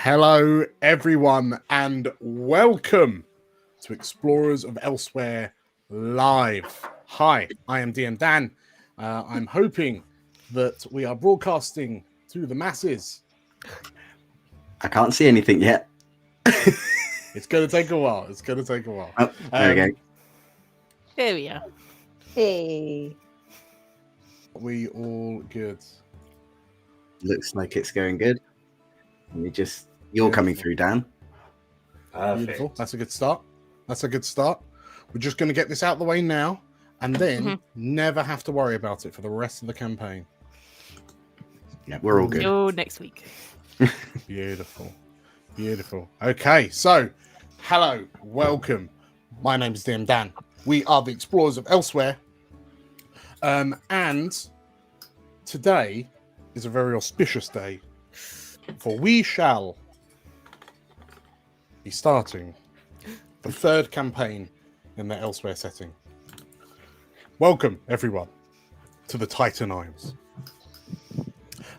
Hello, everyone, and welcome to Explorers of Elsewhere Live. Hi, I am DM Dan. I'm hoping that we are broadcasting to the masses. I can't see anything yet. It's going to take a while. Oh, there we go. There we are. Hey. We all good? Looks like it's going good. You're coming through, Dan. Beautiful. That's a good start. We're just going to get this out of the way now, and then never have to worry about it for the rest of the campaign. Yeah, we're all good. Till next week. Beautiful. Okay, so hello, welcome. My name is DM Dan. We are the Explorers of Elsewhere, and today is a very auspicious day, for we shall be starting the third campaign in the Elsewhere setting. Welcome, everyone, to the Titan Isles.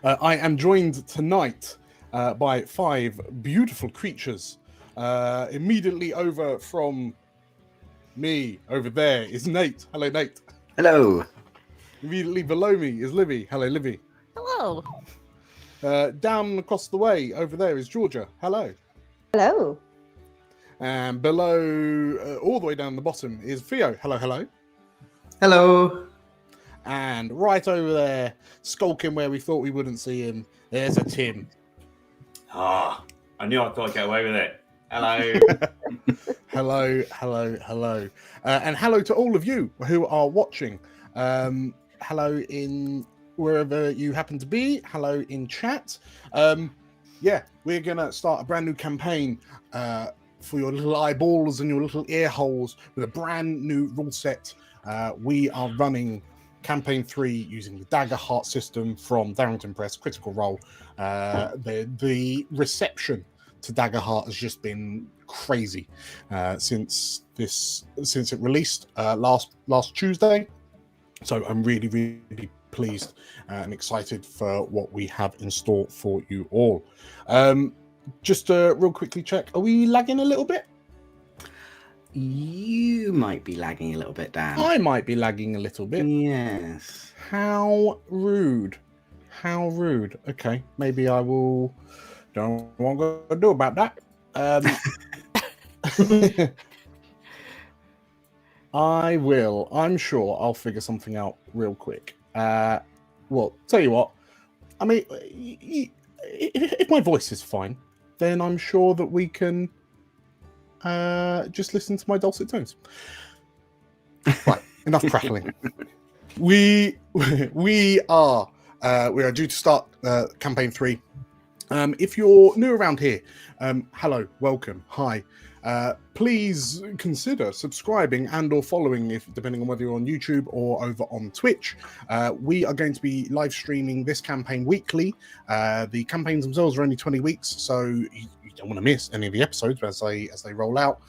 I am joined tonight by 5 beautiful creatures. Immediately over from me, over there, is Nate. Hello, Nate. Hello. Immediately below me is Livy. Hello, Livy. Hello. Down across the way, over there, is Georgia. Hello. Hello. And below, all the way down the bottom, is Theo. Hello, hello. Hello. And right over there, skulking where we thought we wouldn't see him, there's a Tim. I knew I thought I'd get away with it. Hello. hello. And hello to all of you who are watching. Hello in wherever you happen to be. Hello in chat. We're going to start a brand new campaign for your little eyeballs and your little ear holes with a brand new rule set. We are running Campaign 3 using the Daggerheart system from Darrington Press, Critical Role. The reception to Daggerheart has just been crazy since it released last Tuesday. So I'm really, really pleased and excited for what we have in store for you all. Just to real quickly check, are we lagging a little bit? You might be lagging a little bit, Dan. I might be lagging a little bit. Yes. How rude. Okay, maybe I will. Don't know what I'm going to do about that. I will. I'm sure I'll figure something out real quick. Well, tell you what. I mean, if my voice is fine, then I'm sure that we can just listen to my dulcet tones. Right, enough prattling. We are due to start campaign 3. If you're new around here, hello, welcome, hi. Please consider subscribing and or following, depending on whether you're on YouTube or over on Twitch. We are going to be live streaming this campaign weekly. The campaigns themselves are only 20 weeks, so you don't want to miss any of the episodes as they roll out.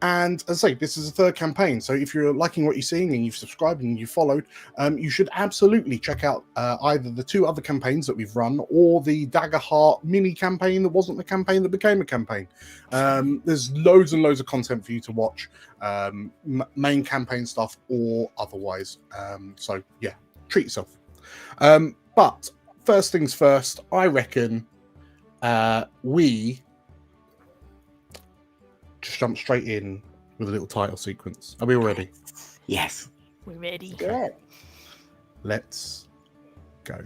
And as I say, this is the third campaign, so if you're liking what you're seeing and you've subscribed and you've followed, you should absolutely check out either the 2 other campaigns that we've run or the Daggerheart mini campaign that wasn't the campaign that became a campaign. There's loads and loads of content for you to watch, main campaign stuff or otherwise. So yeah, treat yourself. But first things first, I reckon we just jump straight in with a little title sequence. Are we all ready? Yes. We're ready. Good. Let's go.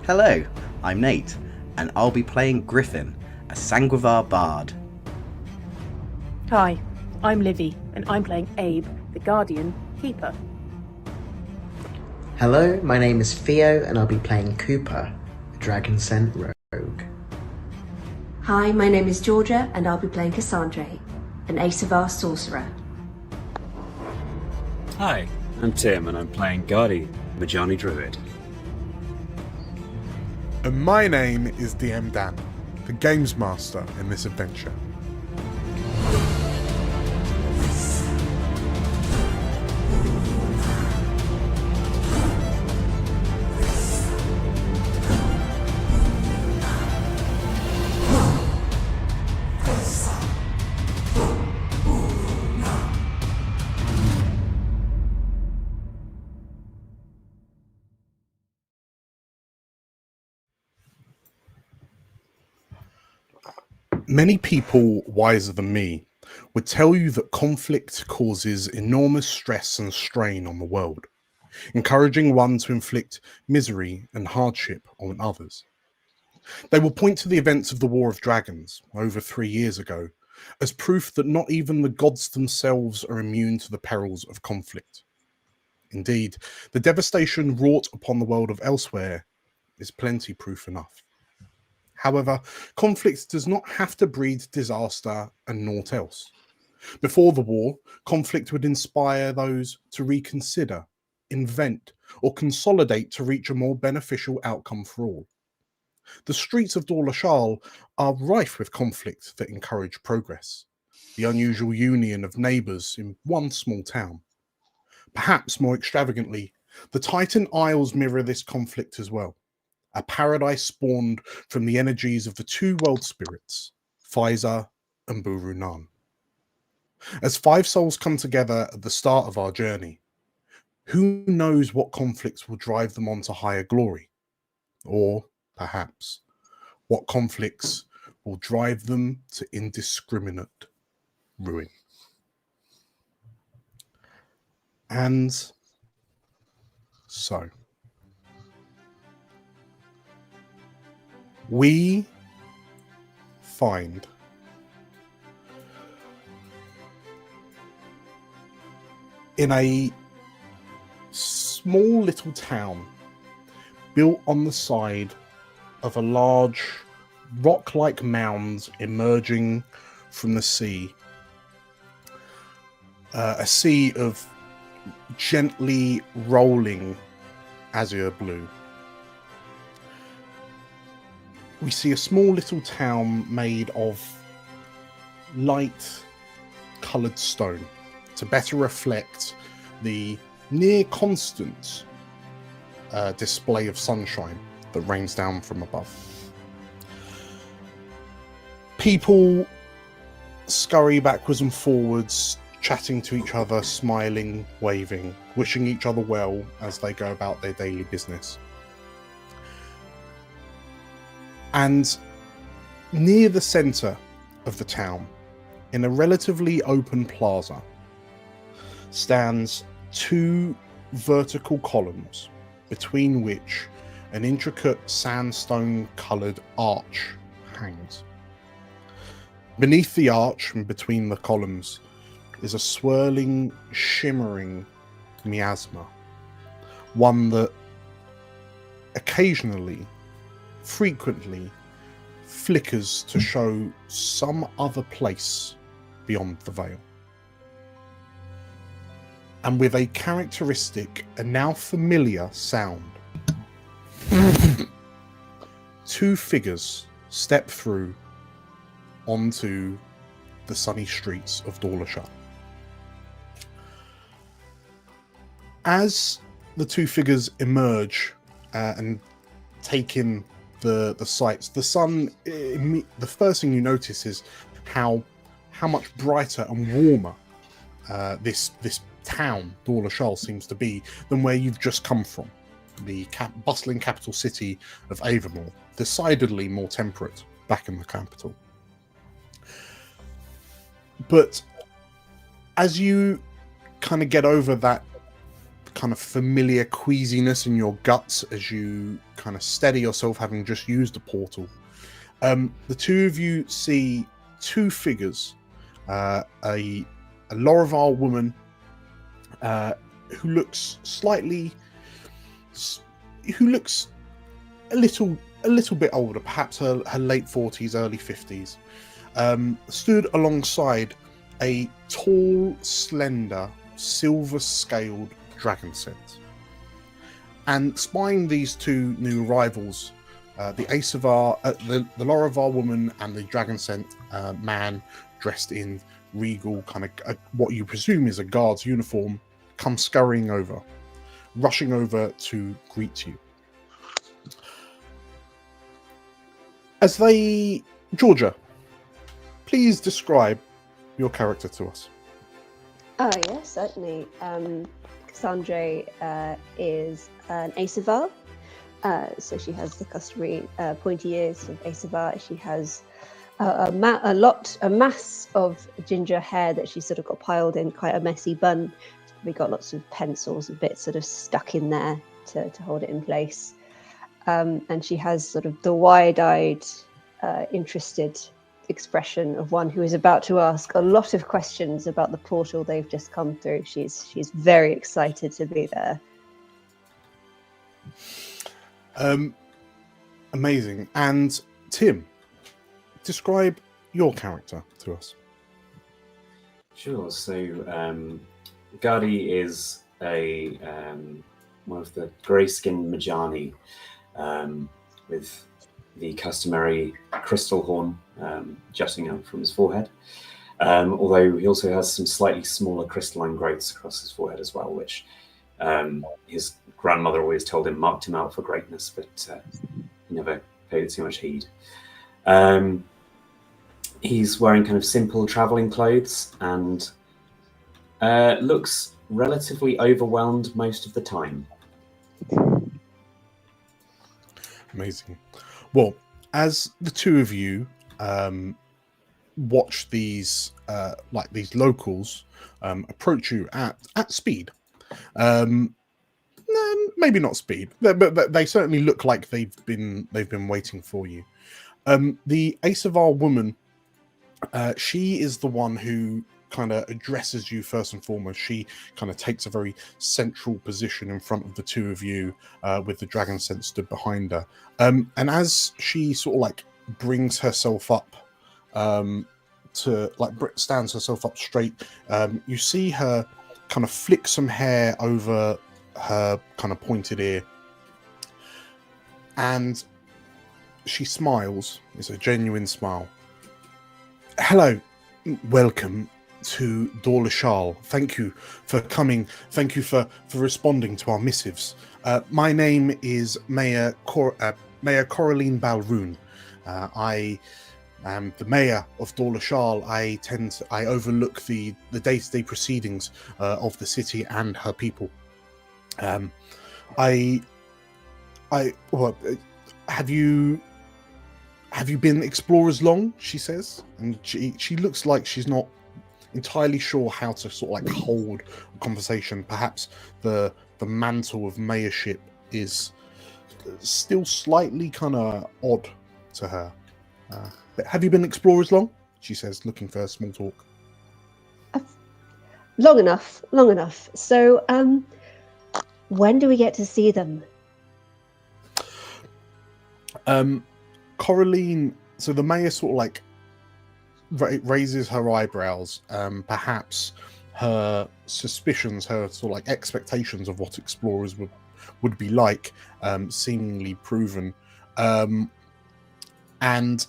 Hello, I'm Nate, and I'll be playing Griffin, a Sanguivar bard. Hi, I'm Livy, and I'm playing Abe, the Guardian Keeper. Hello, my name is Theo, and I'll be playing Cooper, a Dragon Scent Rogue. Hi, my name is Georgia, and I'll be playing Cassandra, an Asavar sorcerer. Hi, I'm Tim, and I'm playing Gardy, Majani Druid. And my name is DM Dan, the Games Master in this adventure. Many people wiser than me would tell you that conflict causes enormous stress and strain on the world, encouraging one to inflict misery and hardship on others. They will point to the events of the War of Dragons over 3 years ago as proof that not even the gods themselves are immune to the perils of conflict. Indeed, the devastation wrought upon the world of elsewhere is plenty proof enough. However, conflict does not have to breed disaster and naught else. Before the war, conflict would inspire those to reconsider, invent, or consolidate to reach a more beneficial outcome for all. The streets of Dawlishal are rife with conflict that encourage progress, the unusual union of neighbours in one small town. Perhaps more extravagantly, the Titan Isles mirror this conflict as well. A paradise spawned from the energies of the two world spirits, Pfizer and Burunan. As 5 souls come together at the start of our journey, who knows what conflicts will drive them on to higher glory? Or, perhaps, what conflicts will drive them to indiscriminate ruin? And so, we find in a small little town built on the side of a large rock-like mound emerging from the sea, a sea of gently rolling azure blue. We see a small little town made of light coloured stone to better reflect the near constant display of sunshine that rains down from above. People scurry backwards and forwards, chatting to each other, smiling, waving, wishing each other well as they go about their daily business. And near the centre of the town, in a relatively open plaza, stands 2 vertical columns, between which an intricate sandstone-coloured arch hangs. Beneath the arch and between the columns is a swirling, shimmering miasma, one that occasionally, frequently, flickers to show some other place beyond the veil. And with a characteristic and now familiar sound, 2 figures step through onto the sunny streets of Dawlishal. As the 2 figures emerge and take in the sights, the sun, the first thing you notice is how much brighter and warmer this town, Dawlishal, seems to be than where you've just come from, the bustling capital city of Avamore, decidedly more temperate back in the capital. But as you kind of get over that kind of familiar queasiness in your guts as you kind of steady yourself, having just used the portal, the 2 of you see 2 figures, a Laravel woman who looks a little bit older, perhaps her late 40s, early 50s, stood alongside a tall, slender, silver-scaled dragon scent. And spying these 2 new arrivals, the Asavar, the Laravar woman, and the Dragon Scent man dressed in regal kind of what you presume is a guard's uniform come scurrying over, rushing over to greet you. As they, Georgia, please describe your character to us. Oh, yes, certainly. Cassandra is an Asavar. So she has the customary pointy ears of Asavar. She has a mass of ginger hair that she's sort of got piled in quite a messy bun. We got lots of pencils and bits sort of stuck in there to hold it in place. And she has sort of the wide-eyed, interested expression of one who is about to ask a lot of questions about the portal they've just come through. She's very excited to be there. Amazing. And Tim, describe your character to us. Sure. So, Gardi is a one of the grey-skinned Majani with the customary crystal horn jutting out from his forehead. Although he also has some slightly smaller crystalline growths across his forehead as well, which his grandmother always told him marked him out for greatness, but he never paid it too much heed. He's wearing kind of simple traveling clothes and looks relatively overwhelmed most of the time. Amazing. Well, as the two of you watch these these locals approach you at speed, maybe not speed, but they certainly look like they've been waiting for you. The Asavar woman, she is the one who kind of addresses you first and foremost. She kind of takes a very central position in front of the two of you, with the dragon scent stood behind her. And as she sort of like brings herself up, stands herself up straight, you see her kind of flick some hair over her kind of pointed ear, and she smiles. It's a genuine smile. Hello, welcome to Dawlishal. Thank you for coming. Thank you for responding to our missives. My name is Mayor Coraline Balroon. I am the mayor of Dawlishal. I overlook the day-to-day proceedings of the city and her people. Have you been explorers long? She says, and she looks like she's not entirely sure how to sort of like hold a conversation. Perhaps the mantle of mayorship is still slightly kind of odd to her. But have you been explorers long? She says, looking for small talk. Long enough. So, when do we get to see them? Coraline, so the mayor sort of like raises her eyebrows. Perhaps her suspicions, her sort of like expectations of what explorers would be like, seemingly proven. And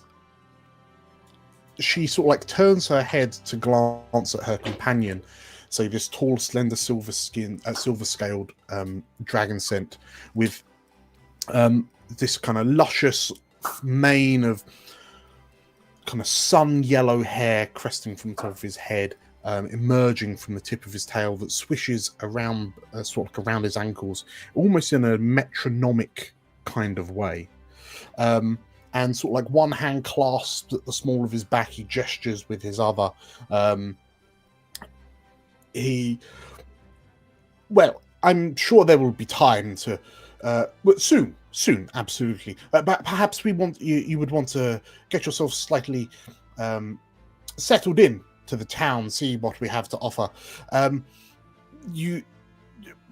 she sort of like turns her head to glance at her companion. So this tall, slender, silver-scaled dragon scent with this kind of luscious mane of kind of sun yellow hair cresting from the top of his head, emerging from the tip of his tail that swishes around, sort of like around his ankles, almost in a metronomic kind of way. And sort of like one hand clasped at the small of his back, he gestures with his other. Well, I'm sure there will be time to, soon, absolutely. But perhaps you would want to get yourself slightly settled in to the town, see what we have to offer.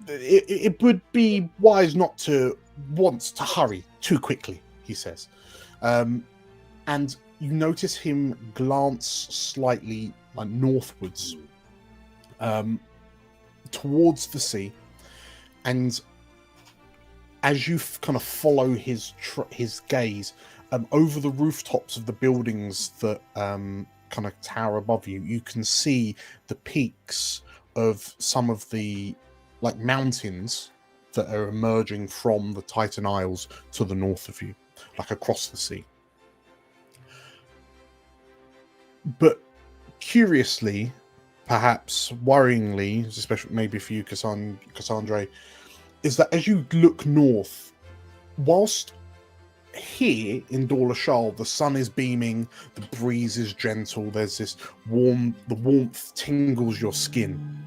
It would be wise not to want to hurry too quickly, he says. And you notice him glance slightly like northwards, towards the sea, and as you kind of follow his gaze over the rooftops of the buildings that kind of tower above you, you can see the peaks of some of the like mountains that are emerging from the Titan Isles to the north of you, like across the sea. But curiously, perhaps worryingly, especially maybe for you, Cassandra, is that as you look north, whilst here in Dawlishal the sun is beaming, the breeze is gentle, there's this the warmth tingles your skin.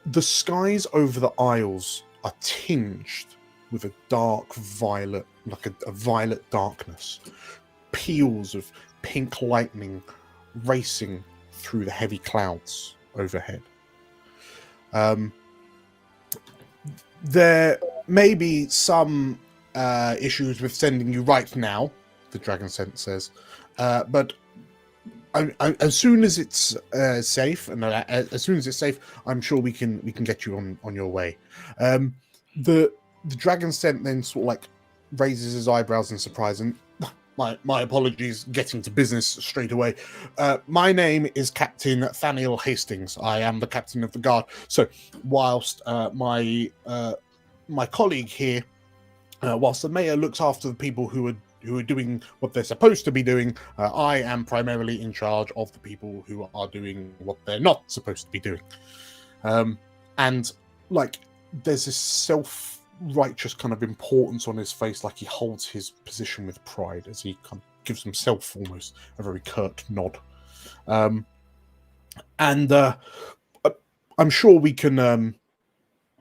The skies over the Isles are tinged with a dark violet, like a violet darkness. Peals of pink lightning racing through the heavy clouds overhead. There may be some issues with sending you right now, the Dragon Scent says, but as soon as it's safe, and as soon as it's safe, I'm sure we can get you on your way. The Dragon Scent then sort of like raises his eyebrows in surprise, and my apologies, getting to business straight away. My name is Captain Thaniel Hastings. I am the captain of the guard. So whilst my colleague here, whilst the mayor looks after the people who are doing what they're supposed to be doing, I am primarily in charge of the people who are doing what they're not supposed to be doing. And like, there's this self-righteous kind of importance on his face, like he holds his position with pride as he kind of gives himself almost a very curt nod. And I'm sure we can...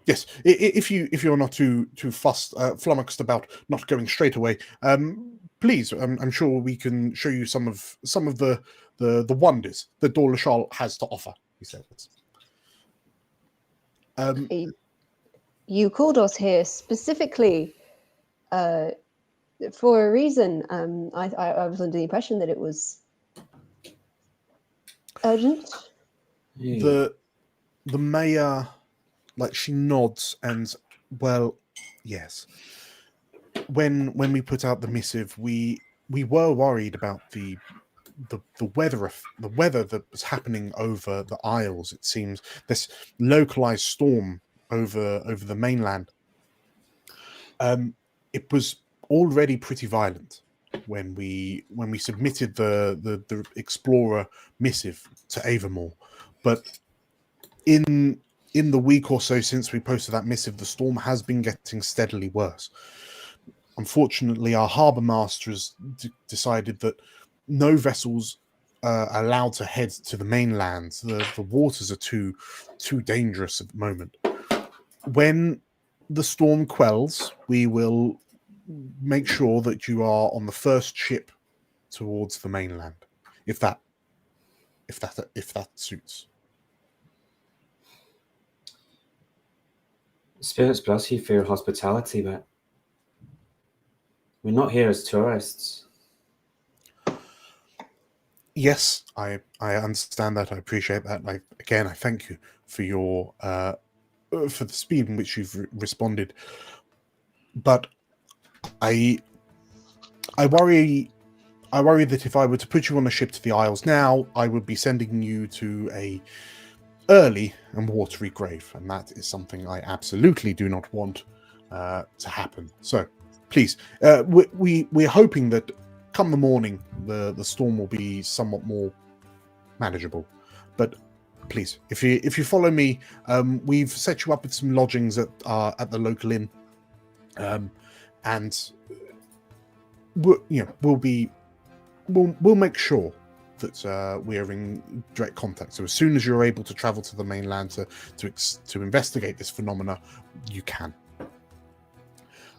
Yes, if you're not too flummoxed about not going straight away, please, I'm sure we can show you some of the wonders that Dawlishal has to offer, he says. You called us here specifically for a reason. I was under the impression that it was urgent. The mayor, like, she nods and, well, yes. When we put out the missive, we were worried about the weather that was happening over the Isles. It seems this localized storm over the mainland. It was already pretty violent when we submitted the Explorer missive to Avamore, but in the week or so since we posted that missive, the storm has been getting steadily worse. Unfortunately, our harbour master has decided that no vessels are allowed to head to the mainland. The waters are too dangerous at the moment. When the storm quells, we will make sure that you are on the first ship towards the mainland, if that suits. Spirits bless you for your hospitality, but we're not here as tourists. Yes, I understand that. I appreciate that. I thank you for your for the speed in which you've responded. But I worry that if I were to put you on a ship to the Isles now, I would be sending you to a early and watery grave, and that is something I absolutely do not want to happen. So, please, we're hoping that come the morning, the storm will be somewhat more manageable. But please, if you follow me, we've set you up with some lodgings at the local inn, and we'll make sure that we are in direct contact. So as soon as you're able to travel to the mainland to investigate this phenomena, you can.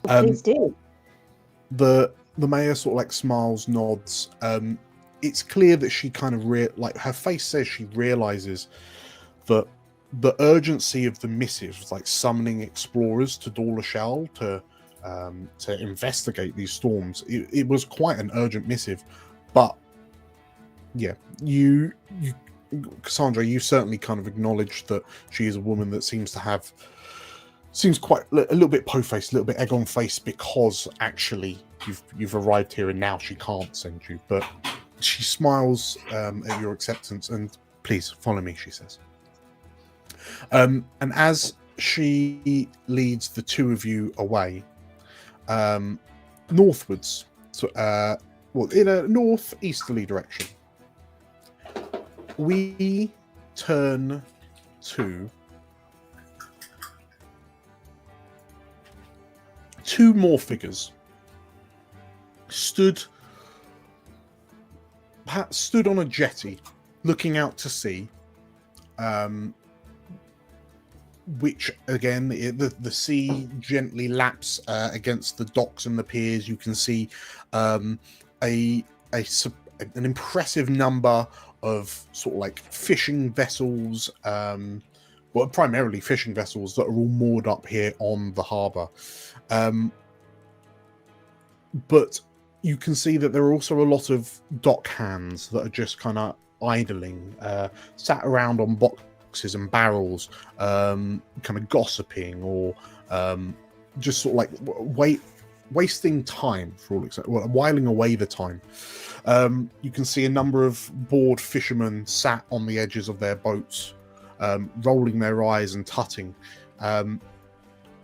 Please do. The mayor sort of like smiles, nods. It's clear that she kind of her face says she realizes that the urgency of the missive, like summoning explorers to Dawlishal to investigate these storms, it was quite an urgent missive. But yeah, you Cassandra, you certainly kind of acknowledged that she is a woman that seems to have seems quite a little bit po-faced, a little bit egg on face, because actually you've arrived here and now she can't send you. But she smiles at your acceptance and please follow me, she says. And as she leads the two of you away, northwards, so, in a northeasterly direction, we turn to two more figures stood on a jetty looking out to sea, which again the sea gently laps against the docks and the piers. You can see an impressive number of sort of like fishing vessels, primarily fishing vessels that are all moored up here on the harbour. But you can see that there are also a lot of dock hands that are just kind of idling, sat around on boxes and barrels, kind of gossiping or just sort of like wasting time for all except whiling away the time. You can see a number of bored fishermen sat on the edges of their boats, rolling their eyes and tutting,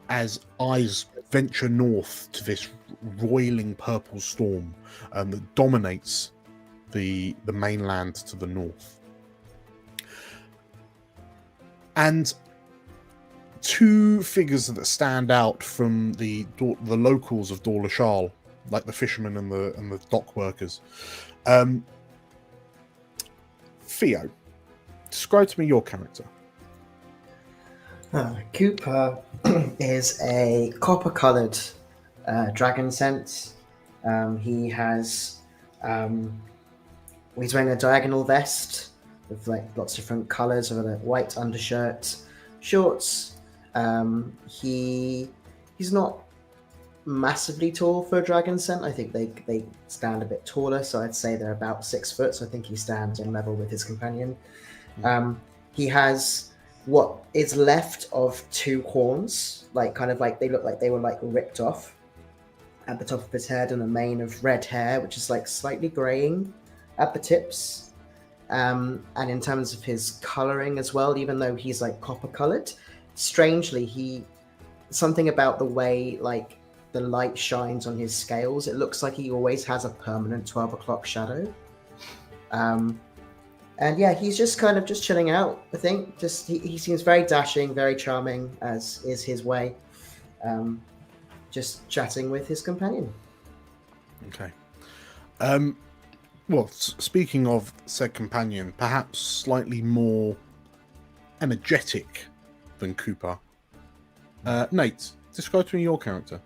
as eyes venture north to this roiling purple storm that dominates the mainland to the north. And two figures that stand out from the locals of Dawlishal, like the fishermen and the dock workers. Theo, describe to me your character. Cooper is a copper-coloured dragon scent. He has he's wearing a diagonal vest with like lots of different colours, with a white undershirt, shorts. He's not massively tall for a dragon scent. I think they stand a bit taller, so I'd say they're about 6 foot. So I think he stands on level with his companion. He has what is left of 2 horns, like kind of like they look like they were like ripped off at the top of his head, and a mane of red hair, which is like slightly graying at the tips. And in terms of his coloring as well, even though he's like copper colored, strangely something about the way like the light shines on his scales, it looks like he always has a permanent 12 o'clock shadow. And yeah, he's just kind of just chilling out, I think. Just he seems very dashing, very charming, as is his way. Just chatting with his companion. Okay. Well, speaking of said companion, perhaps slightly more energetic than Cooper. Nate, describe to me your character.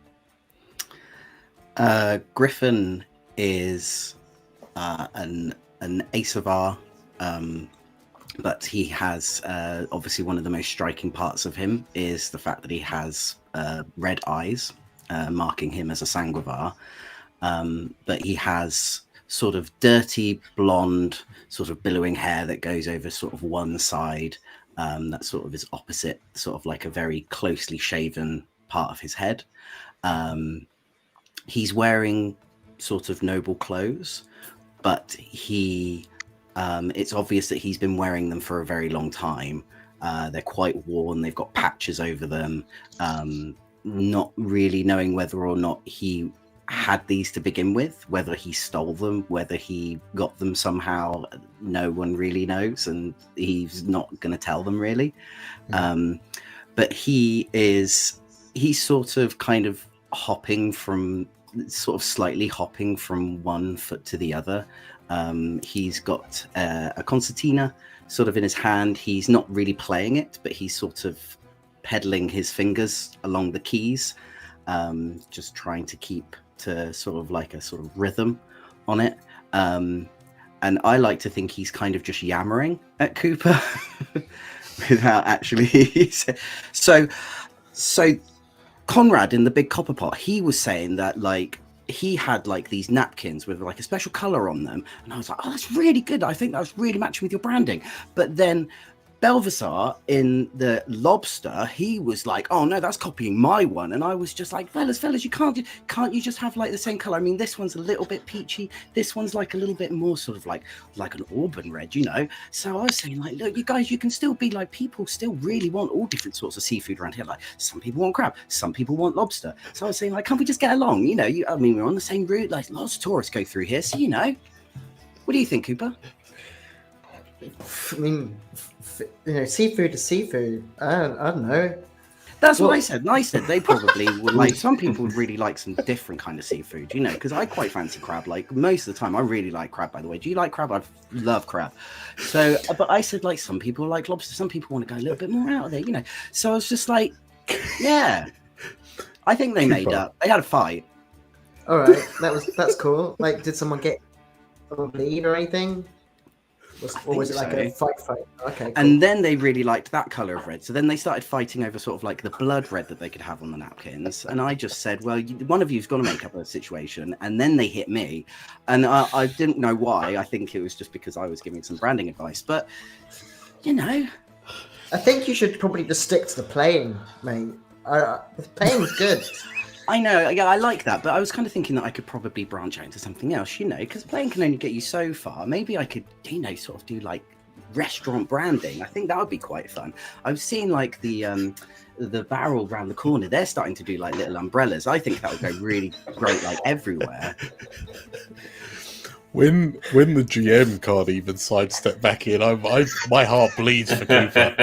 Griffin is an Asavar, but he has obviously one of the most striking parts of him is the fact that he has red eyes, marking him as a Sanguivar. But he has sort of dirty blonde, sort of billowing hair that goes over sort of one side. That sort of is opposite, sort of like a very closely shaven part of his head. He's wearing sort of noble clothes, but it's obvious that he's been wearing them for a very long time. They're quite worn. They've got patches over them. Not really knowing whether or not he had these to begin with, whether he stole them, whether he got them somehow, no one really knows, and he's not going to tell them really. But he's sort of kind of slightly hopping from one foot to the other. He's got a concertina sort of in his hand. He's not really playing it, but he's sort of pedaling his fingers along the keys, just trying to keep to sort of like a sort of rhythm on it. And I like to think he's kind of just yammering at Cooper without actually. So Conrad in the Big Copper Pot, he was saying that like he had like these napkins with like a special color on them, and I was like, oh, that's really good. I think that's really matching with your branding. But then Belvasar in the lobster, he was like, "Oh no, that's copying my one," and I was just like, "Fellas, you can't you just have like the same color? I mean, this one's a little bit peachy, this one's like a little bit more sort of like an auburn red, you know." So I was saying, like, look, you guys, you can still be like, people still really want all different sorts of seafood around here. Like, some people want crab, some people want lobster. So I was saying, like, can't we just get along? You know, I mean, we're on the same route. Like, lots of tourists go through here, so you know. What do you think, Cooper? I mean, you know, seafood is seafood. I don't know. That's what I said. And I said they probably would like, some people would really like some different kind of seafood, you know, because I quite fancy crab. Like, most of the time, I really like crab, by the way. Do you like crab? I love crab. So, but I said, like, some people like lobster. Some people want to go a little bit more out of there, you know. So I was just like, yeah. I think they made up. They had a fight. All right, that's cool. Like, did someone get a bleed or anything? Or was it like a fight? Okay. Cool. And then they really liked that color of red. So then they started fighting over sort of like the blood red that they could have on the napkins. And I just said, well, one of you's got to make up a situation. And then they hit me. And I didn't know why. I think it was just because I was giving some branding advice. But, you know. I think you should probably just stick to the playing, mate. The playing's good. I know, yeah, I like that, but I was kind of thinking that I could probably branch out into something else, you know, because playing can only get you so far. Maybe I could, you know, sort of do like restaurant branding. I think that would be quite fun. I've seen like the barrel around the corner. They're starting to do like little umbrellas. I think that would go really great, like everywhere. When the GM can't even sidestep back in, my heart bleeds for Cooper.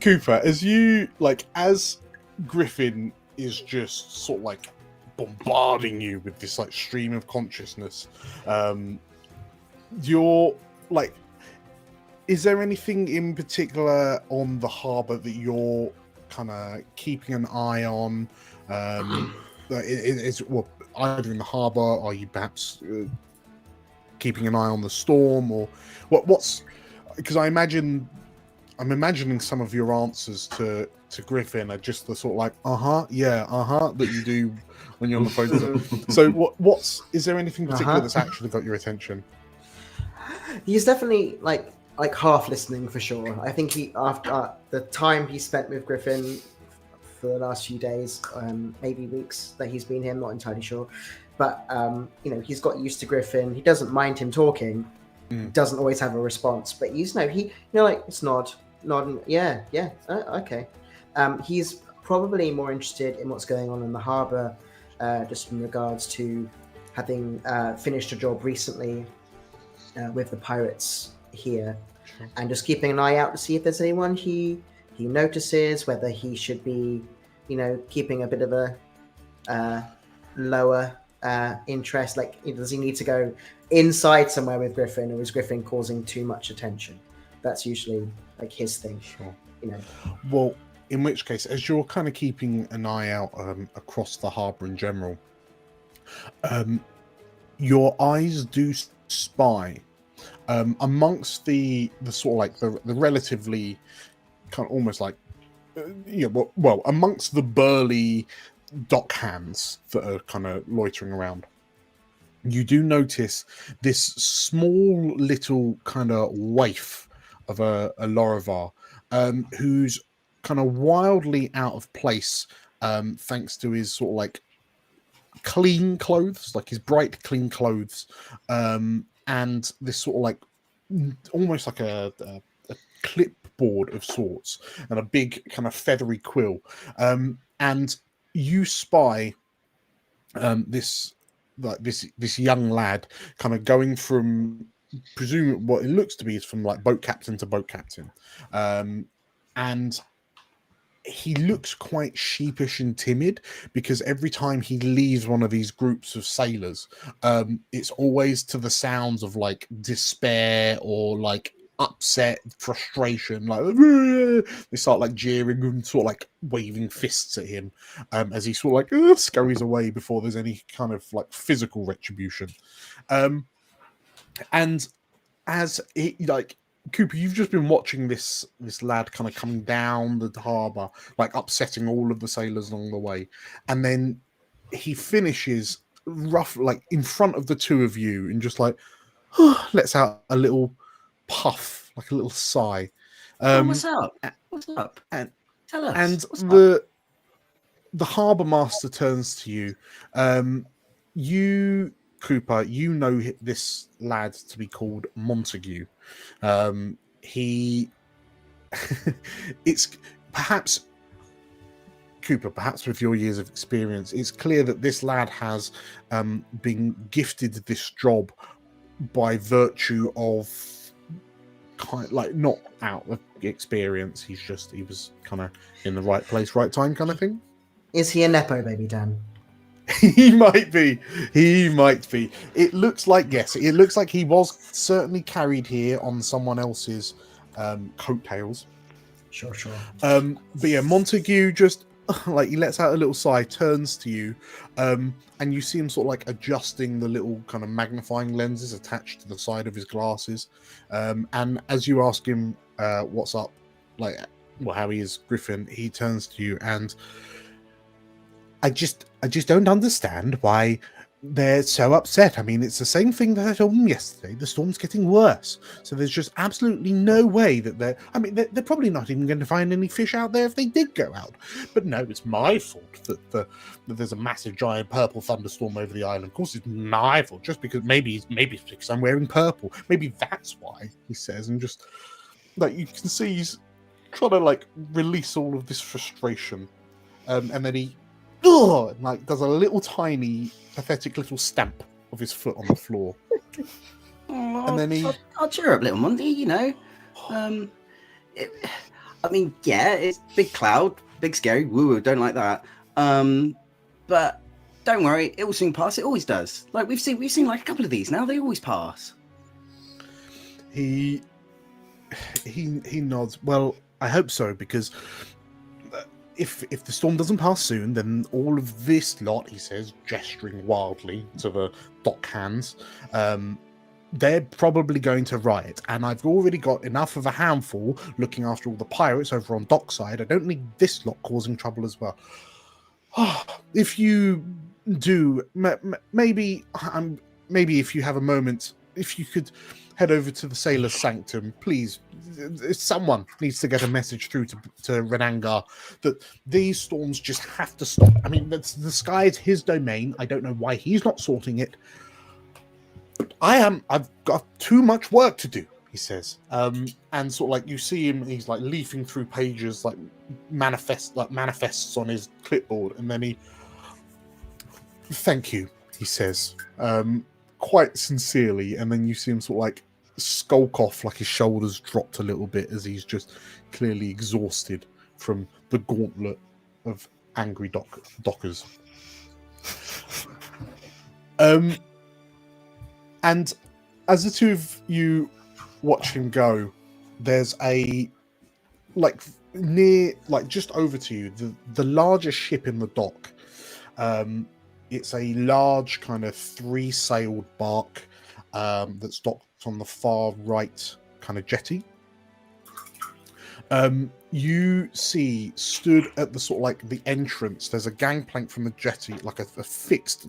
Cooper, as Griffin is just sort of like bombarding you with this like stream of consciousness, you're like, is there anything in particular on the harbour that you're kind of keeping an eye on? Either in the harbour, are you perhaps keeping an eye on the storm, or what's? Because I'm imagining some of your answers to Griffin are just the sort of like, that you do when you're on the phone. So is there anything particular that's actually got your attention? He's definitely like half listening for sure. I think he, after the time he spent with Griffin for the last few days, maybe weeks that he's been here, I'm not entirely sure. But you know, he's got used to Griffin. He doesn't mind him talking. Doesn't always have a response, but he's like it's nodding, okay. He's probably more interested in what's going on in the harbour, just in regards to having finished a job recently with the pirates here, and just keeping an eye out to see if there's anyone he notices, whether he should be, you know, keeping a bit of a lower interest. Like, does he need to go inside somewhere with Griffin, or is Griffin causing too much attention? That's usually like his thing. Sure. You know. Well, in which case, as you're kind of keeping an eye out across the harbour in general, your eyes do spy amongst the sort of like the relatively kind of almost like amongst the burly dock hands that are kind of loitering around. You do notice this small little kind of waif of a Lorivar, who's kind of wildly out of place, thanks to his sort of like clean clothes, like his bright clean clothes, and this sort of like almost like a clipboard of sorts, and a big kind of feathery quill, and you spy this young lad kind of going from presumably what it looks to be is from like boat captain to boat captain, and he looks quite sheepish and timid, because every time he leaves one of these groups of sailors, it's always to the sounds of like despair or like upset, frustration, like they start like jeering and sort of like waving fists at him, as he sort of like scurries away before there's any kind of like physical retribution. And as he, like, Cooper, you've just been watching this lad kind of coming down the harbour, like upsetting all of the sailors along the way, and then he finishes rough like in front of the two of you and just like, lets out a little puff, like a little sigh. What's up? What's up? And Tell us. and What's up? the harbour master turns to you. You, Cooper, you know this lad to be called Montague. He, it's perhaps, Cooper, perhaps with your years of experience, it's clear that this lad has been gifted this job by virtue of not out of experience. He was kind of in the right place, right time kind of thing. Is he a Nepo baby, Dan? He might be. It looks like, yes, it looks like he was certainly carried here on someone else's coattails. Sure. But yeah, Montague just he lets out a little sigh, turns to you, and you see him sort of adjusting the little kind of magnifying lenses attached to the side of his glasses. And as you ask him what's up, how he is, Griffin, he turns to you and I just don't understand why they're so upset. I mean, it's the same thing that I told them yesterday. The storm's getting worse. So there's just absolutely no way that they're probably not even going to find any fish out there if they did go out. But no, it's my fault that there's a massive giant purple thunderstorm over the island. Of course, it's my fault, just because maybe it's because I'm wearing purple. Maybe that's why, he says. And just, you can see he's trying to, release all of this frustration. And then he does a little tiny pathetic little stamp of his foot on the floor. And then I'll cheer up, little Monty, I mean, yeah, it's big cloud, big scary, woo, don't like that. But don't worry, it will soon pass. It always does. We've seen a couple of these now. They always pass. He nods. Well, I hope so, because if the storm doesn't pass soon, then all of this lot, he says, gesturing wildly to the dock hands, they're probably going to riot. And I've already got enough of a handful looking after all the pirates over on dockside. I don't need this lot causing trouble as well. If you do, maybe if you have a moment, if you could head over to the Sailor's Sanctum, please. Someone needs to get a message through to Renangar that these storms just have to stop. I mean, the sky is his domain. I don't know why he's not sorting it. I've got too much work to do, he says. And sort of you see him, he's leafing through pages, manifests on his clipboard, and then thank you, he says, quite sincerely, and then you see him sort of skulk off, his shoulders dropped a little bit as he's just clearly exhausted from the gauntlet of angry dockers. And as the two of you watch him go, there's a near just over to you, the largest ship in the dock. It's a large kind of 3-sailed bark that's docked on the far right kind of jetty. You see, stood at the sort of the entrance, there's a gangplank from the jetty, a fixed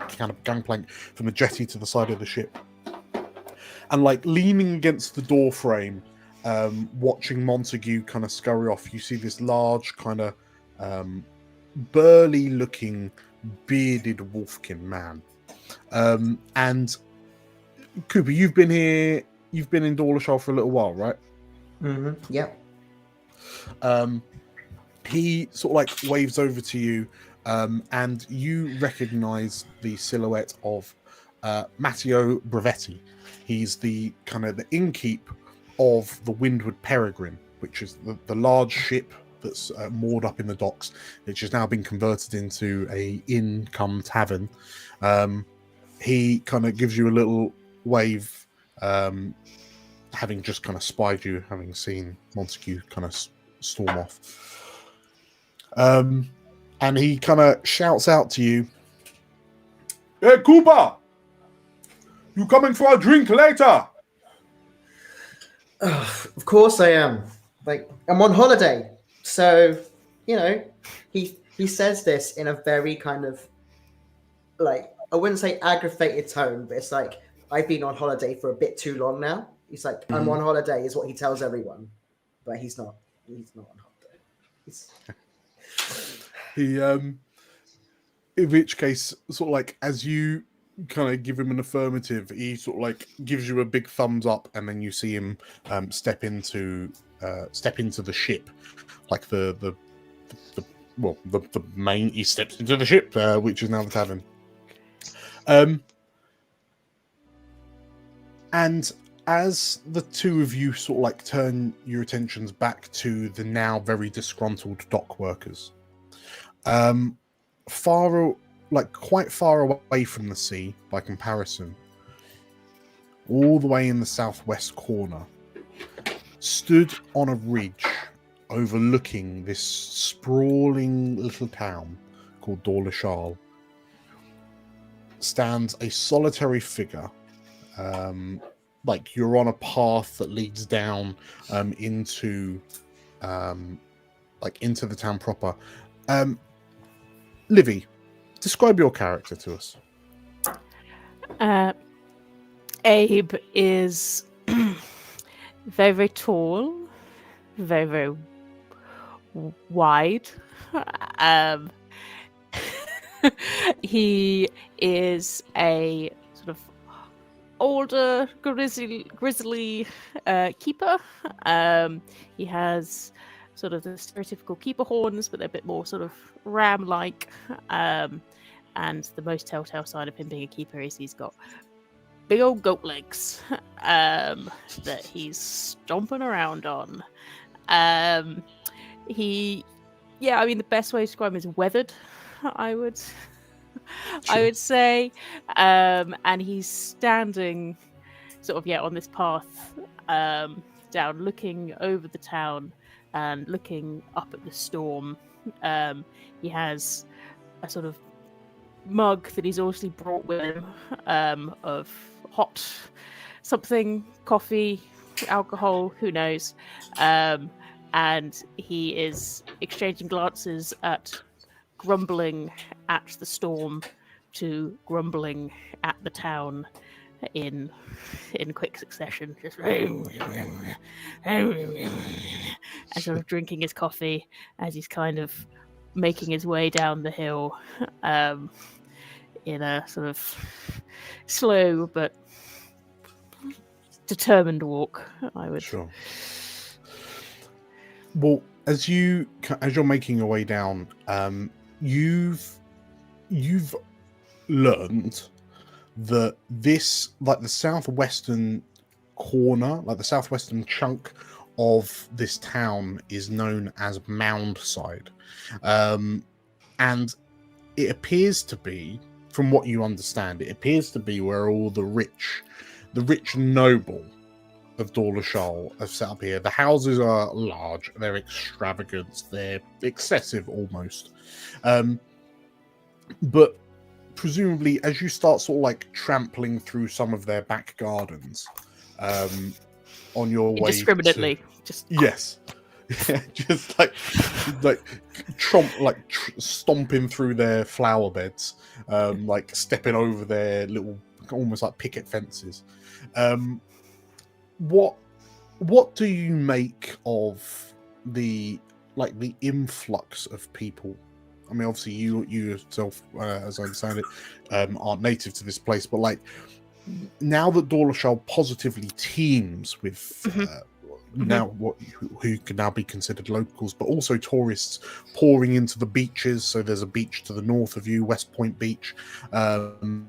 kind of gangplank from the jetty to the side of the ship. And leaning against the door frame, watching Montague kind of scurry off, you see this large kind of burly looking bearded wolfkin man. And Cooper, you've been in Dawlishal for a little while, right? Mm-hmm. Yep. He sort of waves over to you, and you recognize the silhouette of Matteo Brevetti. He's the kind of the innkeep of the Windward Peregrine, which is the large ship that's moored up in the docks, which has now been converted into a inn-cum tavern. He kind of gives you a little wave, having just kind of spied you, having seen Montague kind of storm off. And he kind of shouts out to you, "Hey, Cooper! You coming for a drink later?" Of course I am. I'm on holiday. So, he says this in a very kind of, I wouldn't say aggravated tone, but it's I've been on holiday for a bit too long now. He's like, I'm on holiday, is what he tells everyone, but he's not. He's not on holiday. He in which case, sort of like as you kind of give him an affirmative, he sort of like gives you a big thumbs up, and then you see him step into the ship, like the main. He steps into the ship, which is now the tavern. And as the two of you sort of like turn your attentions back to the now very disgruntled dock workers, quite far away from the sea by comparison, all the way in the southwest corner, stood on a ridge overlooking this sprawling little town called Dawlishal, stands a solitary figure. Like you're on a path that leads down into the town proper. Livy, describe your character to us. Abe is very, very tall, very, very wide. He is a sort of older, grizzly keeper. He has sort of the stereotypical keeper horns, but they're a bit more sort of ram-like. And the most telltale sign of him being a keeper is he's got big old goat legs that he's stomping around on. The best way to describe him is weathered, I would say. And he's standing sort of on this path down, looking over the town and looking up at the storm. He has a sort of mug that he's obviously brought with him of hot something, coffee, alcohol, who knows. And he is exchanging glances at grumbling at the storm to grumbling at the town in quick succession, just and sort of drinking his coffee as he's kind of making his way down the hill in a sort of slow but determined walk, I would. Sure. Well, as you're making your way down, you've learned that this, like the southwestern corner, like the southwestern chunk of this town, is known as Moundside, and it appears to be, from what you understand, it appears to be where all the rich noble of Dawlishal have set up here. The houses are large, they're extravagant, they're excessive almost. But presumably, as you start sort of like trampling through some of their back gardens, on your way indiscriminately, yes, just stomping through their flower beds, like stepping over their little, almost like picket fences. What do you make of the influx of people? I mean, obviously you yourself, as I understand it, aren't native to this place, but like now that Dawlishal positively teems with who can now be considered locals, but also tourists pouring into the beaches. So there's a beach to the north of you, West Point Beach, and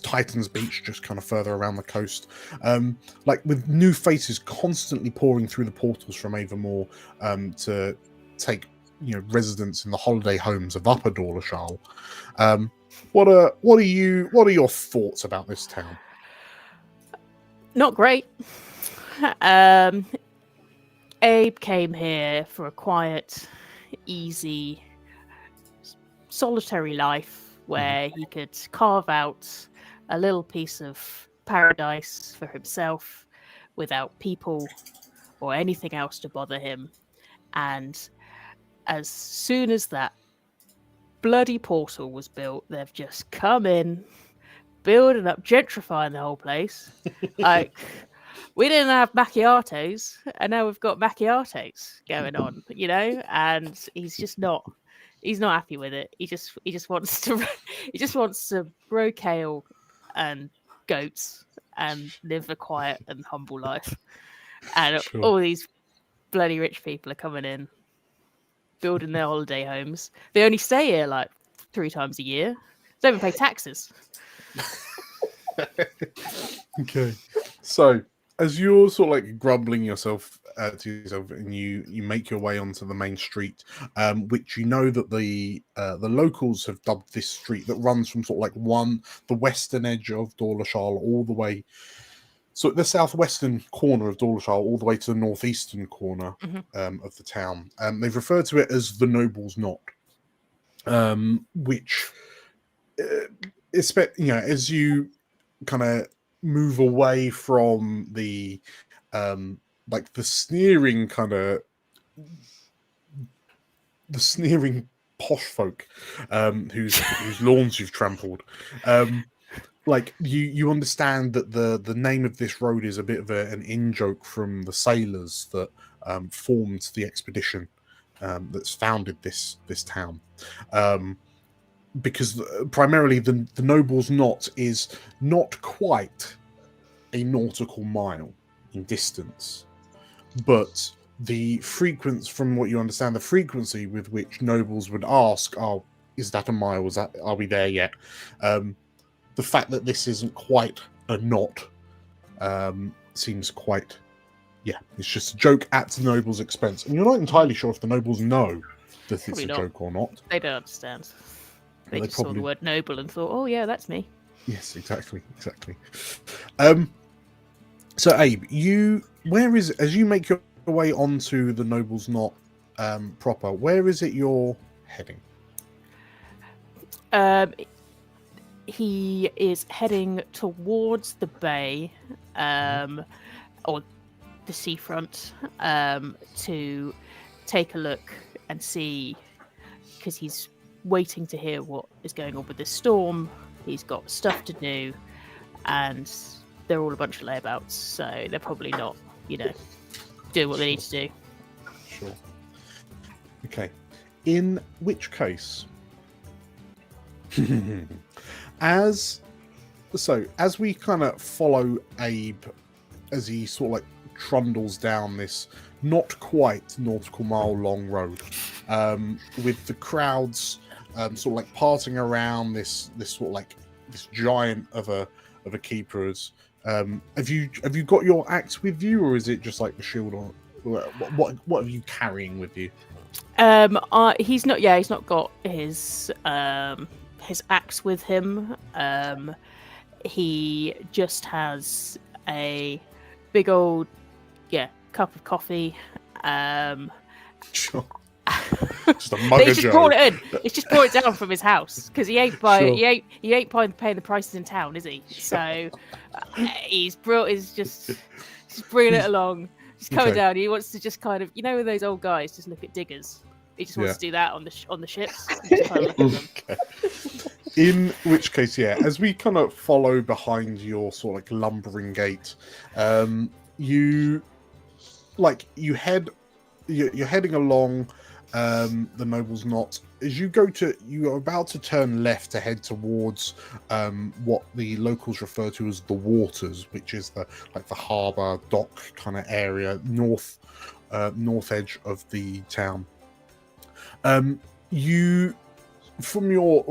Titans Beach just kind of further around the coast, like with new faces constantly pouring through the portals from Avonmore to take residence in the holiday homes of Upper Dawlishal. What are your thoughts about this town? Not great. Abe came here for a quiet, easy, solitary life where he could carve out a little piece of paradise for himself without people or anything else to bother him. And as soon as that bloody portal was built, they've just come in, building up, gentrifying the whole place. Like, we didn't have macchiatos, and now we've got macchiatos going on, you know. And he's not happy with it. He just wants to grow kale and goats and live a quiet and humble life. And Sure. all these bloody rich people are coming in, building their holiday homes. They only stay here like 3 times a year. They don't even pay taxes. Okay, so as you're sort of like grumbling yourself to yourself, and you make your way onto the main street, which you know that the locals have dubbed this street that runs from sort of like the western edge of Dawlishal all the way, so the southwestern corner of Dawlishal all the way to the northeastern corner of the town. They've referred to it as the Noble's Knot, which as you kind of move away from the like the sneering posh folk whose lawns you've trampled, like you understand that the name of this road is a bit of an in-joke from the sailors that formed the expedition that's founded this town, because primarily the Noble's Knot is not quite a nautical mile in distance, but from what you understand, the frequency with which nobles would ask, "Oh, is that a mile? Are we there yet?" The fact that this isn't quite a knot seems quite, it's just a joke at the nobles' expense, and you're not entirely sure if the nobles know that Probably it's a not. joke or not. They don't understand. They They just saw probably- the word noble and thought, "Oh yeah, that's me." Yes, exactly. So Abe, as you make your way onto the Noble's Knot proper, where is it you're heading? He is heading towards the bay, or the seafront, to take a look and see, because he's waiting to hear what is going on with this storm. He's got stuff to do, and they're all a bunch of layabouts, so they're probably not, doing what they need to do. Sure. Okay. In which case, as we kind of follow Abe as he sort of like trundles down this not quite nautical mile long road, with the crowds sort of like parting around this sort of like this giant of a keeper's. Have you got your axe with you, or is it just like the shield? Or what are you carrying with you? He's not got his axe with him. He just has a big old cup of coffee. Sure. Just a mug of He's just brought it in. He's just brought it down from his house because he ain't paying the prices in town, is he? So he's just bringing it along. Just coming down. He wants to just kind of, when those old guys just look at diggers. He just wants to do that on the ships. Just kind of look at them. Okay. In which case, as we kind of follow behind your sort of like lumbering gait, you're heading along the Noble's Knot. As you're about to turn left to head towards what the locals refer to as the waters, which is the harbour dock kind of area, north edge of the town. You, from your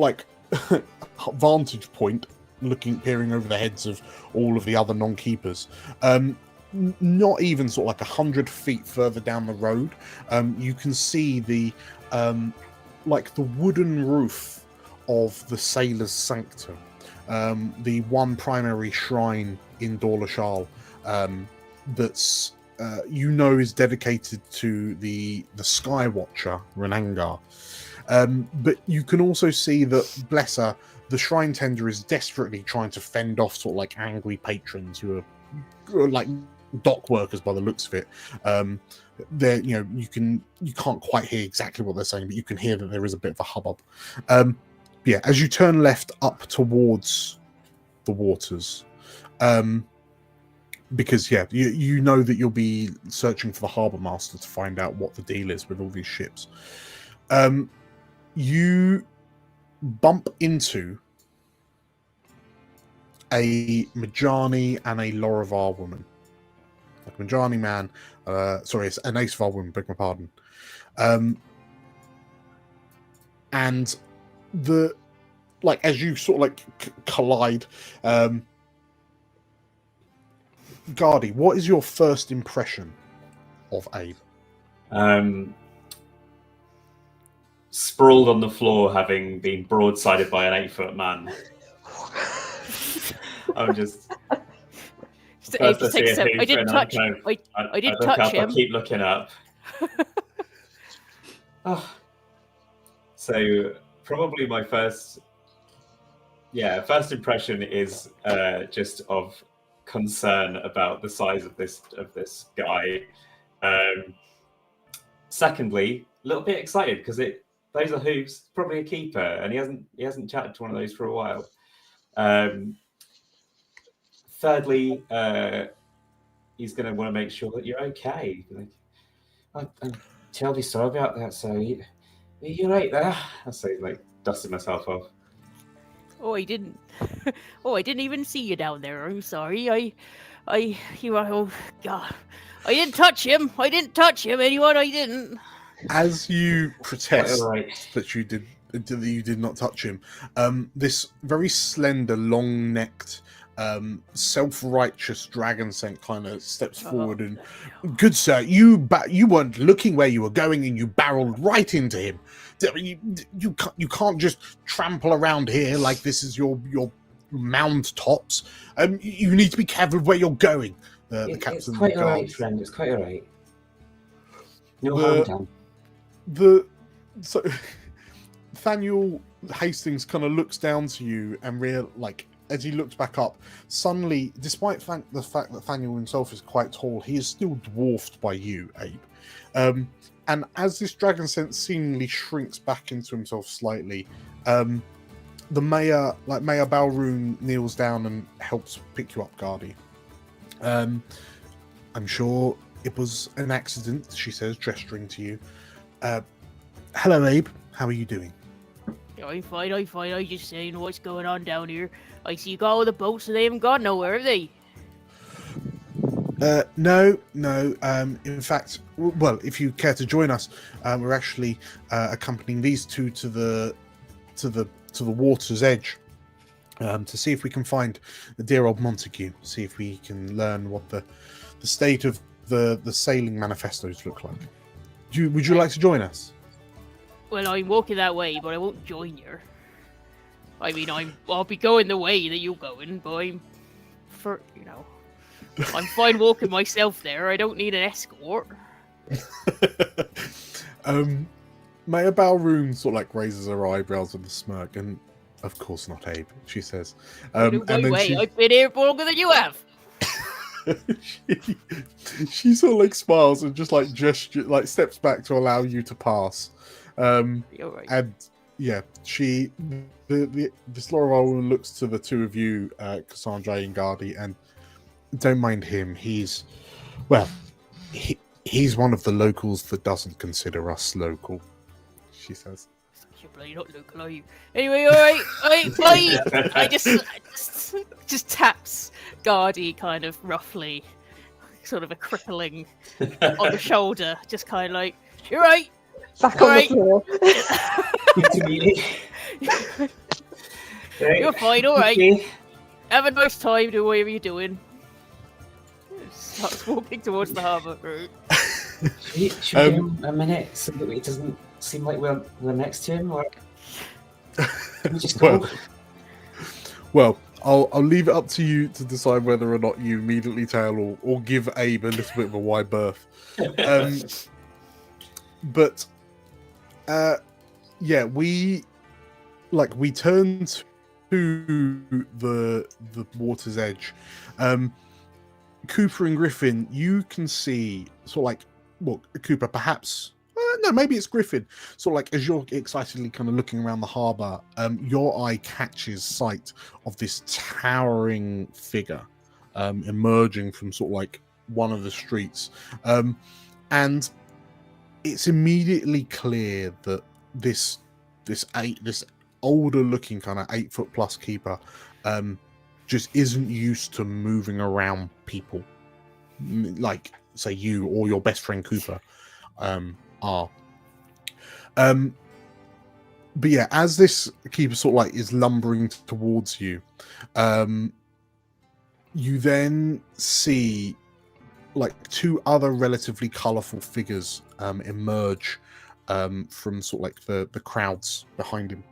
vantage point, peering over the heads of all of the other non-keepers, not even sort of like 100 feet further down the road, you can see the wooden roof of the Sailor's Sanctum, the one primary shrine in Dawlishal that's is dedicated to the Sky Watcher Renangar. But you can also see that, bless her, the shrine tender is desperately trying to fend off sort of like angry patrons who are like dock workers by the looks of it. They're, you can't quite hear exactly what they're saying, but you can hear that there is a bit of a hubbub. As you turn left up towards the waters. Because you know that you'll be searching for the harbour master to find out what the deal is with all these ships. You bump into a Majani and a Lorivar woman. Like a Majani man, it's an Aesvar woman, beg my pardon. And as you sort of collide, Gardy, what is your first impression of Abe? Sprawled on the floor, having been broadsided by an 8-foot man. I'm just. Abe just takes a step. I didn't touch him. I didn't touch him. I keep looking up. So probably my first impression is just of concern about the size of this guy. Secondly, a little bit excited because those are hooves, probably a keeper, and he hasn't chatted to one of those for a while. Thirdly, he's going to want to make sure that you're okay. I'm terribly sorry about that. So you're right there. I say, dusting myself off. Oh, I didn't even see you down there. I'm sorry. Oh God, I didn't touch him. Anyone, I didn't. As you protest that you did not touch him, this very slender, long-necked, self-righteous dragon scent kind of steps forward and, good sir, you weren't looking where you were going and you barreled right into him. You can't just trample around here like this is your mound tops. You need to be careful where you're going. The captain. It's quite all right, friend. It's quite all right. No harm done. So Nathaniel Hastings kind of looks down to you and as he looks back up, suddenly, despite the fact that Nathaniel himself is quite tall, he is still dwarfed by you, Abe. And as this dragon sense seemingly shrinks back into himself slightly, the mayor Balroon, kneels down and helps pick you up, Gardy. I'm sure it was an accident, she says, gesturing to you. Hello, Abe. How are you doing? I'm fine. I'm just saying what's going on down here. I see you got all the boats and they haven't gone nowhere, have they? No. In fact, well, if you care to join us, we're actually accompanying these two to the water's edge to see if we can find the dear old Montague. See if we can learn what the state of the sailing manifestos look like. Would you like to join us? Well, I'm walking that way, but I won't join you. I mean, I'll be going the way that you're going, but I'm fine walking myself there. I don't need an escort. Mayor Balroon sort of raises her eyebrows with a smirk, and of course not, Abe, she says. I've been here for longer than you have. she sort of smiles and just gesture, steps back to allow you to pass. You're right. And yeah, this Laura looks to the two of you, Cassandra and Gardy, and don't mind him. He's one of the locals that doesn't consider us local, she says. You're bloody not local, are you? Anyway, all right. I just taps Gardy kind of roughly, sort of a crippling on the shoulder, just kind of you're right. Back on the floor. You're fine, all right. Have a nice time, do whatever you're doing. Starts walking towards the harbour route. Should we give him a minute so that it doesn't seem like we're next to him? Or can we just go? Well, I'll leave it up to you to decide whether or not you immediately tail or give Abe a little bit of a wide berth. But we turn to the water's edge. Cooper and Griffin, you can see Cooper perhaps no, maybe it's Griffin. Sort of like as you're excitedly kind of looking around the harbour, your eye catches sight of this towering figure emerging from sort of like one of the streets, and it's immediately clear that this older looking kind of 8 foot plus keeper just isn't used to moving around people like say you or your best friend Cooper are. But yeah, as this keeper sort of like is lumbering towards you, you then see like 2 other relatively colourful figures emerge from sort of like the crowds behind him.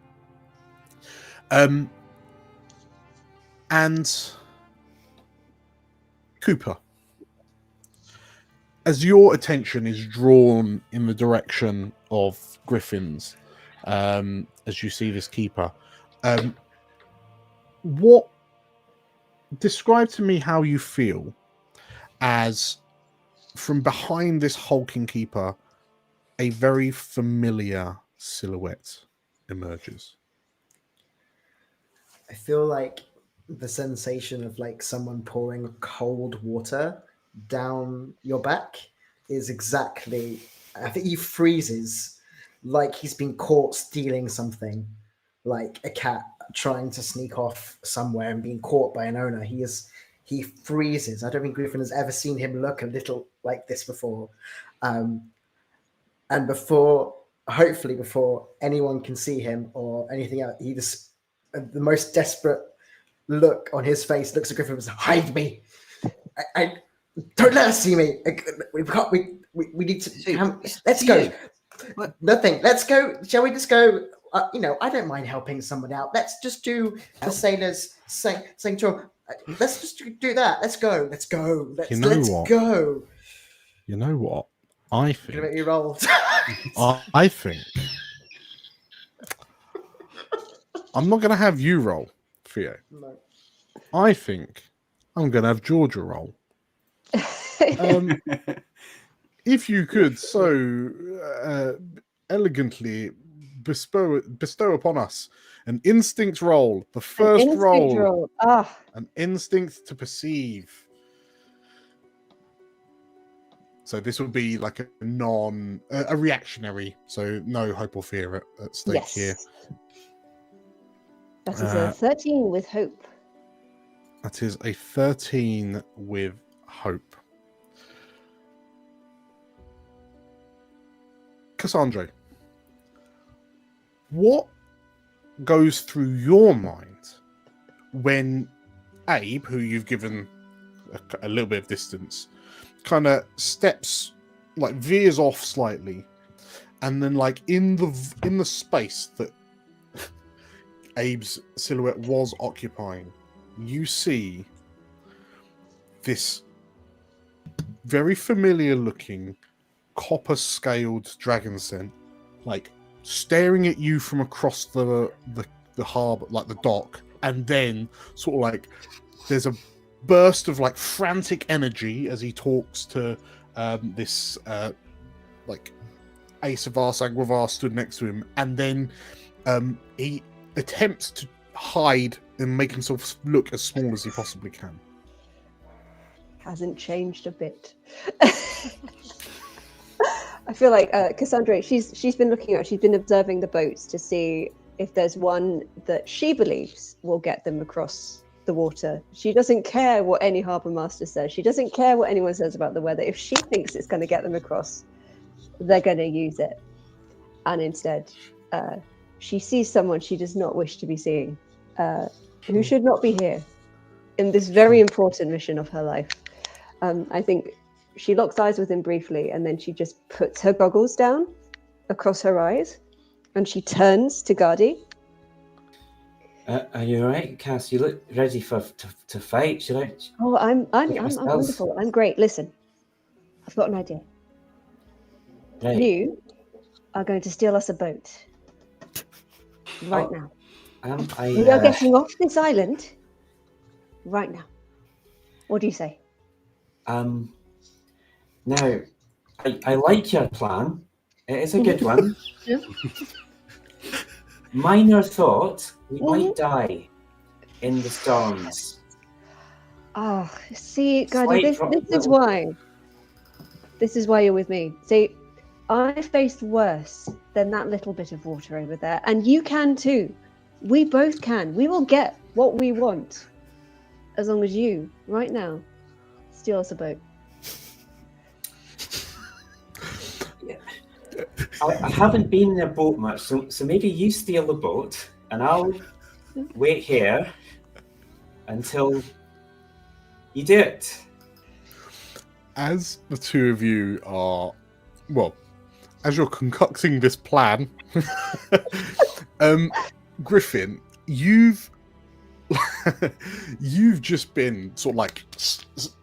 And Cooper, as your attention is drawn in the direction of Griffin's, as you see this keeper, what describe to me how you feel as from behind this hulking keeper a very familiar silhouette emerges. I feel like the sensation of like someone pouring cold water down your back is exactly, I think he freezes like he's been caught stealing something, like a cat trying to sneak off somewhere and being caught by an owner. He freezes. I don't think Griffin has ever seen him look a little like this before. And hopefully before anyone can see him or anything else, he just, the most desperate look on his face looks at Griffin and says, "Hide me! I don't let us see me. We need to. Let's go. What? Nothing. Let's go. Shall we just go? I don't mind helping someone out. Let's just do the sailors saying to him, let's just do that. Let's go. Let's go. Let's go." You know what? I think. Gonna make you roll. I think. I'm not going to have you roll, Theo. No. I think I'm going to have Georgia roll. If you could so elegantly bestow upon us an instinct roll, the first roll, an instinct to perceive. So this would be like a reactionary, so no hope or fear at stake here. That is a 13 with hope. That is a 13 with hope. Cassandra, what goes through your mind when Abe, who you've given a little bit of distance, kind of steps, like veers off slightly, and then like in the space that Abe's silhouette was occupying, you see this very familiar looking copper scaled dragon scent, like staring at you from across the harbor, like the dock, and then sort of like there's a burst of like frantic energy as he talks to this like Asavar Sangwavar stood next to him, and then he attempts to hide and make himself look as small as he possibly can. Hasn't changed a bit. I feel like Cassandra, she's been looking out, she's been observing the boats to see if there's one that she believes will get them across the water. She doesn't care what any harbour master says. She doesn't care what anyone says about the weather. If she thinks it's going to get them across, they're going to use it. And instead, she sees someone she does not wish to be seeing, who should not be here in this very important mission of her life. I think she locks eyes with him briefly, and then she just puts her goggles down across her eyes, and she turns to Gardy. Are you all right, Cass? You look ready to fight. Should I? Oh, I'm wonderful. I'm great. Listen, I've got an idea. Right. You are going to steal us a boat right now. We are getting off this island right now. What do you say? Now, I like your plan, It is a good one. Yeah. Minor thought, we might die in the storms. Oh, see, Guardy, Slight this drop- is little- why. This is why you're with me. See, I faced worse than that little bit of water over there, and you can too. We both can. We will get what we want, as long as you, right now, steal us a boat. I haven't been in a boat much, so maybe you steal the boat, and I'll wait here until you do it. As the two of you are, well, as you're concocting this plan, Griffin, you've just been sort of like,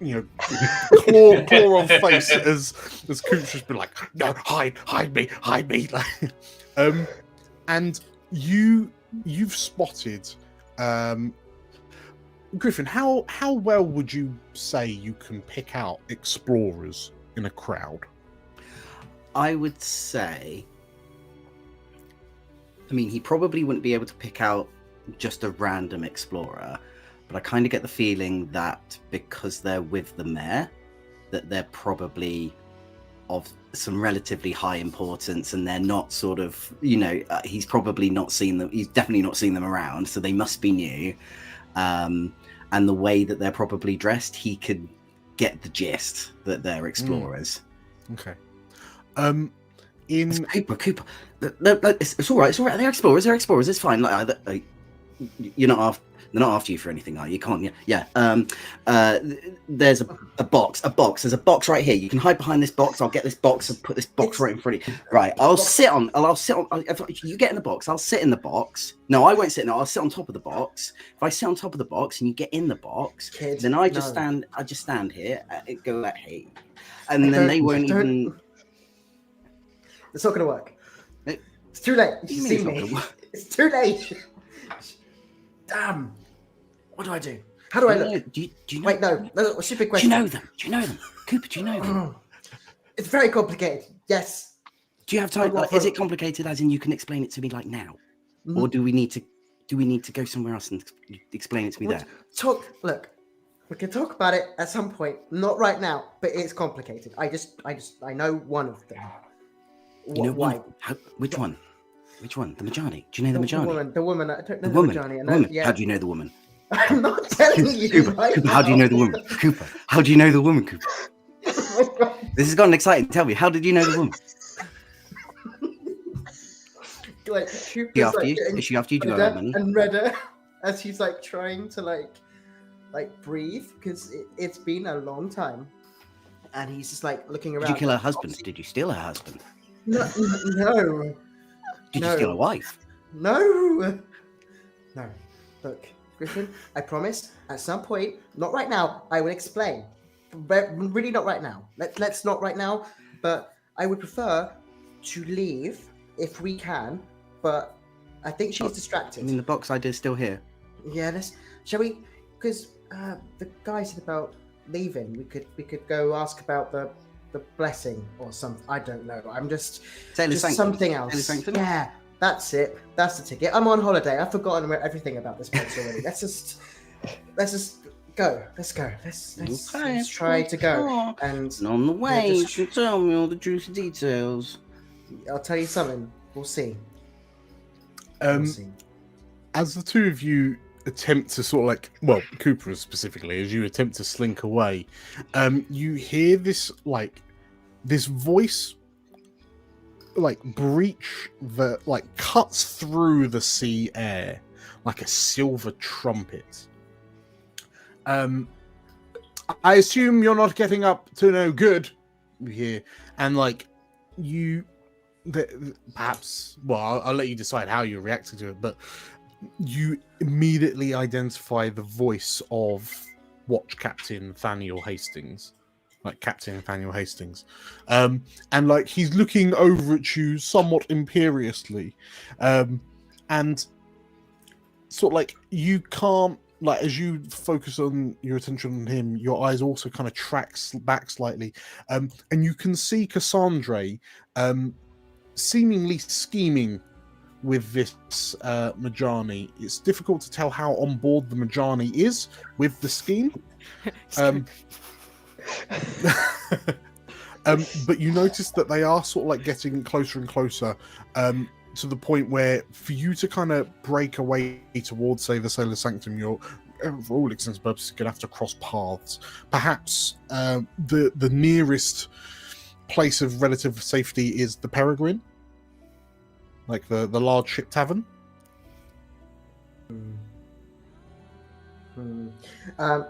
claw on face as Coop's just been like, no, hide me, and you've spotted, Griffin. How well would you say you can pick out explorers in a crowd? I would say, I mean, he probably wouldn't be able to pick out just a random explorer, but I kind of get the feeling that because they're with the mayor, that they're probably of some relatively high importance, and they're not sort of, he's probably not seen them. He's definitely not seen them around, so they must be new. And the way that they're probably dressed, he could get the gist that they're explorers. Okay. Cooper. No, it's all right. They're explorers. It's fine. You're not after. They're not after you for anything, are you? Can't you? Yeah. There's a box. There's a box right here. You can hide behind this box. I'll get this box and put this box right in front of you. Right. I'll sit on. If you get in the box, I'll sit in the box. No, I won't sit. No, I'll sit on top of the box. If I sit on top of the box and you get in the box, then I just stand. I just stand here. Go like, hey, and then they won't even. It's not going to work. It's too late. You see me. It's too late. Damn. What do I do? How do I look? Do you know? Wait, no. Stupid question. Do you know them? Cooper, do you know them? It's very complicated. Yes. Do you have time? Is it complicated as in you can explain it to me like now? Mm-hmm. Or do we need to go somewhere else and explain it to me there? Look, we can talk about it at some point. Not right now, but it's complicated. I know one of them. You know why? Which one? Which one? The Majani. Do you know the Majani? The woman. I don't know the Majani. Yeah. How do you know the woman? I'm not telling you. Cooper, how do you know the woman? Cooper, how do you know the woman, Cooper? This has gotten exciting. Tell me, how did you know the woman? Like, Is she after you? Do you got money? And redder as he's like trying to like breathe because it's been a long time, and he's just like looking around. Did you kill her husband? Did you steal her husband? No. Did you steal a wife? No. Look, Griffin, I promise at some point, not right now, I will explain. Really not right now. Let's not right now, but I would prefer to leave if we can, but I think she's distracted. I mean, the box idea is still here. Yeah, shall we? Because the guy said about leaving. We could go ask about the blessing or something. I don't know. I'm just something else. Yeah, that's it. That's the ticket. I'm on holiday. I've forgotten everything about this place already. Let's just go. Let's go. Let's try to go. And on the way, you can tell me all the juicy details. I'll tell you something. We'll see. As the two of you attempt to sort of Cooper specifically, as you attempt to slink away, you hear this voice breach that cuts through the sea air like a silver trumpet. I assume you're not getting up to no good here, and perhaps, I'll let you decide how you're reacting to it, but you immediately identify the voice of Watch Captain Nathaniel Hastings, Captain Nathaniel Hastings, and he's looking over at you somewhat imperiously, and sort of you can't, as you focus on your attention on him, your eyes also kind of tracks back slightly, and you can see Cassandra seemingly scheming with this Majani. It's difficult to tell how on board the Majani is with the scheme. But you notice that they are sort of like getting closer and closer to the point where for you to kind of break away towards, say, the Solar Sanctum, you're, for all intents and purposes, going to have to cross paths. Perhaps the nearest place of relative safety is the Peregrine, like the large ship tavern.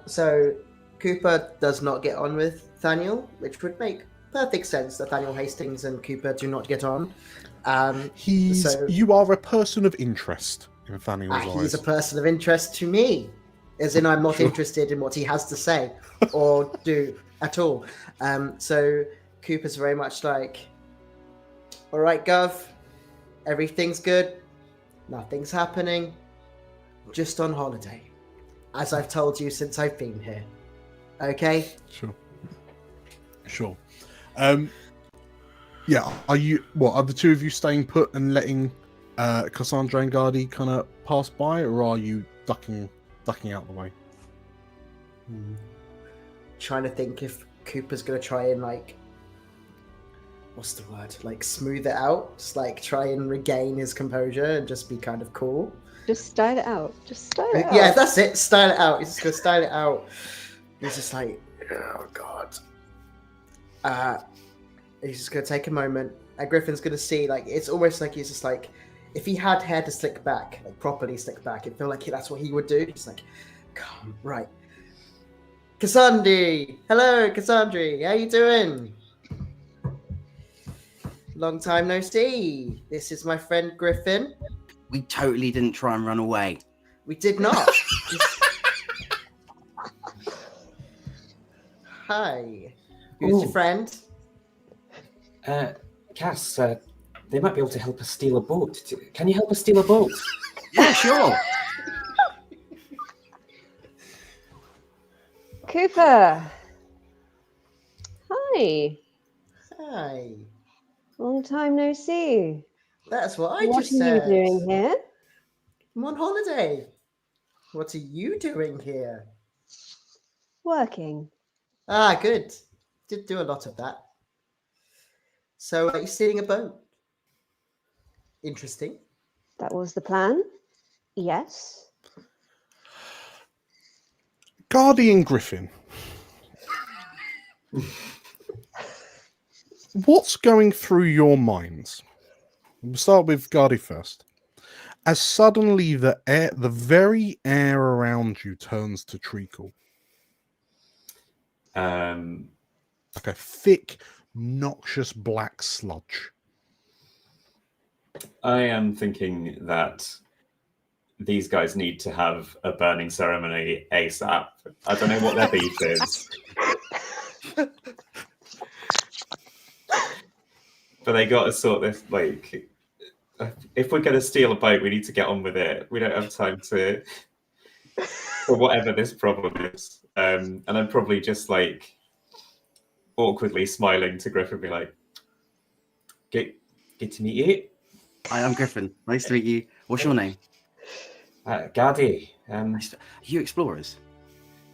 So Cooper does not get on with Thaniel, which would make perfect sense that Thaniel Hastings and Cooper do not get on. You are a person of interest in Thaniel's eyes. He's a person of interest to me, as in I'm not interested in what he has to say or do at all. So Cooper's very much like, all right, Gov, everything's good, nothing's happening, just on holiday, as I've told you since I've been here. Okay? Sure. Yeah, are the two of you staying put and letting Cassandra and Gardy kind of pass by, or are you ducking out the way? Trying to think if Cooper's gonna try and like, what's the word? Like smooth it out, just like try and regain his composure and just be kind of cool. Just style it out. Yeah, that's it. Style it out. He's just gonna style it out. He's just like, oh god. He's just gonna take a moment, and Griffin's gonna see, like, it's almost like he's just like, if he had hair to slick back, like properly slick back, it feel like that's what he would do. He's like, come right, Cassandra. Hello, Cassandra. How you doing? Long time no see. This is my friend Griffin. We totally didn't try and run away. We did not. Hi. Who's your friend? Cass, they might be able to help us steal a boat. Can you help us steal a boat? Yeah, sure. Cooper. Hi. Hi. Long time no see. That's what I What just are said. you doing here? I'm on holiday. What are you doing here? Working. Ah, good. Did do a lot of that. So, are you stealing a boat? Interesting. That was the plan. Yes. Gardy and Griffin. What's going through your minds? We'll start with Gardy first. As suddenly the very air around you turns to treacle. Like a thick, noxious black sludge. I am thinking that these guys need to have a burning ceremony ASAP. I don't know what their beef is. But they got to sort this, like, if we're going to steal a boat, we need to get on with it. We don't have time for whatever this problem is. And I'm probably just, like, awkwardly smiling to Griffin, be like, good to meet you. Hi, I'm Griffin. Nice to meet you. What's your name? Gardy. Are you explorers?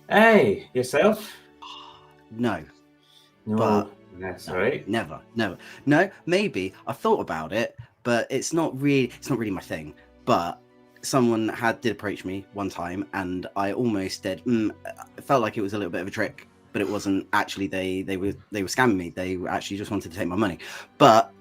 Hey, yourself? No. No. But That's no, right. Never. No, maybe. I thought about it, but it's not really my thing. But someone did approach me one time, and I almost said, it felt like it was a little bit of a trick, but it wasn't actually. They were scamming me. They actually just wanted to take my money. But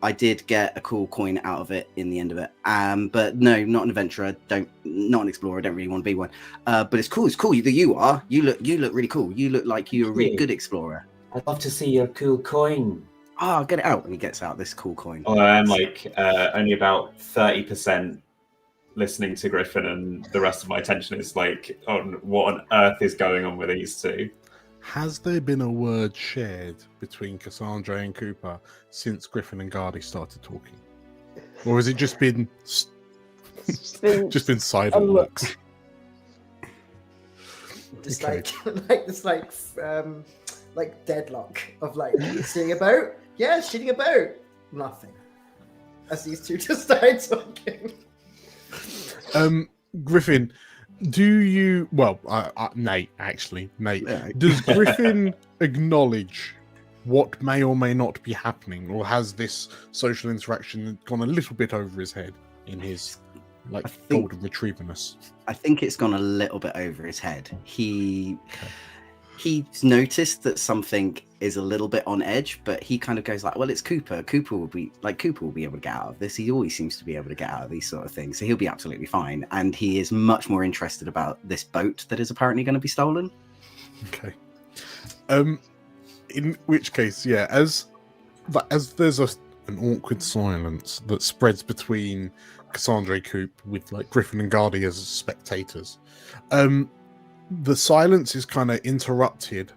I did get a cool coin out of it in the end of it. But no, not an adventurer. Not an explorer. I don't really want to be one. But it's cool. It's cool that you are. You look really cool. You look like you're a really good explorer. I'd love to see your cool coin. Oh, get it out. And he gets out this cool coin. Oh, I'm like only about 30% listening to Griffin, and the rest of my attention is like on what on earth is going on with these two. Has there been a word shared between Cassandra and Cooper since Griffin and Gardy started talking? Or has it just been silent looks? Just Okay. like deadlock of like stealing a boat. Yeah, stealing a boat. Nothing. as these two just started talking. Griffin, do you? Well, Nate, actually, Nate. Does Griffin acknowledge what may or may not be happening, or has this social interaction gone a little bit over his head in his golden retrieverness? I think it's gone a little bit over his head. He's noticed that something is a little bit on edge, but he kind of goes like, well, it's Cooper. Cooper will be able to get out of this. He always seems to be able to get out of these sort of things. So he'll be absolutely fine. And he is much more interested about this boat that is apparently going to be stolen. Okay. In which case, yeah, as there's an awkward silence that spreads between Cassandra Coop with Griffin and Gardy as spectators. The silence is kind of interrupted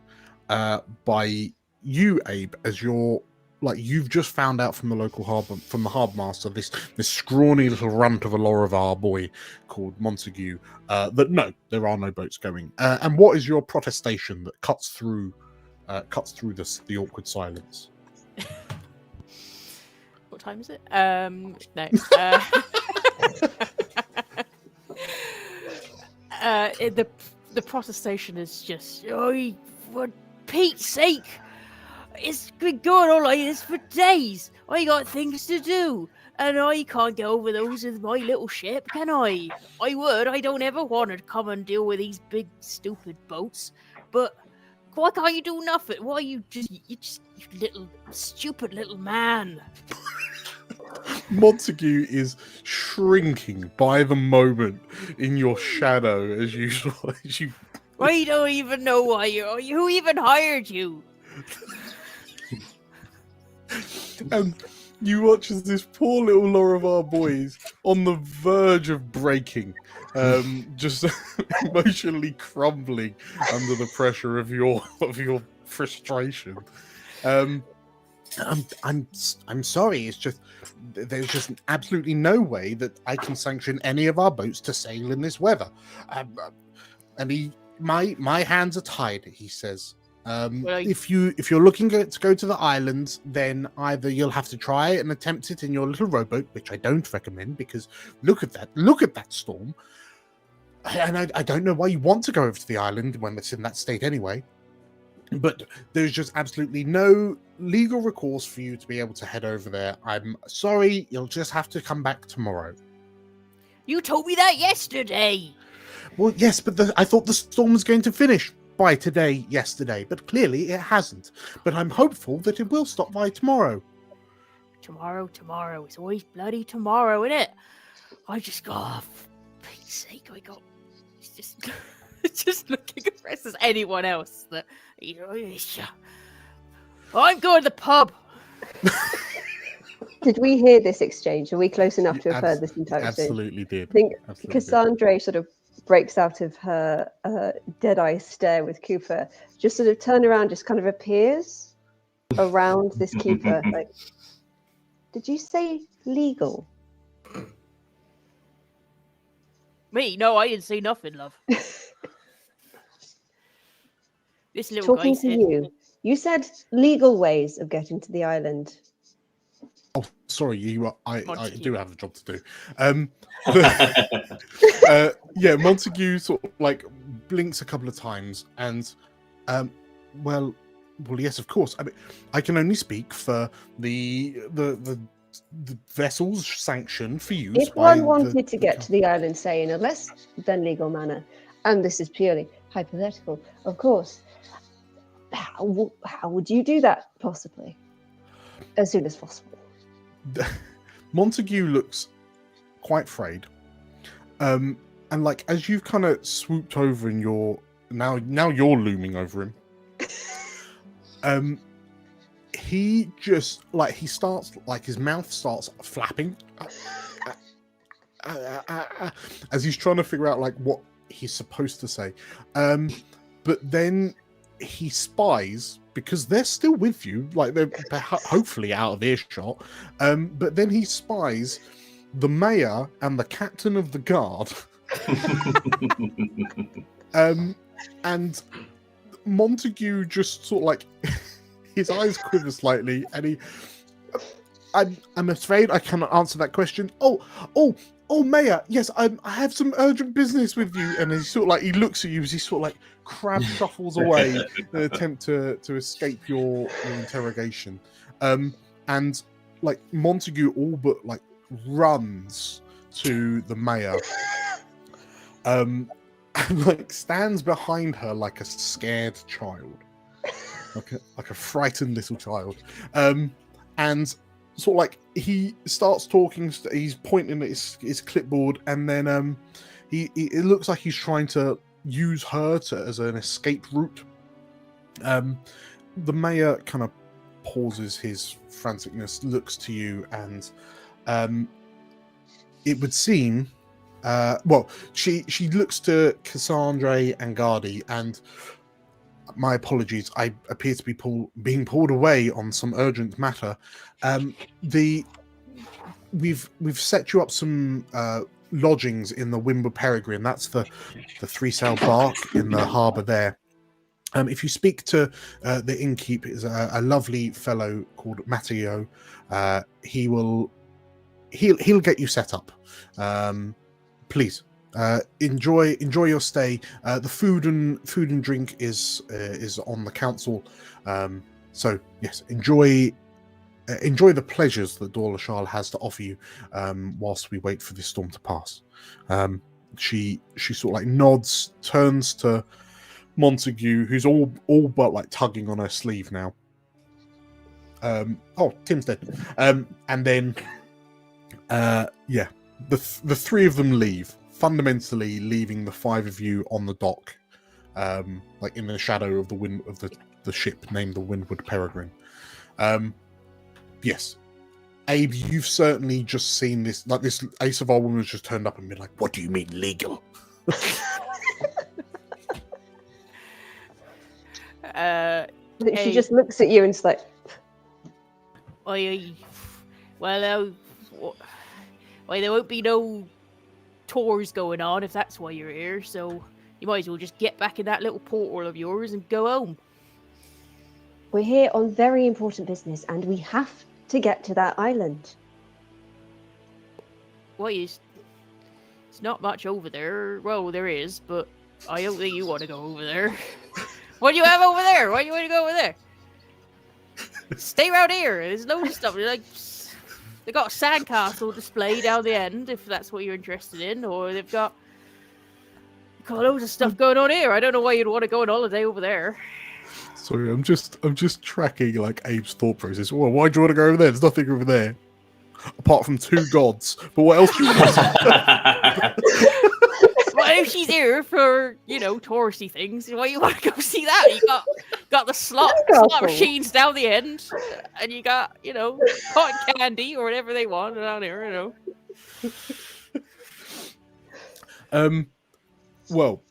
by you, Abe, as you've just found out from the local harbour master, this scrawny little runt of a Lorivar boy called Montague, that no, there are no boats going. And what is your protestation that cuts through the awkward silence? What time is it? No. The protestation is just, oh, for Pete's sake, it's been going on like this for days. I got things to do, and I can't get over those with my little ship, can I? I don't ever want to come and deal with these big stupid boats, but why can't you do nothing? Why you little stupid little man? Montague is shrinking by the moment in your shadow as you. I don't even know why who even hired you? And you watch as this poor little Lorivar boy is on the verge of breaking, just emotionally crumbling under the pressure of your frustration. I'm sorry. It's just there's just absolutely no way that I can sanction any of our boats to sail in this weather. And my hands are tied. He says, if you're looking to go to the islands, then either you'll have to try and attempt it in your little rowboat, which I don't recommend because look at that storm. And I don't know why you want to go over to the island when it's in that state anyway. But there's just absolutely no legal recourse for you to be able to head over there. I'm sorry, you'll just have to come back tomorrow. You told me that yesterday. Well, yes, but I thought the storm was going to finish by yesterday, but clearly it hasn't. But I'm hopeful that it will stop by tomorrow. Tomorrow. It's always bloody tomorrow, isn't it? I just got, for Pete's sake, it's just... just looking as as anyone else that I'm going to the pub. Did we hear this exchange? Are we close enough to have heard this entire exchange? Absolutely did. I think Absolutely Cassandra sort of breaks out of her dead-eye stare with Cooper, just sort of turn around, just kind of appears around this keeper. Like, did you say legal? Me? No, I didn't say nothing, love. This little Talking guy to said... you. You said legal ways of getting to the island. Oh, sorry, I do have a job to do. Yeah, Montague sort of blinks a couple of times and, well, yes, of course. I mean, I can only speak for the vessel's sanction for use. If one wanted to get to the island, say, in a less than legal manner, and this is purely hypothetical, of course, how would you do that, possibly? As soon as possible. Montague looks quite frayed. And as you've kind of swooped over and now you're looming over him. He just he starts his mouth starts flapping as he's trying to figure out what he's supposed to say. But then he spies, because they're still with you, they're hopefully out of earshot. But then he spies the mayor and the captain of the guard. And Montague just sort of his eyes quiver slightly, and I'm afraid I cannot answer that question. Oh, Mayor, yes, I have some urgent business with you. And he sort of like, he looks at you as he sort of like crab shuffles away in an attempt to escape your interrogation. And like Montague all but like runs to the Mayor, and like stands behind her like a scared child, like a frightened little child, and sort of like he starts talking. He's pointing at his clipboard, and then it looks like he's trying to use her as an escape route. The Mayor kind of pauses his franticness, looks to you, and it would seem. She looks to Cassandra and Gardy, and my apologies, I appear to be being pulled away on some urgent matter. We've set you up some lodgings in the Windward Peregrine. That's the 3-sail bark in the harbour there. If you speak to the innkeep, is a lovely fellow called Matteo. He'll get you set up. Please enjoy your stay. The food and drink is on the council. So yes, enjoy the pleasures that Dawlishal has to offer you whilst we wait for this storm to pass. She sort of like nods, turns to Montague, who's all but like tugging on her sleeve now. Tim's dead. And then the three of them leave, fundamentally leaving the 5 of you on the dock, like in the shadow of the ship named the Windward Peregrine. Yes, Abe, you've certainly just seen this. Like this Ace of Our woman has just turned up and been like, "What do you mean legal?" She just looks at you and it's like, well, there won't be no tours going on if that's why you're here, so you might as well just get back in that little portal of yours and go home. we're here on very important business and we have to get to that island. Well, it's not much over there. Well, there is, but I don't think you want to go over there. What do you have over there? Why do you want to go over there? Stay around here. There's loads of stuff. Like, they got a sandcastle display down the end, if that's what you're interested in, or they've got loads of stuff going on here. I don't know why you'd want to go on holiday over there. Sorry, I'm just tracking like Abe's thought process. Well, why do you want to go over there? There's nothing over there apart from 2 gods. But what else do you want? Well, if she's here for, touristy things, why you want to go see that? You got the slot machines down the end, and you got, cotton candy or whatever they want down here, Well,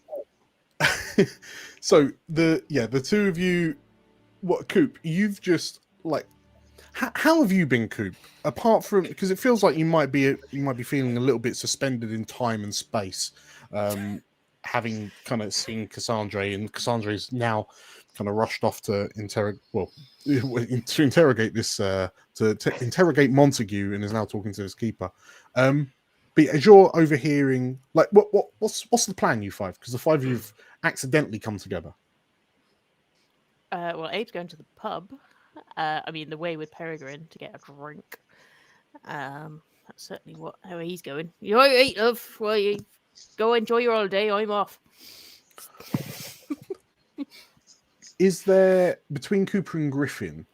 so the 2 of you, Coop, you've just like, how have you been, Coop? Apart from, because it feels like you might be feeling a little bit suspended in time and space, having kind of seen Cassandra, and Cassandra is now kind of rushed off to interrogate this to interrogate Montague, and is now talking to his keeper. But as you're overhearing, like, what's the plan, you 5? Because the 5 of you've accidentally come together. Well, Abe's going to the pub. The Windward Peregrine to get a drink. That's certainly how he's going. You eat, love. Well, you go enjoy your holiday. I'm off. Is there, between Cooper and Griffin,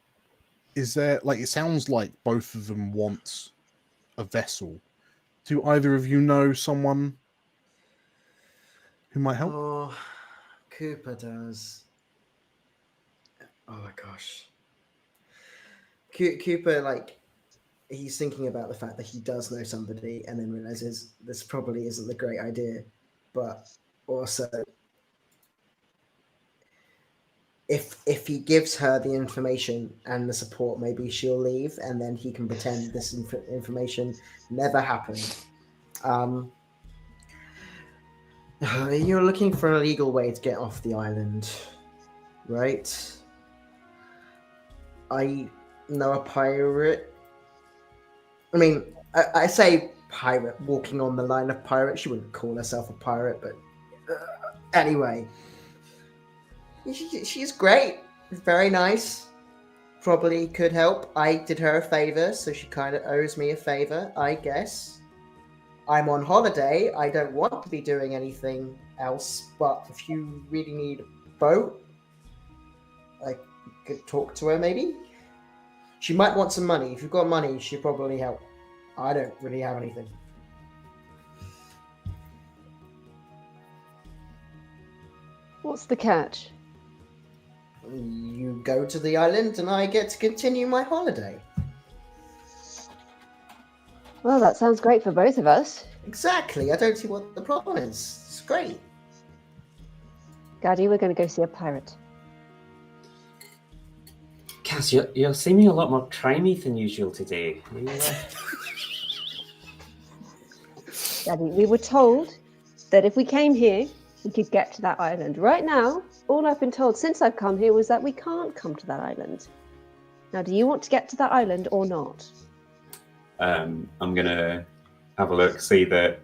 is there, like, it sounds like both of them want a vessel. Do either of you know someone who might help? Oh, Cooper does. Oh my gosh. Cooper, like, he's thinking about the fact that he does know somebody and then realizes this probably isn't the great idea. But also, if he gives her the information and the support, maybe she'll leave and then he can pretend this information never happened. You're looking for a legal way to get off the island, right? I know a pirate I mean, I say pirate, walking on the line of pirate. She wouldn't call herself a pirate, but anyway. She's great. Very nice. Probably could help. I did her a favor, so she kind of owes me a favor, I guess. I'm on holiday. I don't want to be doing anything else, but if you really need a boat, I could talk to her maybe. She might want some money. If you've got money, she'll probably help. I don't really have anything. What's the catch? You go to the island and I get to continue my holiday. Well, that sounds great for both of us. Exactly. I don't see what the problem is. It's great. Gaddy, we're going to go see a pirate. Cass, you're seeming a lot more trimey than usual today. Are you, Gaddy, we were told that if we came here, we could get to that island. Right now, all I've been told since I've come here was that we can't come to that island. Now, do you want to get to that island or not? I'm gonna have a look, see that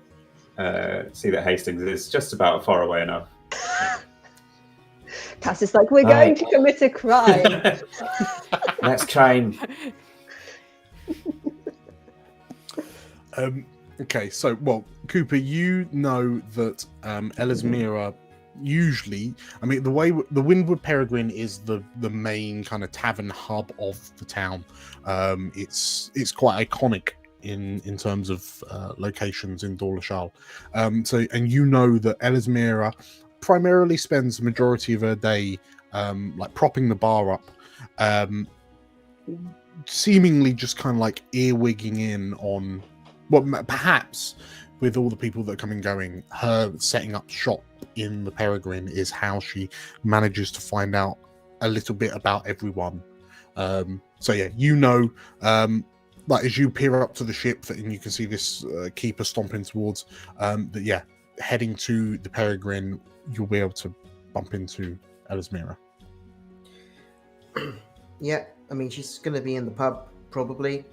Hastings is just about far away enough. Cass is like, we're going to commit a crime. Let's try and Okay, so, well, Cooper, you know that Elismira usually, I mean, the way the Windward Peregrine is the main kind of tavern hub of the town. It's quite iconic in terms of locations in Dawlishal. And you know that Elismira primarily spends the majority of her day like propping the bar up, seemingly just kind of like earwigging in on, well, perhaps with all the people that are coming and going, her setting up shop in the Peregrine is how she manages to find out a little bit about everyone. So yeah, you know, like as you peer up to the ship and you can see this keeper stomping towards, that yeah, heading to the Peregrine, you'll be able to bump into Elismira. Yeah, I mean, she's going to be in the pub, probably.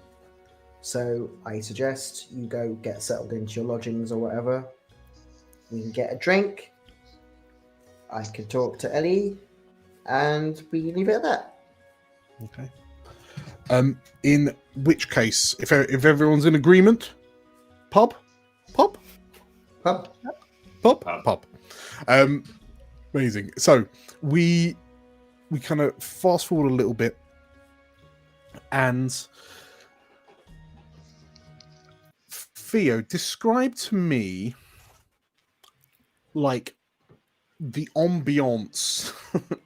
So I suggest you go get settled into your lodgings or whatever. We can get a drink. I could talk to Ellie, and we leave it at that. Okay. In which case, if everyone's in agreement, pub. Amazing. So we kind of fast forward a little bit, and Theo, describe to me like the ambiance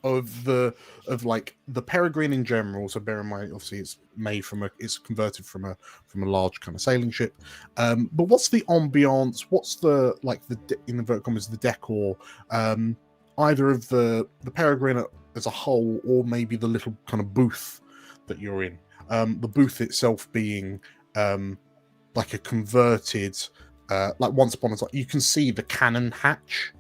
of like the Peregrine in general. So bear in mind, obviously, it's converted from a large kind of sailing ship. But what's the ambiance? What's the like in inverted commas the decor? Either of the Peregrine as a whole, or maybe the little kind of booth that you're in. The booth itself being like a converted, like once upon a time, you can see the cannon hatch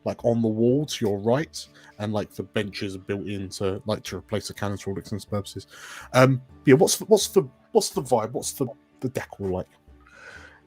like on the wall to your right, and like the benches are built in to replace the cannons for all intents and purposes. Yeah, what's the vibe? What's the decor like?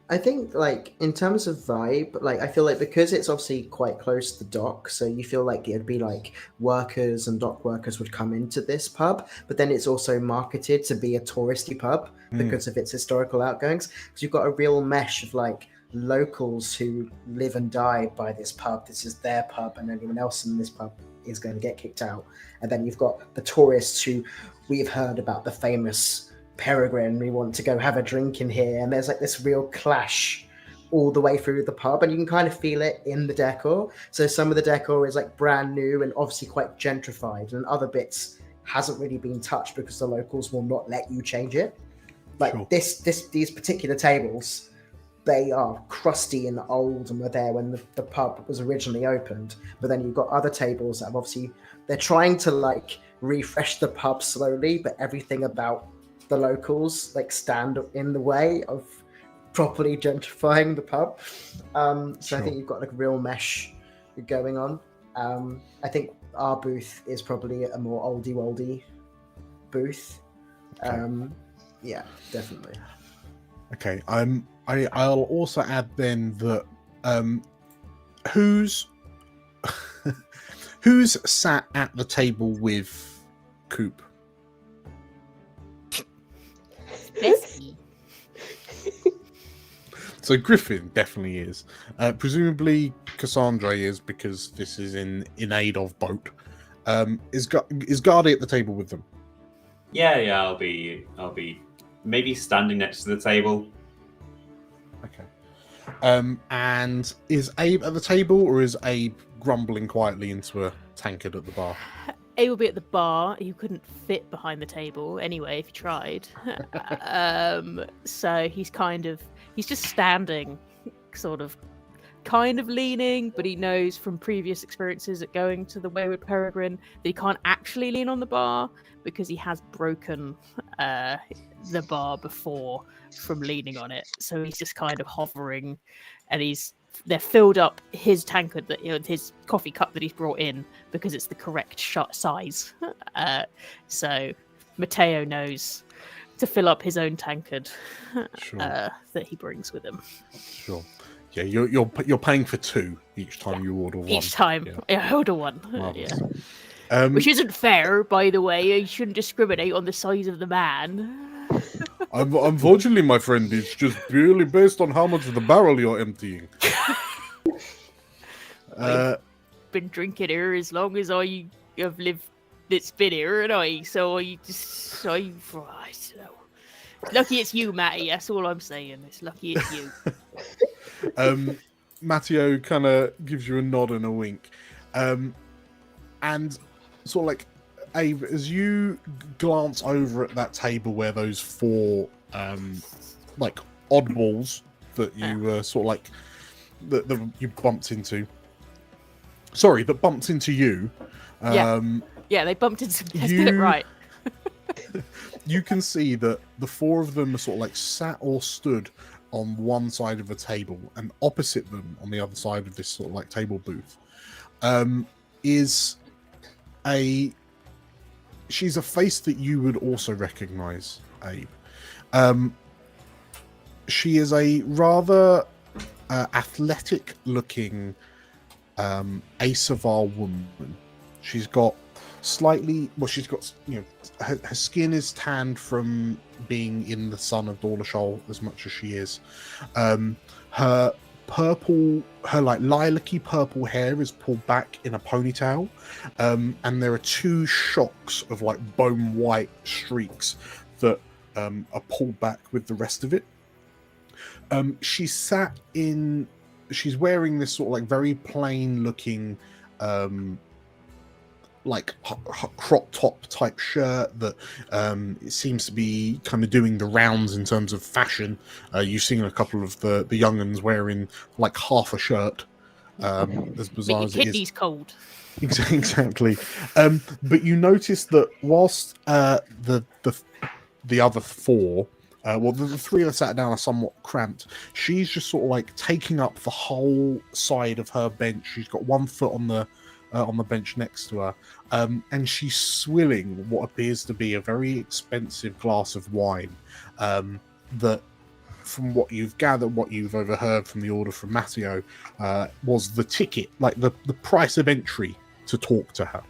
I think, like, in terms of vibe, like, I feel like because it's obviously quite close to the dock, so you feel like it'd be like workers and dock workers would come into this pub, but then it's also marketed to be a touristy pub because of its historical outgoings. Because you've got a real mesh of like locals who live and die by this pub. This is their pub, and anyone else in this pub is going to get kicked out. And then you've got the tourists who we've heard about the famous Peregrine, we want to go have a drink in here, and there's like this real clash all the way through the pub, and you can kind of feel it in the decor. So some of the decor is like brand new and obviously quite gentrified, and other bits hasn't really been touched because the locals will not let you change it. Like Sure. these particular tables, they are crusty and old and were there when the pub was originally opened. But then you've got other tables that have obviously, they're trying to like refresh the pub slowly, but everything about the locals like stand in the way of properly gentrifying the pub. So Sure. I think you've got like a real mesh going on. I think our booth is probably a more oldie-woldy booth. Okay. Yeah, definitely. Okay. I'll also add then that who's who's sat at the table with Coop? Best-est. So Griffin definitely is. Presumably Cassandra is, because this is in aid of boat. Is Gardy at the table with them? Yeah. I'll be maybe standing next to the table. Okay. And is Abe at the table, or is Abe grumbling quietly into a tankard at the bar? Abe will be at the bar. He couldn't fit behind the table anyway if he tried. So he's just standing, kind of leaning, but he knows from previous experiences at going to the Windward Peregrine that he can't actually lean on the bar because he has broken the bar before from leaning on it. So he's just kind of hovering, and they're filled up his tankard, his coffee cup that he's brought in, because it's the correct size. So Matteo knows to fill up his own tankard Sure. that he brings with him. Sure. Yeah, you're paying for two each time you order one. Each time, I order one. Marvelous. Which isn't fair, by the way. You shouldn't discriminate on the size of the man. Unfortunately, my friend, it's just purely based on how much of the barrel you're emptying. I've been drinking here as long as I have lived. It's been here, and I don't know. It's lucky it's you, Matty. That's all I'm saying. It's lucky it's you. Matteo kind of gives you a nod and a wink, and sort of like, Abe, as you glance over at that table where those four like oddballs that you sort of like that you bumped into. Sorry, that bumped into you. Yeah, they bumped into me. Let's get it right. You can see that the four of them are sort of like sat or stood on one side of the table, and opposite them on the other side of this sort of like table booth she's a face that you would also recognize, Abe. She is a rather athletic looking Asavar woman. She's got her skin is tanned from being in the sun of Dawlishal as much as she is. Her like lilac-y purple hair is pulled back in a ponytail, and there are two shocks of like bone white streaks that are pulled back with the rest of it. She's wearing this sort of like very plain looking like crop top type shirt that it seems to be kind of doing the rounds in terms of fashion. You've seen a couple of the young'uns wearing like half a shirt, as bizarre as it is. Kidney's cold. Exactly. But you notice that whilst the other four, the three that sat down are somewhat cramped, she's just sort of like taking up the whole side of her bench. She's got one foot on the bench next to her, and she's swilling what appears to be a very expensive glass of wine that, from what you've gathered, what you've overheard from the order from Matteo, was the ticket, like the price of entry to talk to her.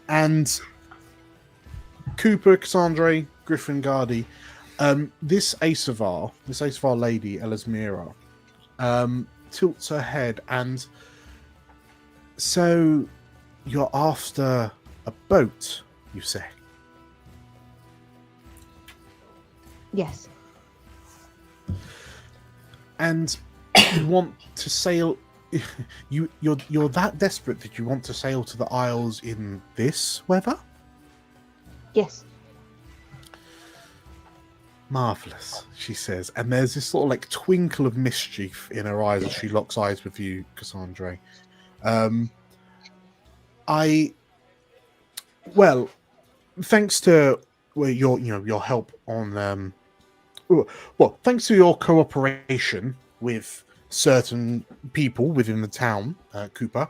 And Cooper, Cassandra, Griffin, Gardy, this Asavar lady, Elismira, tilts her head, and so you're after a boat, you say? Yes. And you want to sail? You're that desperate that you want to sail to the Isles in this weather? Yes. Marvelous, she says, and there's this sort of like twinkle of mischief in her eyes as she locks eyes with you, Cassandra. Thanks to your help on thanks to your cooperation with certain people within the town, Cooper,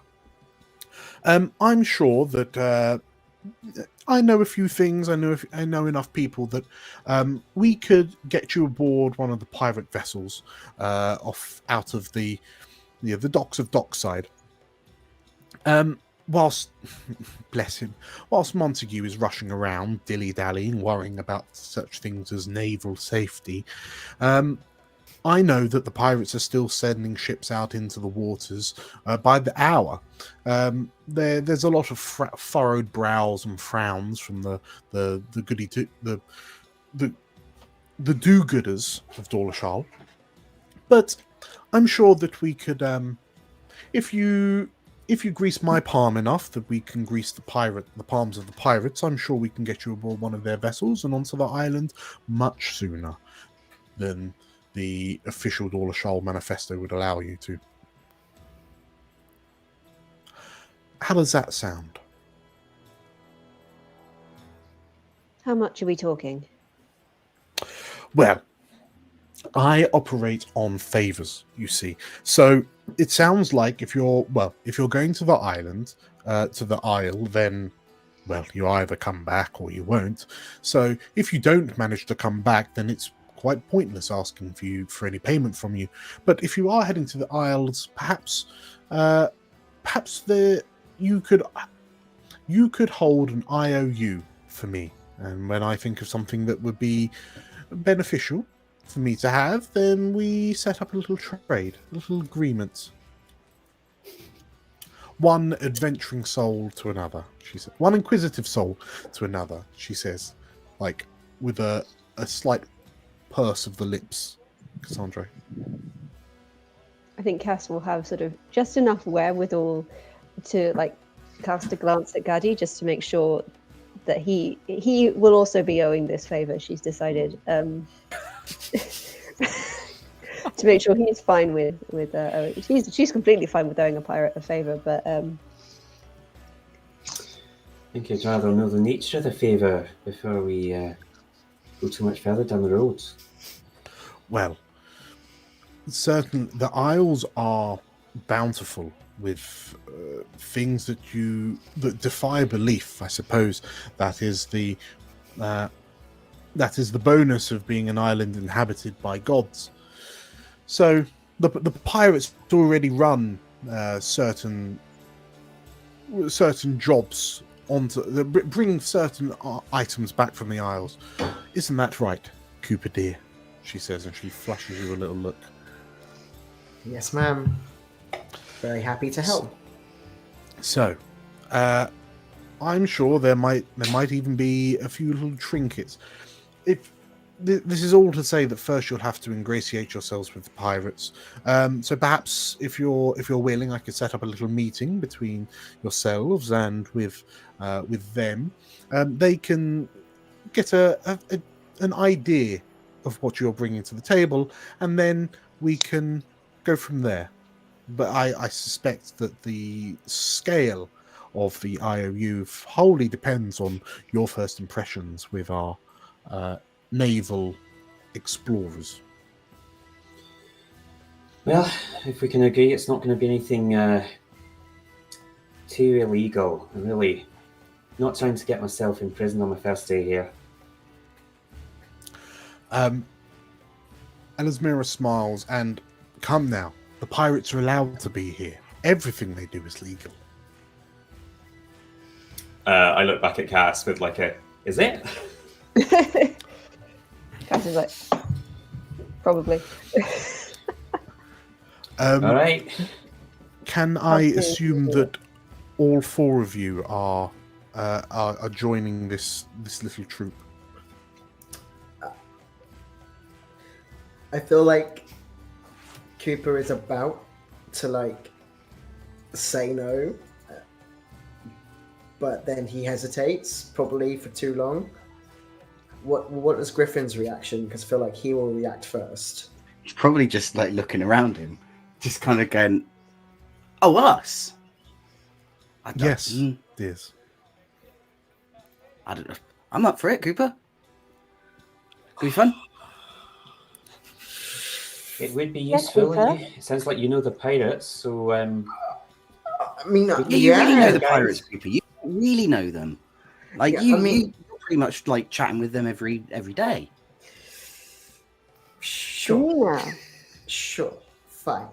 I'm sure that I know a few things. I know enough people that we could get you aboard one of the pirate vessels out of the docks of Dockside. Whilst, bless him, whilst Montague is rushing around, dilly-dallying, worrying about such things as naval safety, I know that the pirates are still sending ships out into the waters by the hour. There's a lot of furrowed brows and frowns from the do-gooders of Dawlishal, but I'm sure that we could, if you grease my palm enough that we can grease the palms of the pirates, I'm sure we can get you aboard one of their vessels and onto the island much sooner than the official Dawlishal manifesto would allow you to. How does that sound? How much are we talking? Well, I operate on favors, you see. So it sounds like if you're going to the island, to the Isle, then, well, you either come back or you won't. So if you don't manage to come back, then it's quite pointless asking for any payment from you. But if you are heading to the Isles, perhaps you could hold an IOU for me. And when I think of something that would be beneficial for me to have, then we set up a little trade, a little agreement. One adventuring soul to another, she said. One inquisitive soul to another, she says, like with a slight purse of the lips, Cassandra. I think Cass will have sort of just enough wherewithal to like cast a glance at Gaddy just to make sure that he will also be owing this favor. She's decided to make sure he's fine with she's completely fine with owing a pirate a favor, but I think I'd rather know the nature of the favour before we go too much further down the road. Well, certain the Isles are bountiful with things that defy belief. I suppose that is the bonus of being an island inhabited by gods. So the pirates already run certain jobs bring certain items back from the Isles. Isn't that right, Cooper dear? She says, and she flashes you a little look. Yes, ma'am. Very happy to help. So, I'm sure there might even be a few little trinkets. If this is all to say that first you'll have to ingratiate yourselves with the pirates. So perhaps if you're willing, I could set up a little meeting between yourselves and with them. They can get an idea of what you're bringing to the table, and then we can go from there. But I suspect that the scale of the IOU wholly depends on your first impressions with our naval explorers. Well, if we can agree it's not going to be anything too illegal. I'm really not trying to get myself in prison on my first day here. Elismira smiles and, come now, the pirates are allowed to be here. Everything they do is legal. I look back at Cass with like is it? Cass is like, probably. All right. Can I assume that all four of you are joining this little troop? I feel like Cooper is about to say no, but then he hesitates, probably for too long. What is Griffin's reaction? Because I feel like he will react first. He's probably just looking around him, just kind of going, "Oh, us." Yes, it is. I don't know. I'm up for it, Cooper. Could be fun. It would be useful. It sounds like you know the pirates, so I mean, you really know the pirates, Cooper. You really know them. Like Yeah, you're pretty much like chatting with them every day. Sure. Yeah. Sure. Fine.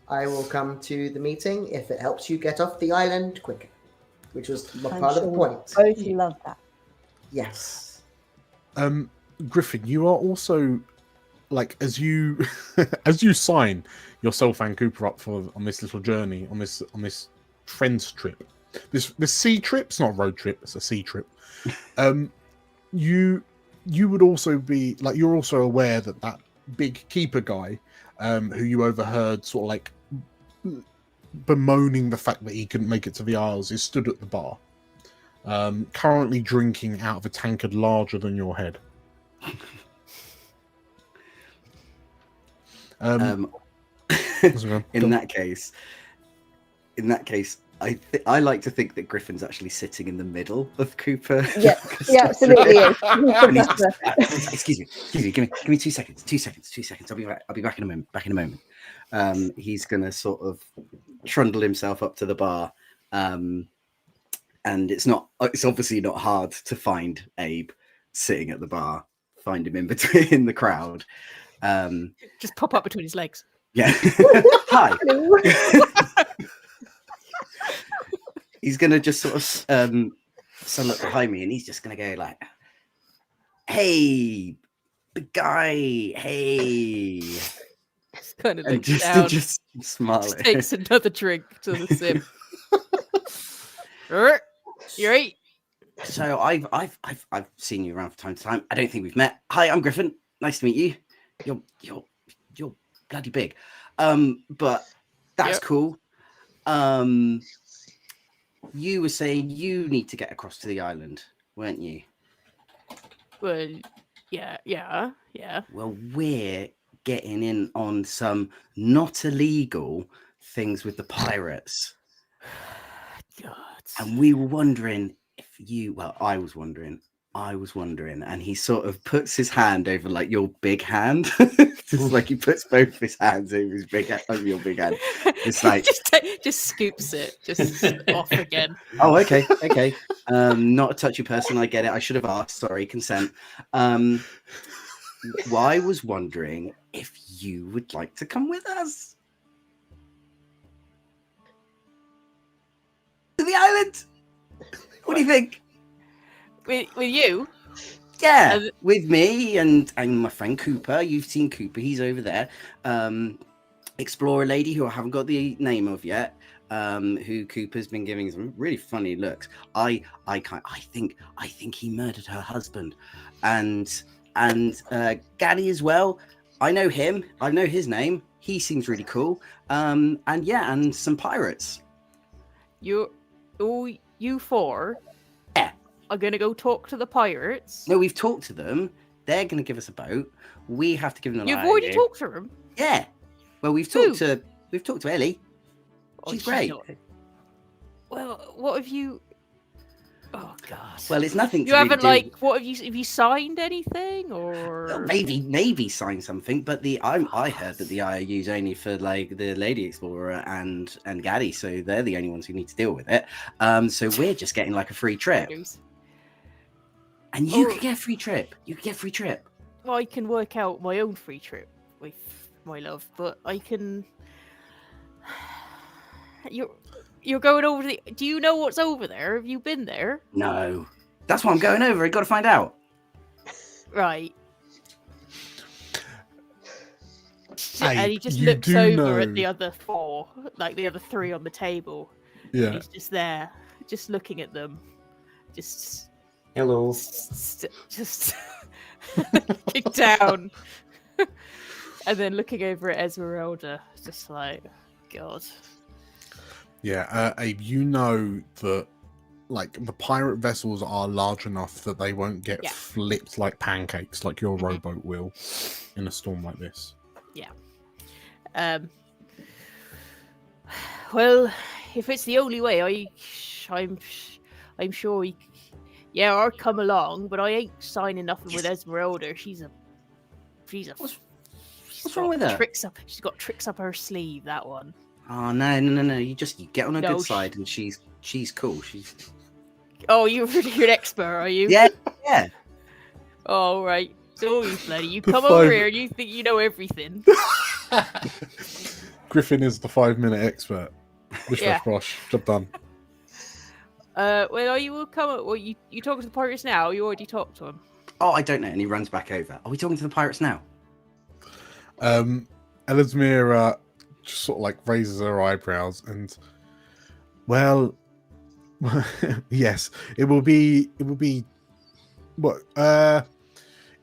I will come to the meeting if it helps you get off the island quicker, which was I'm part of the sure point. Both love that. Yes. Griffin, you are also like as you as you sign yourself and Cooper up on this little journey on this friends trip, this sea trip. It's not a road trip; it's a sea trip. You would also be like you're also aware that big keeper guy, who you overheard sort of like bemoaning the fact that he couldn't make it to the Isles, is stood at the bar, currently drinking out of a tankard larger than your head. In that case, I like to think that Griffin's actually sitting in the middle of Cooper. Yeah, absolutely is. And he's just, excuse me, give me 2 seconds. 2 seconds. I'll be back in a moment. He's gonna sort of trundle himself up to the bar, and it's obviously not hard to find Abe sitting at the bar. Find him in between the crowd. Just pop up between his legs. Yeah. Hi. He's gonna just sort of stand up behind me, and he's just gonna go like, "Hey, big guy, hey," Kind of and looks down, just smile. just at takes him. another drink to the sip. You right? So I've seen you around from time to time. I don't think we've met. Hi, I'm Griffin. Nice to meet you. You're bloody big. But that's Yep. cool. You were saying you need to get across to the island, weren't you? Well, yeah. Well, we're getting in on some not illegal things with the pirates. God. And we were wondering if I was wondering, and he sort of puts his hand over like your big hand. Just like he puts both his hands over over your big hand. It's like just scoops it just off again. Oh, okay. Not a touchy person. I get it. I should have asked. Sorry, consent. I was wondering if you would like to come with us to the island. What do you think? With you? Yeah, with me and my friend Cooper. You've seen Cooper. He's over there. Explorer lady who I haven't got the name of yet. Who Cooper's been giving some really funny looks. I think he murdered her husband, and Gaddy as well. I know him. I know his name. He seems really cool. And some pirates. You four are gonna go talk to the pirates. No, we've talked to them. They're gonna give us a boat. We have to give them. You've already talked to them. Yeah. Well, we've talked to Ellie. She's great. Well, what have you? Oh God. Well, it's nothing. You haven't what have you signed anything or? Maybe sign something, but I heard that the IOU's only for like the Lady Explorer and Gaddy, so they're the only ones who need to deal with it. So we're just getting like a free trip. And you could get a free trip. Well, I can work out my own free trip with my love, but I can. You're going over the. Do you know what's over there? Have you been there? No, that's why I'm going over. I got to find out. Right. Hey, and he just you looks do over at know- the other four, like the other three on the table. Yeah. He's just there, just looking at them, just Hello. just looking down, and then looking over at Esmeralda, just like, God. Yeah, Abe, you know that like the pirate vessels are large enough that they won't get flipped like pancakes like your rowboat will in a storm like this. Yeah. Well, if it's the only way, I'm sure I'll come along, but I ain't signing nothing with Esmeralda. She's What's wrong with her? She's got tricks up her sleeve. That one. Oh no! You get on her good side, and she's cool. Oh, you're an expert, are you? Yeah, yeah. Oh, right. So you bloody, you The come over five- here and you think you know everything. Griffin is the 5-minute expert. Wish Yeah. bosh. Job done. Well, are you will come? Well, you talking to the pirates now? Or you already talked to him. Oh, I don't know. And he runs back over. Are we talking to the pirates now? Elismira just sort of like raises her eyebrows and, well, yes, it will be what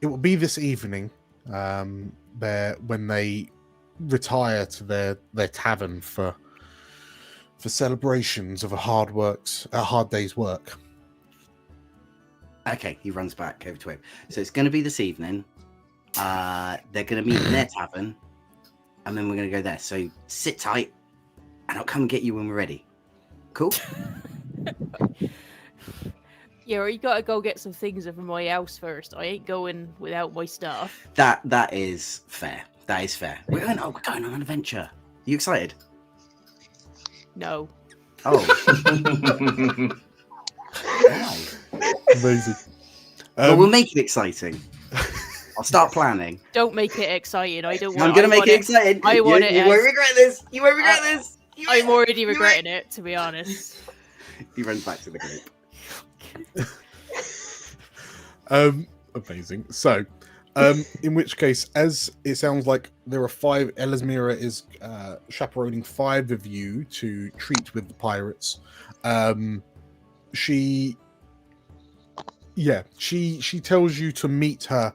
it will be this evening. There when they retire to their tavern for celebrations of a hard day's work. Okay, he runs back over to him. So it's going to be this evening. They're going to meet in their tavern, and then we're going to go there. So sit tight, and I'll come and get you when we're ready. Cool? Yeah, or you gotta go get some things from my house first. I ain't going without my stuff. That is fair. That is fair. We're going on an adventure. You excited? No. Oh. Why? Amazing. But we'll make it exciting. I'll start planning. Don't make it exciting. I don't want. I'm going to make it exciting. I want it. You won't regret this. You won't regret this. I'm already regretting it, to be honest. He runs back to the group. Amazing. So, in which case, as it sounds like there are 5, Elismira is chaperoning 5 of you to treat with the pirates. She tells you to meet her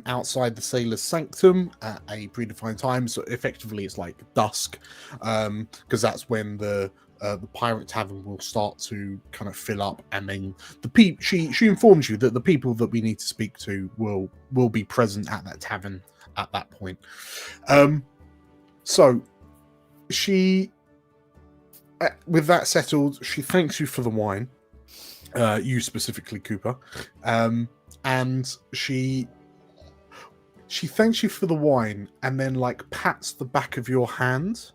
outside the sailor's sanctum at a predefined time. So effectively, it's like dusk, because that's when the pirate tavern will start to kind of fill up, and then she informs you that the people that we need to speak to will be present at that tavern at that point. So she, with that settled, she thanks you for the wine. You specifically, Cooper, and she thanks you for the wine, and then like pats the back of your hand,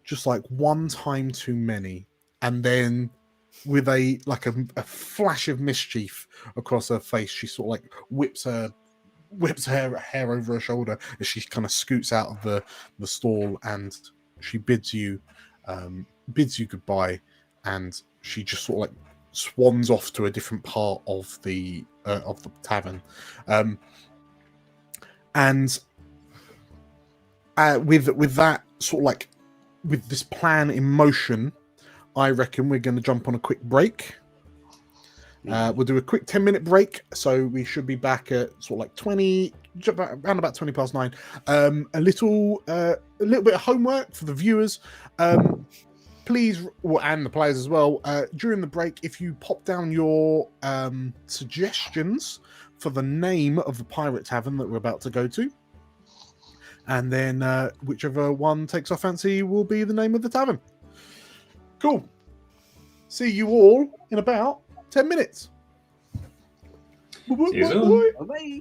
just like one time too many, and then with a flash of mischief across her face, she sort of like whips her hair over her shoulder as she kind of scoots out of the stall, and she bids you goodbye, and she just sort of like swans off to a different part of the tavern, and with that sort of like, with this plan in motion, I reckon we're going to jump on a quick break. We'll do a quick 10-minute break, so we should be back at sort of like around about 20 past 9. A little bit of homework for the viewers. Please, and the players as well, during the break, if you pop down your suggestions for the name of the pirate tavern that we're about to go to, and then whichever one takes our fancy will be the name of the tavern. Cool. See you all in about 10 minutes. See you soon. Bye.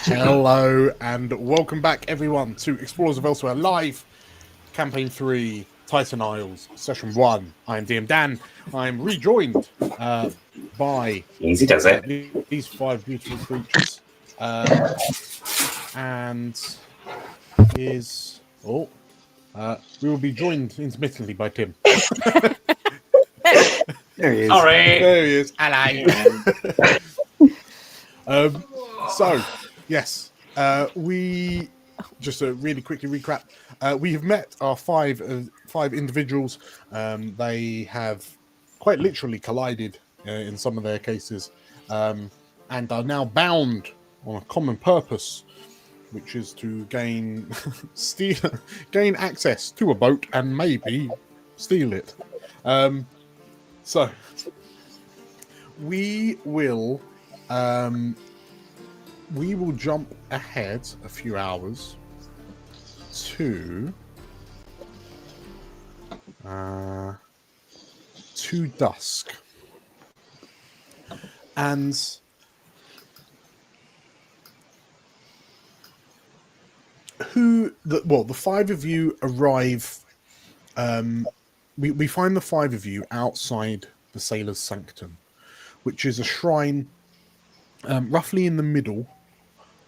Hello and welcome back, everyone, to Explorers of Elsewhere Live, Campaign 3, Titan Isles, Session 1. I'm DM Dan. I'm rejoined by Easy does it. these 5 beautiful creatures. And we will be joined intermittently by Tim. There he is. All right. There he is. Hello. So, yes, we just to really quickly recap. We have met our five individuals. They have quite literally collided in some of their cases, and are now bound on a common purpose, which is to gain access to a boat and maybe steal it. So we will jump ahead a few hours to dusk, and the 5 of you arrive. We find the 5 of you outside the Sailor's Sanctum, which is a shrine roughly in the middle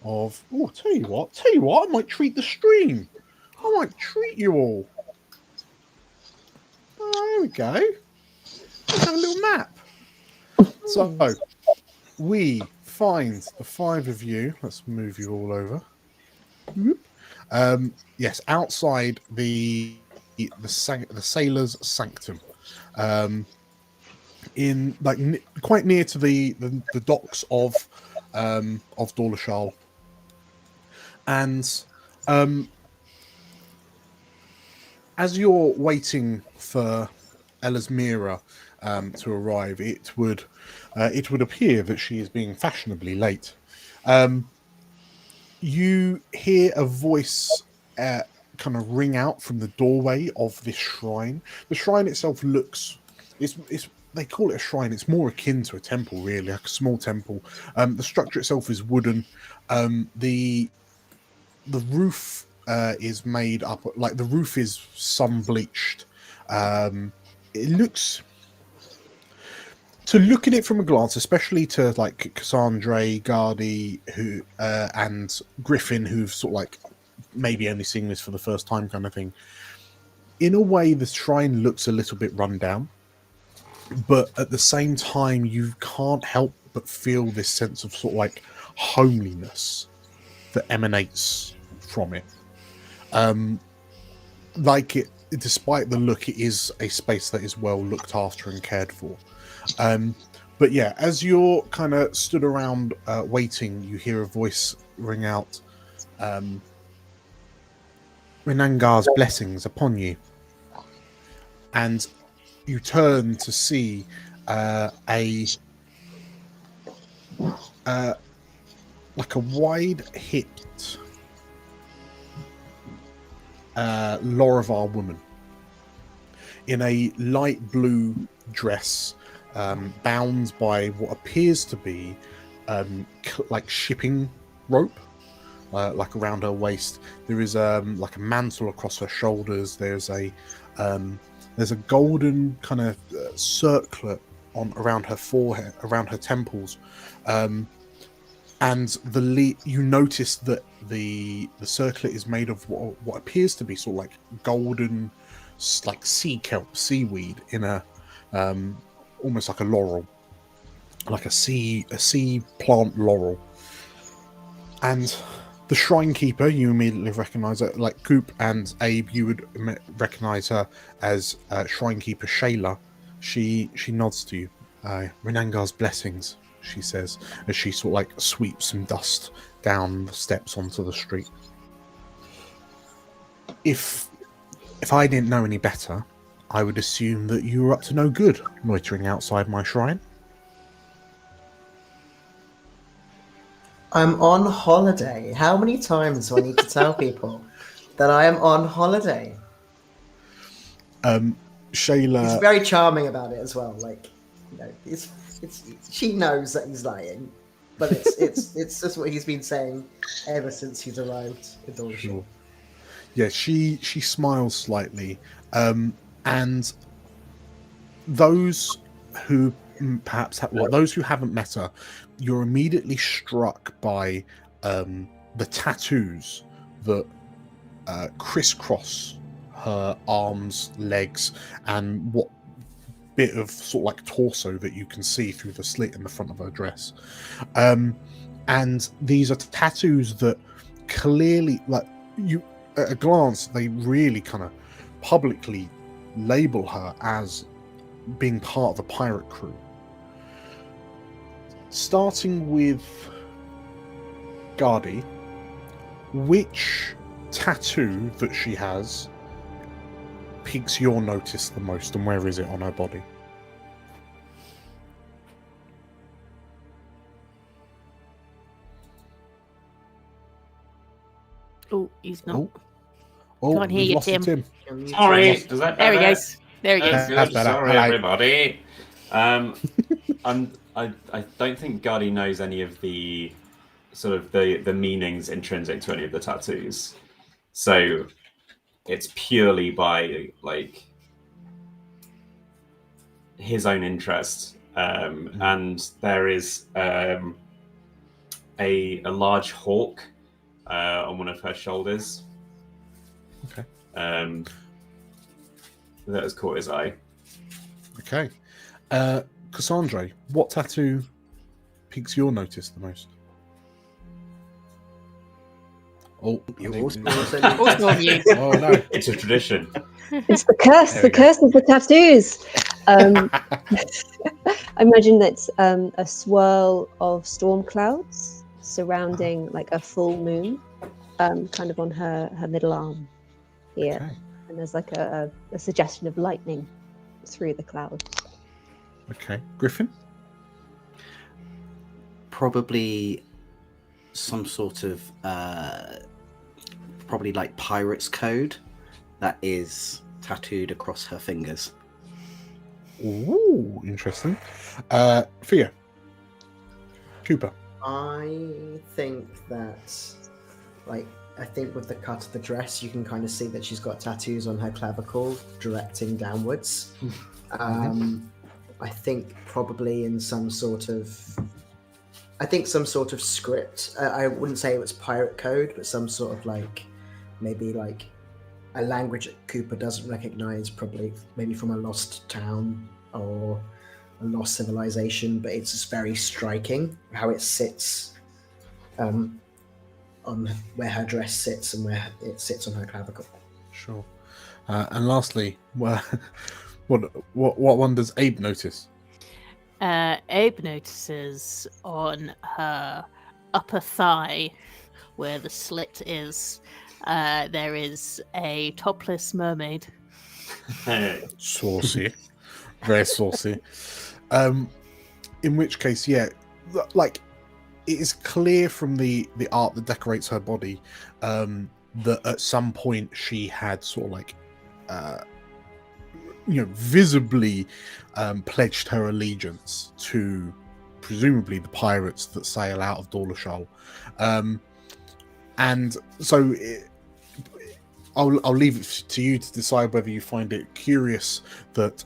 of... Oh, tell you what, I might treat the stream. I might treat you all. Oh, there we go. Let's have a little map. So, we find the 5 of you. Let's move you all over. Yes, outside the Sailor's Sanctum, in quite near to the docks of Dawlishal, and as you're waiting for Elasmira to arrive, it would appear that she is being fashionably late. You hear a voice kind of ring out from the doorway of this shrine. The shrine itself looks... It's they call it a shrine. It's more akin to a temple, really, like a small temple. The structure itself is wooden. The roof is made up... Like, the roof is sun-bleached. It looks... To look at it from a glance, especially to like Cassandra, Gardy, and Griffin, who've sort of like maybe only seen this for the first time, kind of thing. In a way, the shrine looks a little bit run down, but at the same time, you can't help but feel this sense of sort of like homeliness that emanates from it. Like it, despite the look, it is a space that is well looked after and cared for. But yeah, as you're kind of stood around waiting, you hear a voice ring out, Renangar's blessings upon you. And you turn to see like a wide-hipped Lorivar woman in a light blue dress, bound by what appears to be like shipping rope, like around her waist. There is like a mantle across her shoulders. There's a golden kind of circlet around her forehead, around her temples, and you notice that the circlet is made of what appears to be sort of like golden, like sea kelp, seaweed in a almost like a laurel, like a sea plant laurel. And the shrine keeper, you immediately recognize her, like Coop and Abe, you would recognize her as shrine keeper Shayla. She nods to you. Renangar's blessings, she says, as she sort of like sweeps some dust down the steps onto the street. If I didn't know any better, I would assume that you were up to no good loitering outside my shrine. I'm on holiday. How many times do I need to tell people that I am on holiday? Shayla... He's very charming about it as well. Like, you know, she knows that he's lying. but it's just what he's been saying ever since he's arrived in Dawlishal. Sure. Yeah, she smiles slightly, and those who perhaps those who haven't met her, you're immediately struck by the tattoos that crisscross her arms, legs, and what bit of sort of like torso that you can see through the slit in the front of her dress. And these are tattoos that clearly, like, you at a glance, they really kind of publicly label her as being part of the pirate crew. Starting with Gardy, which tattoo that she has piques your notice the most, and where is it on her body? Oh, he's not. Can't hear we've you, lost Tim. Sorry, does that There he better? goes. There he goes. Good. That's better. Sorry, Hello. everybody. I don't think Gardy knows any of the sort of the meanings intrinsic to any of the tattoos, so it's purely by like his own interest. And there is a large hawk on one of her shoulders. Okay. That has caught his eye. Okay. Cassandra, what tattoo piques your notice the most? Oh, You I also, think- Also on you. oh no. It's a tradition. It's the curse. There The we go. curse of the tattoos. I imagine that's a swirl of storm clouds surrounding like a full moon, kind of on her middle arm here, Okay. and there's like a suggestion of lightning through the clouds. Okay. Griffin? Probably some sort of probably like pirate's code that is tattooed across her fingers. Ooh, interesting. Fia? Cooper? I think that, like, I think with the cut of the dress, you can kind of see that she's got tattoos on her clavicle directing downwards. I think probably in some sort of script. I wouldn't say it was pirate code, but some sort of like maybe like a language that Cooper doesn't recognize, probably maybe from a lost town or a lost civilization. But it's just very striking how it sits on where her dress sits and where it sits on her clavicle. Sure. And lastly, what one does Abe notice? Abe notices on her upper thigh, where the slit is, there is a topless mermaid. Saucy. Very saucy. In which case, yeah, like, it is clear from the art that decorates her body that at some point she had sort of like visibly pledged her allegiance to presumably the pirates that sail out of Dawlishal. And so I'll leave it to you to decide whether you find it curious that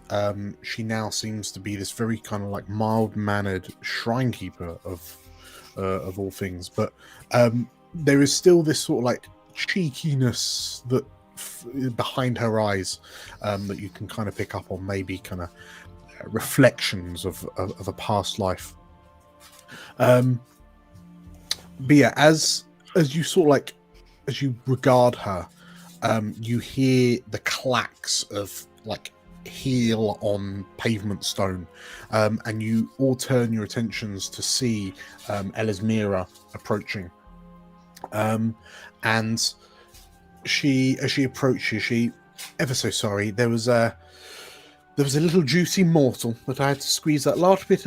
she now seems to be this very kind of like mild-mannered shrine keeper of all things, but there is still this sort of like cheekiness that behind her eyes that you can kind of pick up on, maybe kind of reflections of a past life. But yeah, as you sort of like, as you regard her, you hear the clacks of like heel on pavement stone, and you all turn your attentions to see Elismira approaching. And as she approaches, she ever so sorry. There was a little juicy morsel that I had to squeeze that last bit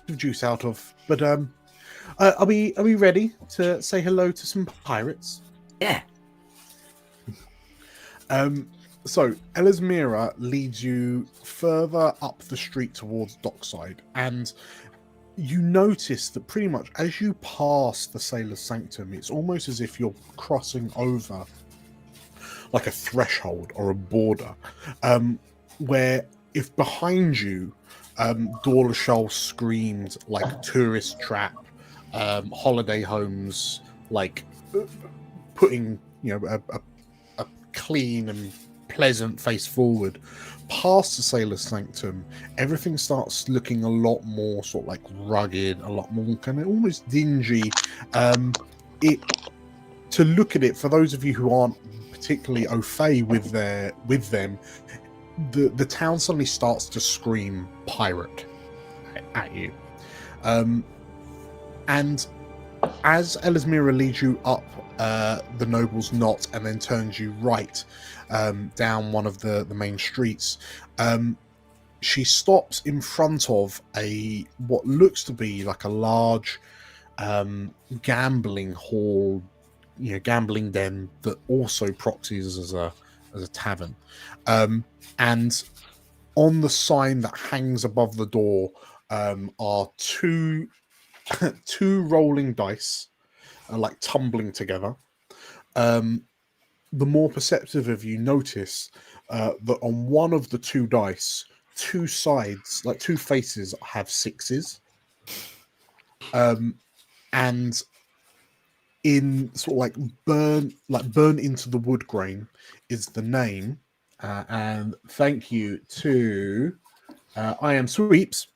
of juice out of. But are we ready to say hello to some pirates? Yeah. So Elismira leads you further up the street towards Dockside, and you notice that pretty much as you pass the Sailor's Sanctum, it's almost as if you're crossing over like a threshold or a border, where if behind you Dawlishal screamed like tourist trap, holiday homes, like putting a clean and pleasant face forward, past the Sailor's Sanctum, everything starts looking a lot more sort of like rugged, a lot more kind of almost dingy. To look at it, for those of you who aren't particularly au fait with them, the town suddenly starts to scream pirate at you. And as Elismira leads you up the Noble's Knot and then turns you right down one of the main streets, she stops in front of what looks to be like a large gambling hall, gambling den that also proxies as a tavern. And on the sign that hangs above the door are two rolling dice, like tumbling together. The more perceptive of you notice that on one of the two dice, two sides, like two faces, have sixes. And in sort of like burn into the wood grain is the name. And thank you to I Am Sweeps,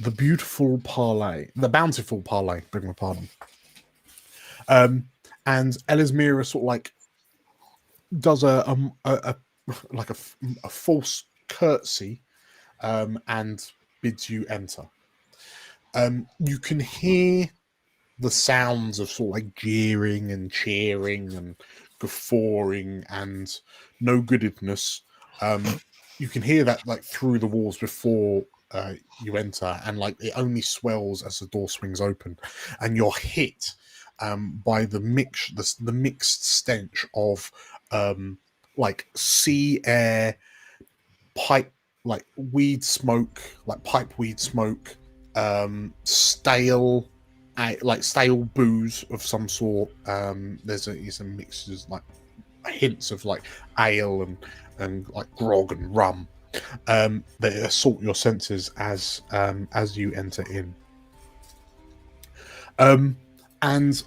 the Bountiful Parlay, beg my pardon. And Elismira sort of like does a false curtsy and bids you enter. You can hear the sounds of sort of like jeering and cheering and guffawing and no goodness. You can hear that like through the walls before you enter, and like it only swells as the door swings open, and you're hit by the mixed stench of like sea air, pipe, like weed smoke, like pipe weed smoke, stale booze of some sort. There's a mix, like hints of like ale and like grog and rum that assault your senses as you enter in. And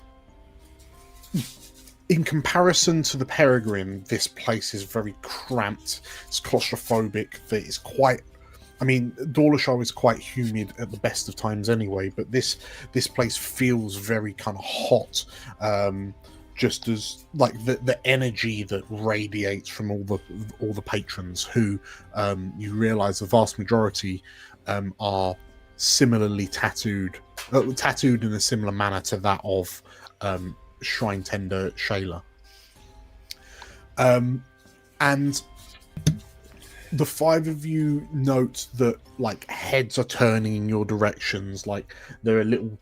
in comparison to the Peregrine, this place is very cramped. It's claustrophobic. It's quite. I mean, Dawlishal is quite humid at the best of times anyway, but this place feels very kind of hot. Just as like the energy that radiates from all the patrons, who you realise the vast majority are similarly tattooed in a similar manner to that of Shrine Tender Shayla. And the five of you note that like heads are turning in your directions, like there are little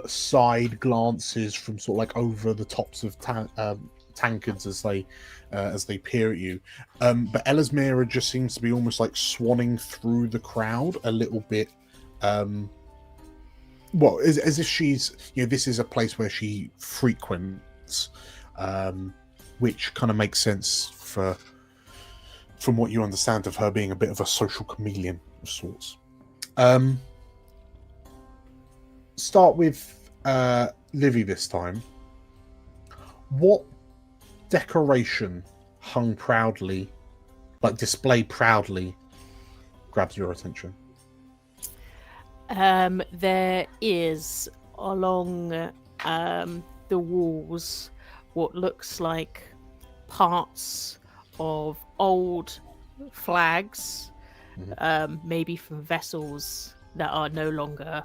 side glances from sort of like over the tops of tankards as they peer at you. But Elismira just seems to be almost like swanning through the crowd a little bit. Well, as if she's, this is a place where she frequents, which kind of makes sense from what you understand of her being a bit of a social chameleon of sorts. Start with Livy this time. What decoration hung proudly, like displayed proudly, grabs your attention? There is along the walls what looks like parts of old flags, maybe from vessels that are no longer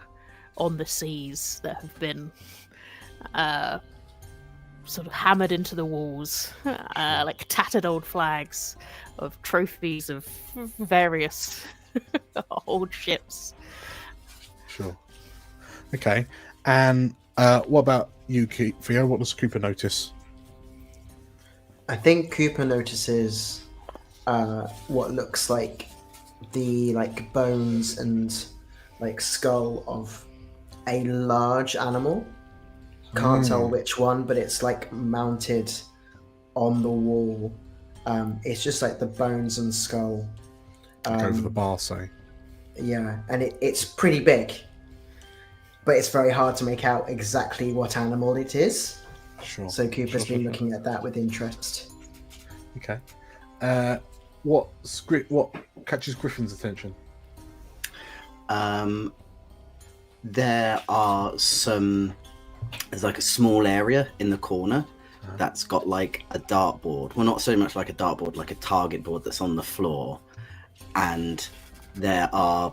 on the seas, that have been sort of hammered into the walls, like tattered old flags of trophies of various old ships. Sure. Okay. And what about you, Theo? What does Cooper notice? I think Cooper notices what looks like the bones and skull of a large animal. Can't tell which one, but it's like mounted on the wall. It's just like the bones and skull. Over the bar, say. Yeah, and it's pretty big, but it's very hard to make out exactly what animal it is. Sure. So Cooper's been looking at that with interest. Okay. What catches Griffin's attention? There's like a small area in the corner that's got like a dartboard. Well, not so much like a dartboard, like a target board that's on the floor. And there are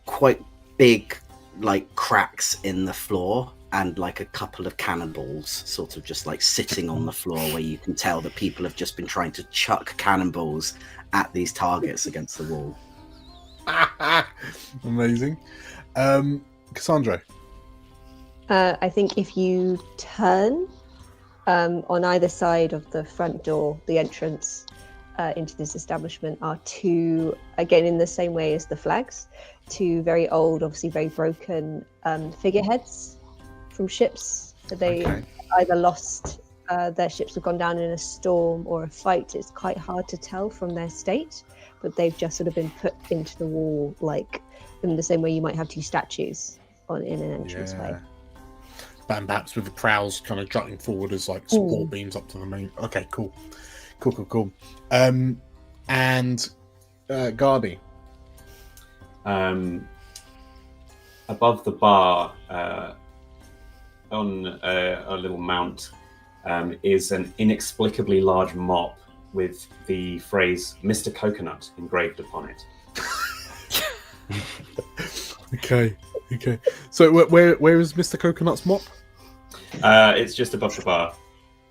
quite big like cracks in the floor and like a couple of cannonballs sort of just like sitting on the floor where you can tell that people have just been trying to chuck cannonballs at these targets against the wall. Amazing. Cassandra. I think if you turn on either side of the front door, the entrance into this establishment are two, again in the same way as the flags, two very old, obviously very broken figureheads from ships that they either lost, their ships have gone down in a storm or a fight. It's quite hard to tell from their state, but they've just sort of been put into the wall, like in the same way you might have two statues in an entranceway. And perhaps with the prows kind of jutting forward as like support beams up to the main. Okay, cool. And Gardy. Above the bar, on a little mount, is an inexplicably large mop with the phrase "Mr. Coconut" engraved upon it. Okay. So where is Mr. Coconut's mop? It's just above the bar.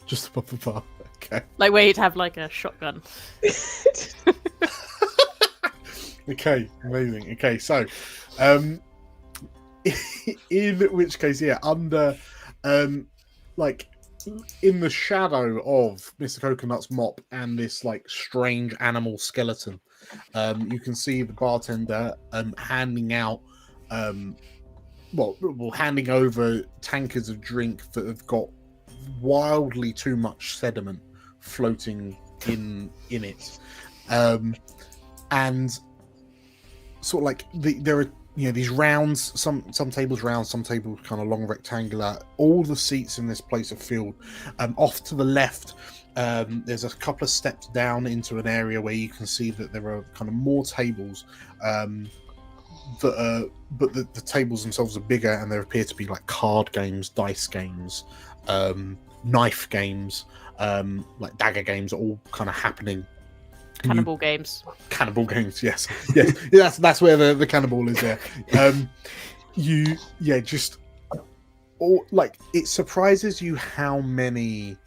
Just above the bar. Okay. Like where you'd have like a shotgun. Okay, amazing. Okay, so in which case, under like in the shadow of Mr. Coconut's mop and this like strange animal skeleton, you can see the bartender handing out handing over tankards of drink that have got wildly too much sediment floating in it, and sort of like there are these rounds, some tables round, some tables kind of long rectangular. All the seats in this place are filled. Off to the left, there's a couple of steps down into an area where you can see that there are kind of more tables, but the tables themselves are bigger, and there appear to be like card games, dice games, knife games, like dagger games, all kind of happening. Cannibal games, yes. That's where the cannibal is there. It surprises you how many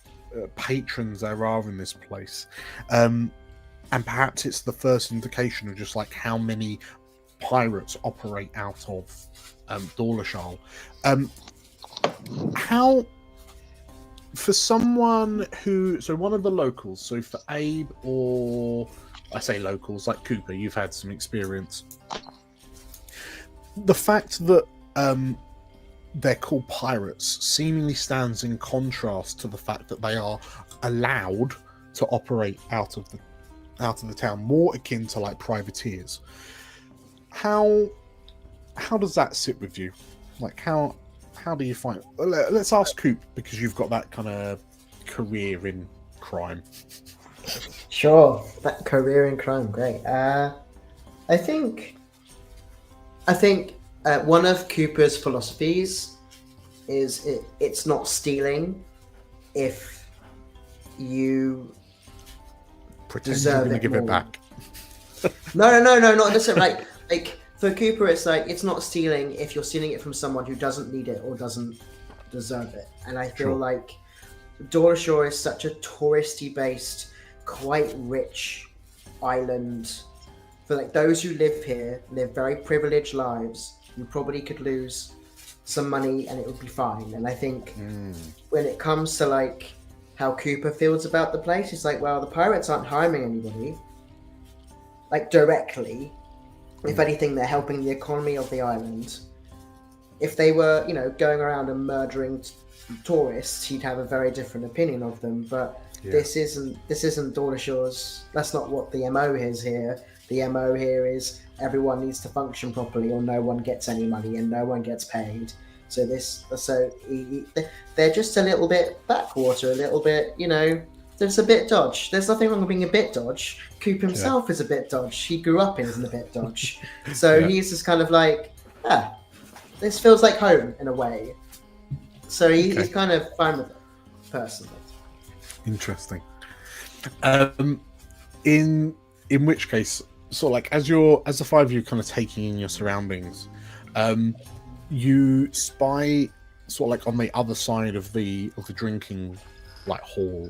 patrons there are in this place, and perhaps it's the first indication of just like how many pirates operate out of Dawlishal. How, for someone one of the locals, so for Abe, or I say locals like Cooper, you've had some experience. The fact that they're called pirates seemingly stands in contrast to the fact that they are allowed to operate out of the town, more akin to like privateers. How does that sit with you? Like how do you find? Let's ask Coop, because you've got that kind of career in crime. Sure, that career in crime, great. I think one of Cooper's philosophies is it's not stealing if you Pretend you're going to give it back. No, not necessarily. Like for Cooper, it's like it's not stealing if you're stealing it from someone who doesn't need it or doesn't deserve it. And I feel like Dawlishal is such a touristy-based, quite rich island. For like those who live here, live very privileged lives. You probably could lose some money and it would be fine. And I think when it comes to like how Cooper feels about the place, it's like, well, the pirates aren't harming anybody, like directly. If anything, they're helping the economy of the island. if they were, going around and murdering tourists, he'd have a very different opinion of them. But this isn't Dawlishal's. That's not what the MO is here. The MO here is everyone needs to function properly, or no one gets any money and no one gets paid. So they're just a little bit backwater, a little bit, There's a bit dodge. There's nothing wrong with being a bit dodge. Coop himself is a bit dodge. He grew up in a bit dodge. So he's just kind of like, this feels like home in a way. So he's kind of fine with it, personally. Interesting. In which case, sort of like as the five of you kind of taking in your surroundings, you spy sort of like on the other side of the drinking like hall.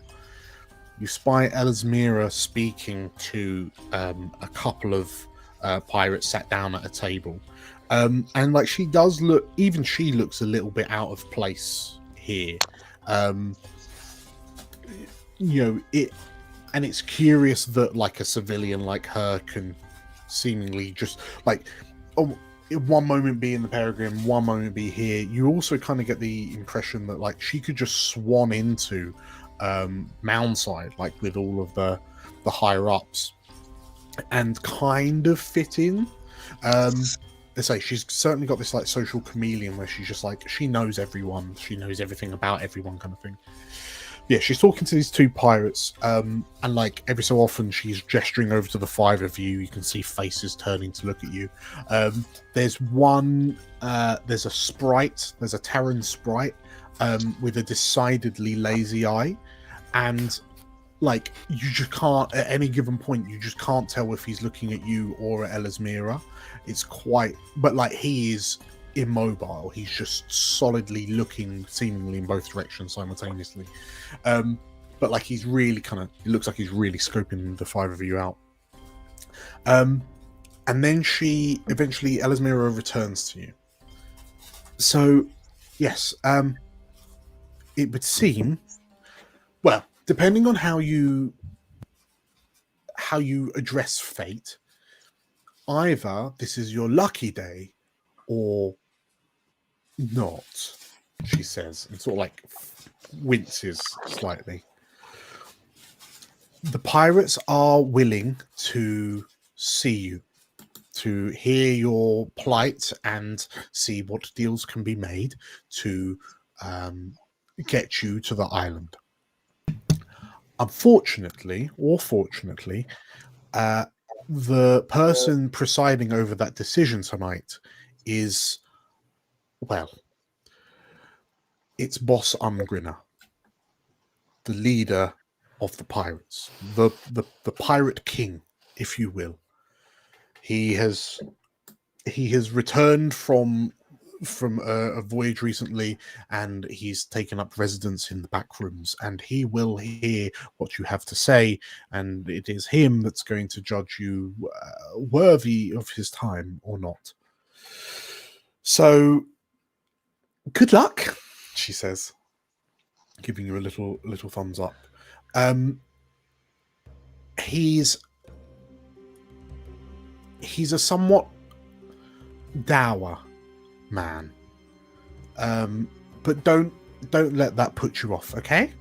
You spy Ellesmira speaking to a couple of pirates sat down at a table, and like she does look. Even she looks a little bit out of place here. And it's curious that like a civilian like her can seemingly just like one moment be in the Peregrine, one moment be here. You also kind of get the impression that like she could just swan into Moundside, like with all of the higher ups, and kind of fit in. They say she's certainly got this like social chameleon where she's just like she knows everyone, she knows everything about everyone, kind of thing. Yeah, she's talking to these two pirates, and like every so often she's gesturing over to the five of you. You can see faces turning to look at you. There's one, there's a sprite, there's a Terran sprite with a decidedly lazy eye, and like you just can't, at any given point, you just can't tell if he's looking at you or at Ellesmira. It's quite, but like he is immobile. He's just solidly looking seemingly in both directions simultaneously. But like he's really kind of, it looks like he's really scoping the five of you out. And then she eventually, Ellesmira returns to you. So yes, it would seem, well, depending on how you address fate, either this is your lucky day or not, she says, and sort of like winces slightly. The pirates are willing to see you, to hear your plight and see what deals can be made to get you to the island. Unfortunately, or fortunately, the person presiding over that decision tonight is, well, it's Boss Umgrinner, the leader of the pirates, the pirate king, if you will. He has returned from a voyage recently, and he's taken up residence in the back rooms, and he will hear what you have to say, and it is him that's going to judge you worthy of his time or not. So, good luck, she says, giving you a little thumbs up. He's a somewhat dour man, but don't let that put you off, okay?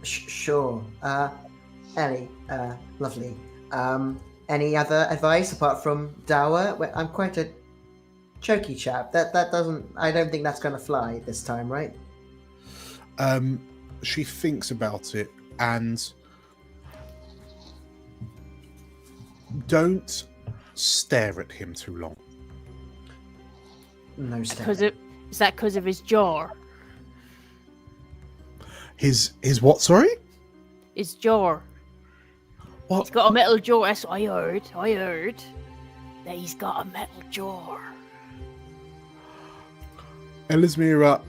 Sure. Ellie, lovely. Any other advice apart from dour? Well, I'm quite a choky chap. That doesn't. I don't think that's going to fly this time, right? She thinks about it, and don't stare at him too long. No staring. Is that because of his jaw? His what? Sorry. His jaw. What? He's got a metal jaw. That's what I heard. That he's got a metal jaw. Ellesmira,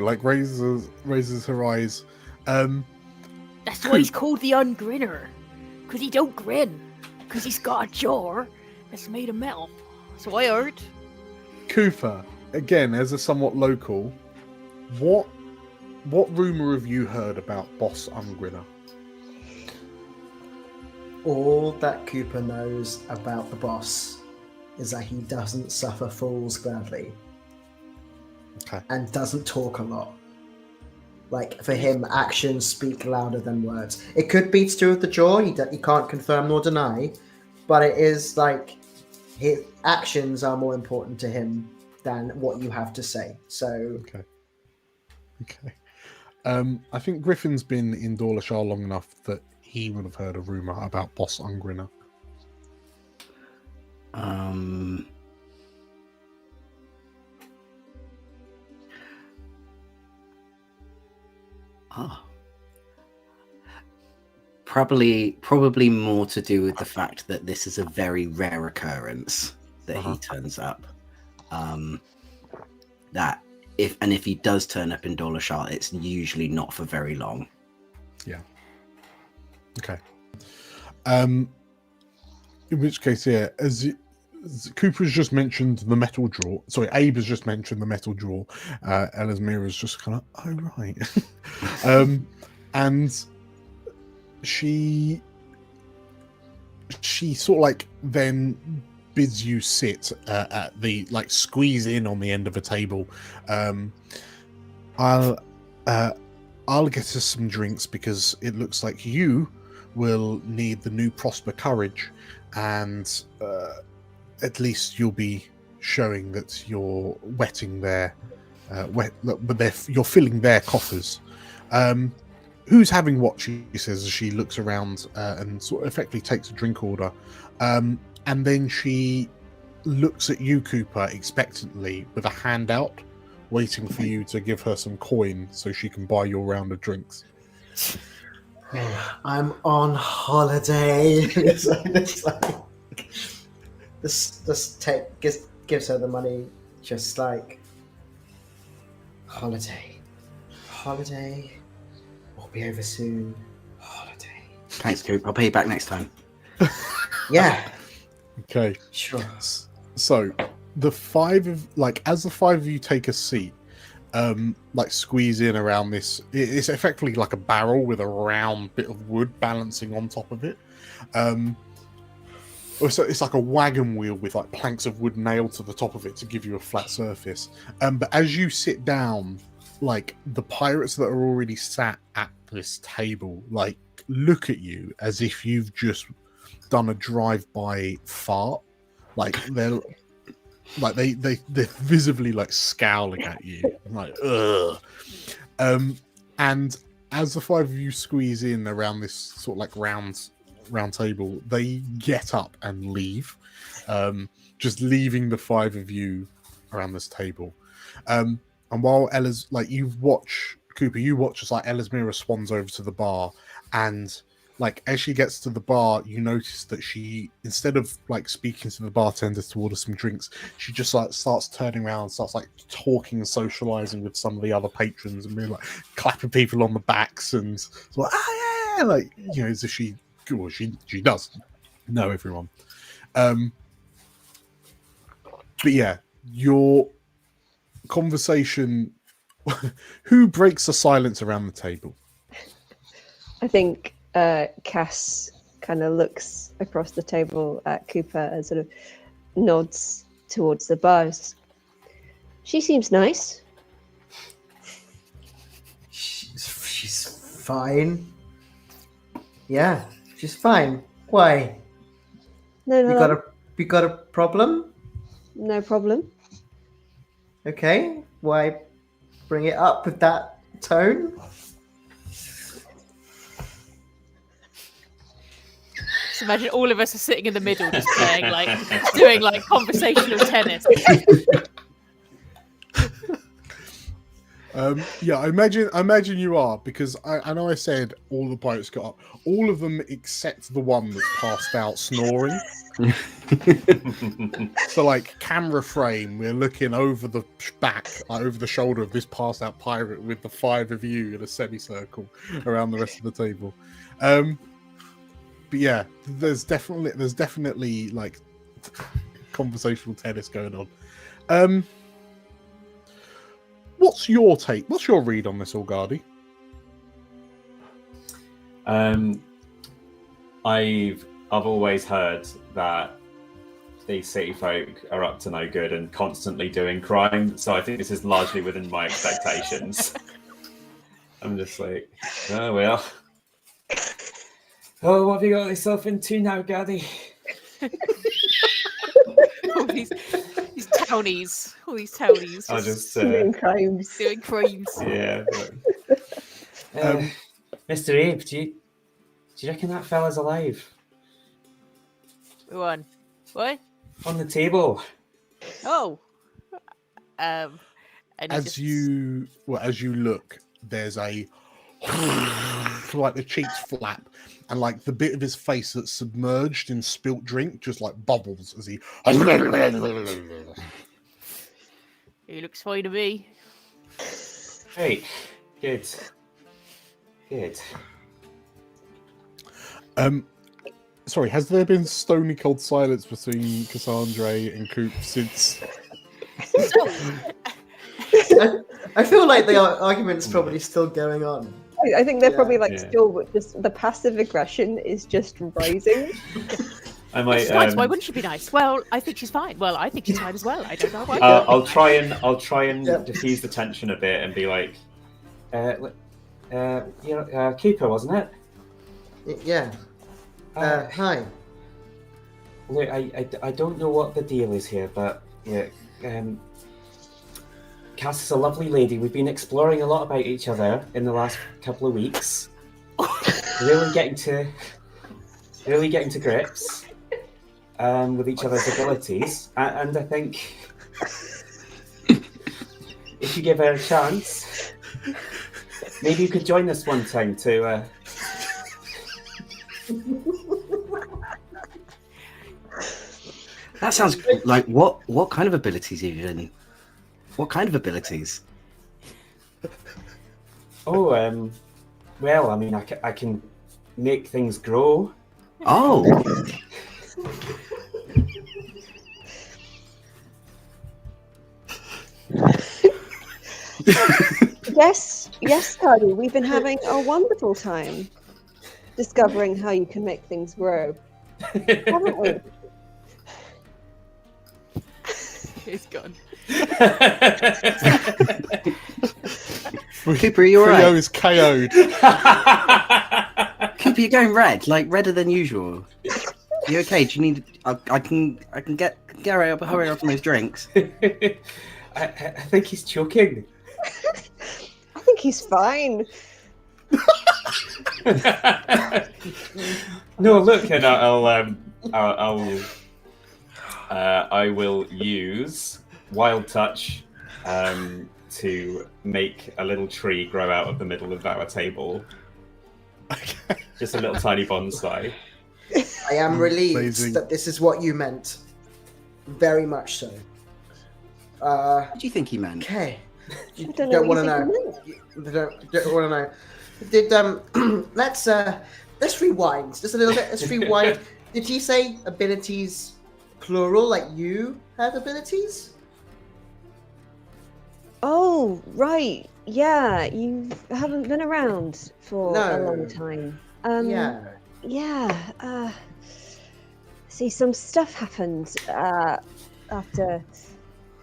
like raises her eyes. That's why he's called the Ungrinner. Because he don't grin. Because he's got a jaw that's made of metal. That's what I heard. Cooper, again, as a somewhat local, what rumour have you heard about Boss Umgrinner? All that Cooper knows about the boss is that he doesn't suffer fools gladly. Okay. And doesn't talk a lot. Like, for him, actions speak louder than words. It could be to do with the jaw, he can't confirm nor deny, but it is like his actions are more important to him than what you have to say. So, Okay. I think Griffin's been in Dawlishal long enough that he would have heard a rumour about Boss Ungrinner. Probably more to do with the fact that this is a very rare occurrence that he turns up. That if he does turn up in Dawlishal, it's usually not for very long. Yeah. Okay. In which case, yeah, as Cooper's just mentioned the metal drawer. Sorry, Abe has just mentioned the metal drawer. Elismira's just kind of, oh right. And she sort of like then bids you sit at the, like, squeeze in on the end of a table. I'll get us some drinks because it looks like you will need the new Prosper courage, and at least you'll be showing that you're wetting their you're filling their coffers. Who's having what? She says as she looks around and sort of effectively takes a drink order, and then she looks at you, Cooper, expectantly with a hand out, waiting for you to give her some coin so she can buy your round of drinks. I'm on holiday. It's like, this gives her the money, just like, holiday. Will be over soon. Holiday. Thanks, Coop. I'll pay you back next time. Yeah. Okay. Sure. So the five of as the five of you take a seat, like squeeze in around this. It's effectively like a barrel with a round bit of wood balancing on top of it. So it's like a wagon wheel with like planks of wood nailed to the top of it to give you a flat surface. But as you sit down, like the pirates that are already sat at this table, like look at you as if you've just done a drive-by fart. Like they're visibly like scowling at you, like ugh. And as the five of you squeeze in around this sort of like round table, they get up and leave, just leaving the five of you around this table. And while Ella's like, you watch as like Elismira swans over to the bar, and like as she gets to the bar, you notice that she, instead of like speaking to the bartender to order some drinks, she just like starts turning around and starts like talking and socializing with some of the other patrons and being like clapping people on the backs and like, ah yeah, like, you know, as if she does know everyone. But yeah, your conversation. Who breaks the silence around the table? I think Cass kind of looks across the table at Cooper and sort of nods towards the bars. She seems nice. She's fine. Yeah, she's fine. Why? No. You got a problem? No problem. Okay. Why bring it up with that tone? Just imagine all of us are sitting in the middle, just playing doing conversational tennis. Yeah, I imagine you are, because I know I said all the pirates got up, all of them except the one that's passed out snoring. So like camera frame, we're looking over the back, over the shoulder of this passed out pirate with the five of you in a semicircle around the rest of the table. But yeah, there's definitely like conversational tennis going on. What's your take? What's your read on this, Olgardi? I've always heard that these city folk are up to no good and constantly doing crime. So I think this is largely within my expectations. I'm just like, oh well. Oh, what have you got yourself into now, Gaddy? All these townies. All these townies. I just Doing crimes. doing crimes. yeah. But, Mr. Abe, do you reckon that fella's alive? One. What? On the table. Oh. And he As just- you look, there's a like the cheeks flap, and like the bit of his face that's submerged in spilt drink just like bubbles as he. He looks fine to me. Hey, good. Good. Sorry, has there been stony cold silence between Cassandra and Coop since? I feel like the argument's probably still going on. I think they're probably like Yeah. still, but just the passive aggression is just rising. I might. She's nice. Why wouldn't she be nice? Well, I think she's fine. Well, I think she's fine as well. I don't know why. I'll try and Yep. diffuse the tension a bit and be like, Cooper, wasn't it? Yeah. Hi. Look, I don't know what the deal is here, but yeah, Cass is a lovely lady. We've been exploring a lot about each other in the last couple of weeks. really getting to grips with each other's abilities, and I think if you give her a chance, maybe you could join us one time to. That sounds like what kind of abilities even? What kind of abilities? Oh, well, I mean, I can make things grow. Oh, Yes, Cardi, we've been having a wonderful time discovering how you can make things grow, haven't we? He's gone. Cooper, are you Theo alright? is KO'd. Cooper, you're going red, like redder than usual. You okay? Do you need? I can get hurry up on those drinks. I think he's choking. I think he's fine. No, look, and I will use Wild Touch to make a little tree grow out of the middle of our table. Just a little tiny bonsai. I am relieved Amazing. that this is what you meant. Very much so. What do you think he meant? Okay. You I don't know don't what want to you know. think You don't want to know. Did let's rewind just a little bit. Let's rewind. Did he say abilities plural? Like you have abilities? Oh, right. Yeah, you haven't been around for a No. long time. Yeah. Yeah. See, some stuff happened after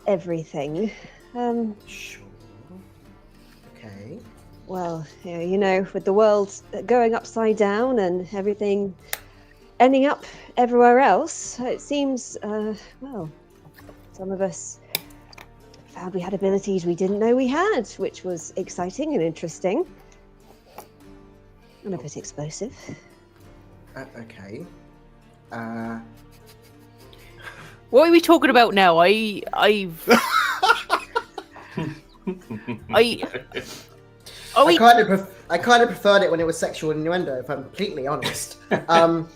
everything. Sure. Okay. Well, you know, with the world going upside down and everything ending up everywhere else, it seems, well, some of us found we had abilities we didn't know we had, which was exciting and interesting. And a bit explosive. Okay. What are we talking about now? I kind of preferred it when it was sexual innuendo, if I'm completely honest. Are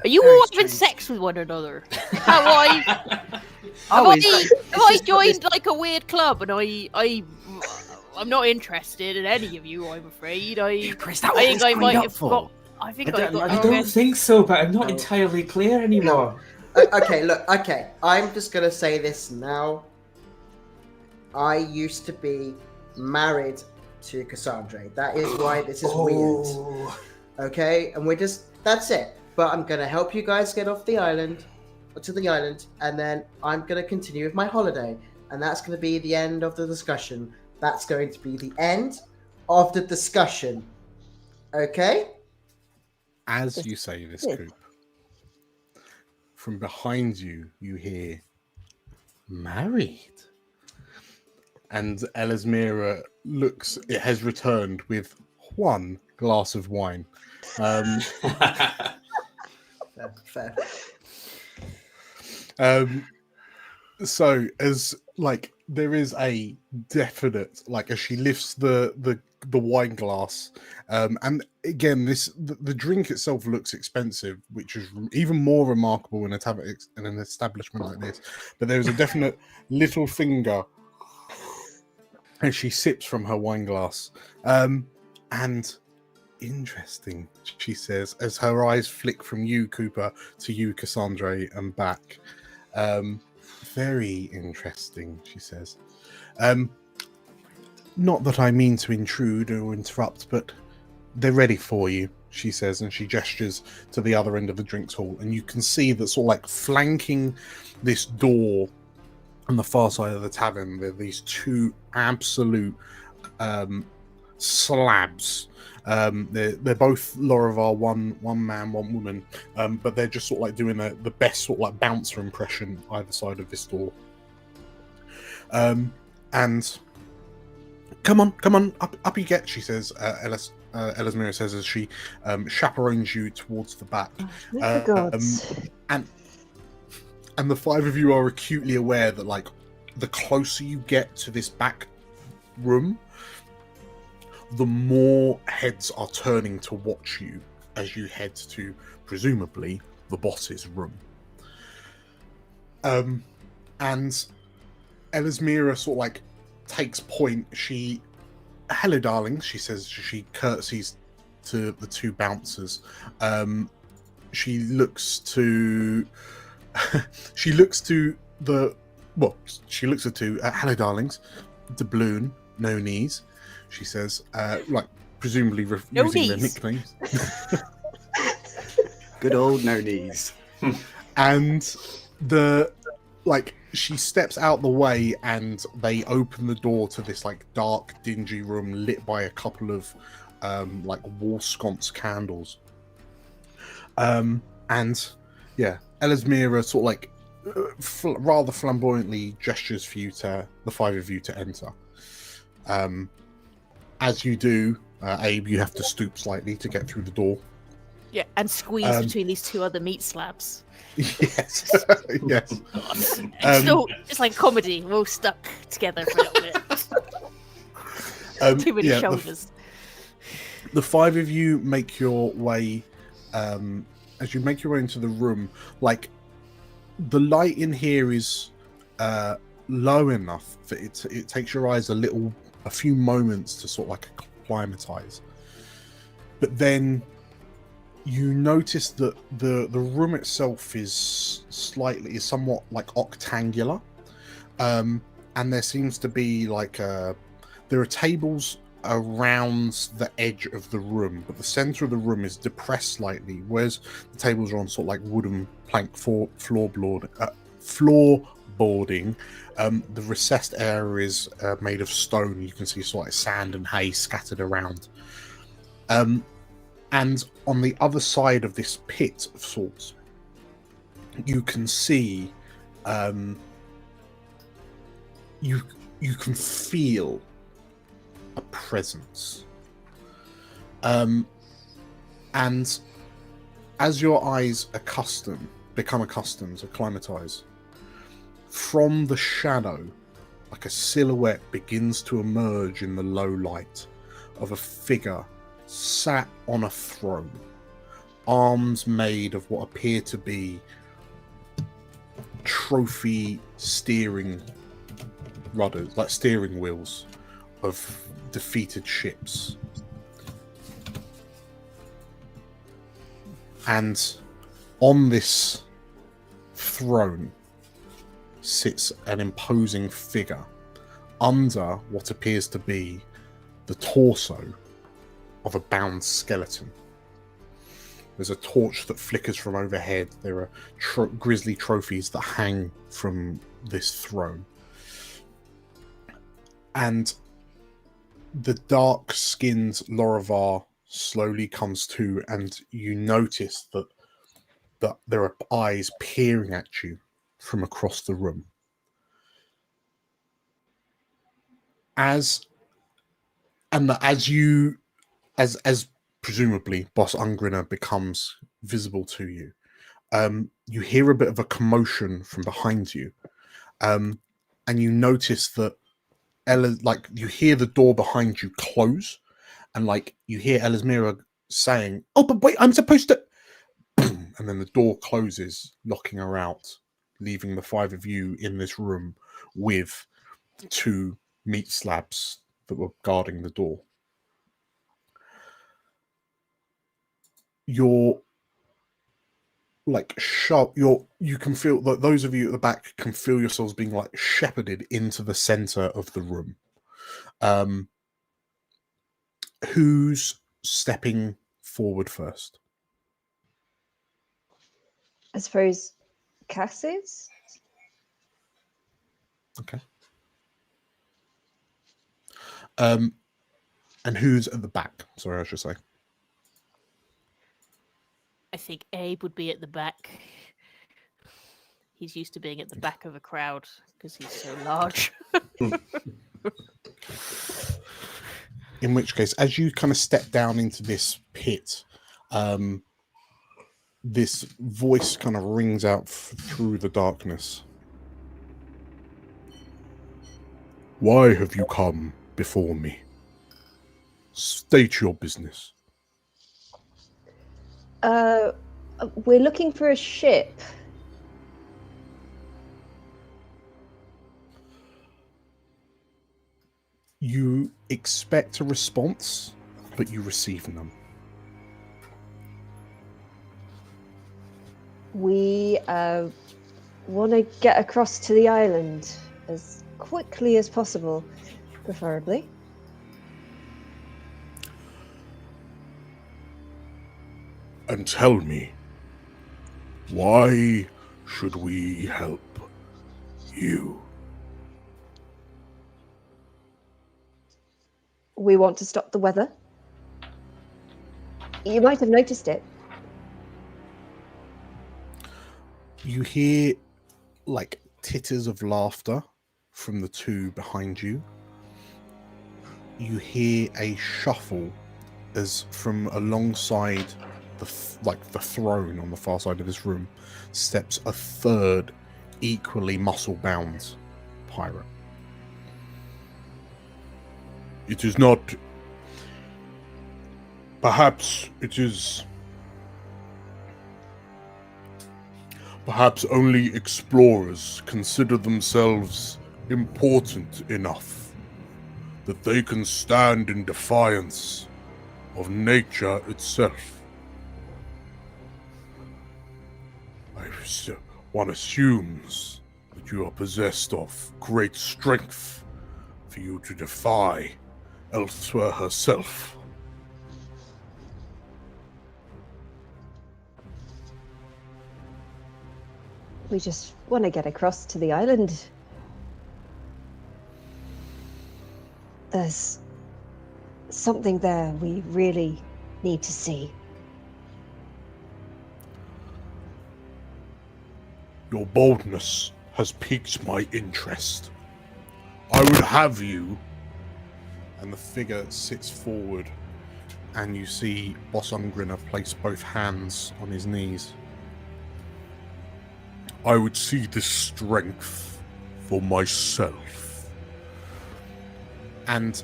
you Very all having strange. sex with one another? Have I Oh, is that- have I joined like a weird club and I'm not interested in any of you, I'm afraid. Cooper, is that I what think he's I signed might up have for? got. I think I I don't- got. I I don't think so, but I'm not No. entirely clear anymore. Okay, look, okay. I'm just gonna say this now. I used to be married to Cassandra. That is why this is weird. Oh. Okay? And that's it. But I'm gonna help you guys get off the island. to the island, and then I'm going to continue with my holiday. And that's going to be the end of the discussion. That's going to be the end of the discussion. Okay? As you say this, Yeah. Coop, from behind you, you hear married. And Elismira looks, it has returned with one glass of wine. Fair. So as like there is a definite like as she lifts the wine glass, and again the drink itself looks expensive, which is even more remarkable in an establishment like this. But there is a definite little finger as she sips from her wine glass, and interesting, she says as her eyes flick from you, Cooper, to you, Cassandra, and back. Very interesting, she says. Not that I mean to intrude or interrupt, but they're ready for you, she says, and she gestures to the other end of the drinks hall, and you can see that sort of like flanking this door on the far side of the tavern, there are these two absolute slabs. They're both Lorivar, one man, one woman, but they're just sort of like doing the best sort of like bouncer impression either side of this door. And come on, up you get, she says. Elismira says as she chaperones you towards the back. And the five of you are acutely aware that like the closer you get to this back room, the more heads are turning to watch you as you head to, presumably, the boss's room. And Elismira sort of like takes point. Hello, darlings, she says. She curtsies to the two bouncers. She looks to hello, darlings, doubloon, no knees. She says, like presumably No using their knees. nicknames. Good old no knees. And she steps out the way, and they open the door to this like dark, dingy room lit by a couple of like wall sconce candles. And yeah, Elismira sort of like rather flamboyantly gestures for you the five of you to enter. As you do, Abe, you have to stoop slightly to get through the door. Yeah, and squeeze between these two other meat slabs. Yes, yes. It's like comedy. We're all stuck together for a little bit. Too many shoulders. The five of you make your way, as you make your way into the room, like the light in here is low enough that it takes your eyes a few moments to sort of like acclimatize. But then you notice that the room itself is somewhat like octangular, and there seems to be like there are tables around the edge of the room, but the center of the room is depressed slightly, whereas the tables are on sort of like wooden plank floorboarding. The recessed area is made of stone. You can see sort of like sand and hay scattered around. And on the other side of this pit of sorts, you can see, you can feel a presence. And as your eyes acclimatize, from the shadow, like a silhouette begins to emerge in the low light of a figure sat on a throne, arms made of what appear to be trophy steering rudders, like steering wheels of defeated ships. And on this throne sits an imposing figure under what appears to be the torso of a bound skeleton. There's a torch that flickers from overhead. There are grisly trophies that hang from this throne. And the dark-skinned Lorivar slowly comes to, and you notice that there are eyes peering at you from across the room. As presumably Boss Ungriner becomes visible to you, you hear a bit of a commotion from behind you, and you notice that Ella, like, you hear the door behind you close, and like you hear Elismira saying, "Oh, but wait, I'm supposed to," boom, and then the door closes, locking her out, leaving the five of you in this room with the two meat slabs that were guarding the door. You're like you can feel that those of you at the back can feel yourselves being like shepherded into the center of the room. Who's stepping forward first? I suppose Cass is. Okay. And who's at the back? Sorry, I should say. I think Abe would be at the back. He's used to being at the back of a crowd because he's so large. In which case, as you kind of step down into this pit, this voice kind of rings out through the darkness. Why have you come before me? State your business. We're looking for a ship. You expect a response, but you receive none. We want to get across to the island as quickly as possible, preferably. And tell me, why should we help you? We want to stop the weather. You might have noticed it. You hear like titters of laughter from the two behind you. You hear a shuffle as from alongside the throne on the far side of this room steps a third equally muscle-bound pirate. It is not. Perhaps it is. Perhaps only explorers consider themselves important enough that they can stand in defiance of nature itself. One assumes that you are possessed of great strength for you to defy Elsewhere herself. We just want to get across to the island. There's something there we really need to see. Your boldness has piqued my interest. I would have you. And the figure sits forward, and you see Boss Ungriner place both hands on his knees. I would see this strength for myself. And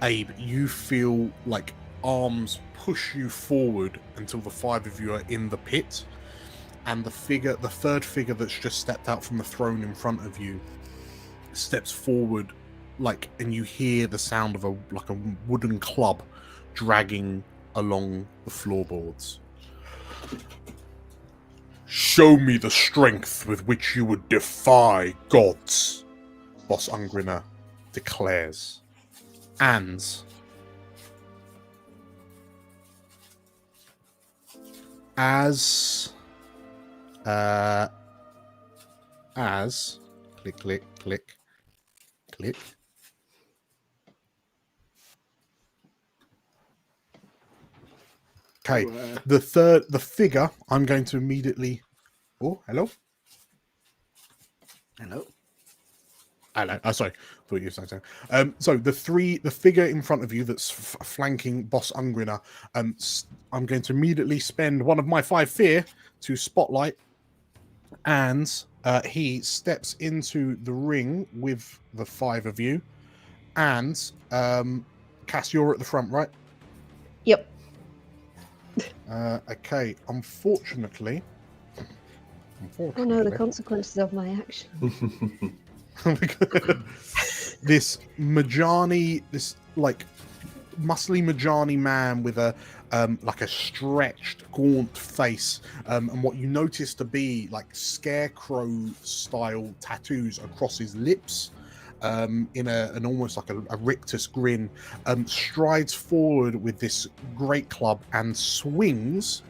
Abe, you feel like arms push you forward until the five of you are in the pit, and the third figure that's just stepped out from the throne in front of you steps forward, and you hear the sound of a wooden club dragging along the floorboards. Show me the strength with which you would defy gods, Boss Ungriner declares. And as click, click, click, click. Okay, the figure I'm going to immediately. Oh, hello. Hello. Hello. Oh, sorry. Thought you were saying something. So the figure in front of you that's flanking Boss Ungriner. I'm going to immediately spend one of my 5 fear to spotlight, and he steps into the ring with the 5 of you, and Cass, you're at the front, right? Yep. Okay. Unfortunately. Oh no, the consequences of my action. This Majani, this like muscly Majani man with a like a stretched, gaunt face, and what you notice to be like scarecrow style tattoos across his lips, in an almost like a rictus grin, strides forward with this great club and swings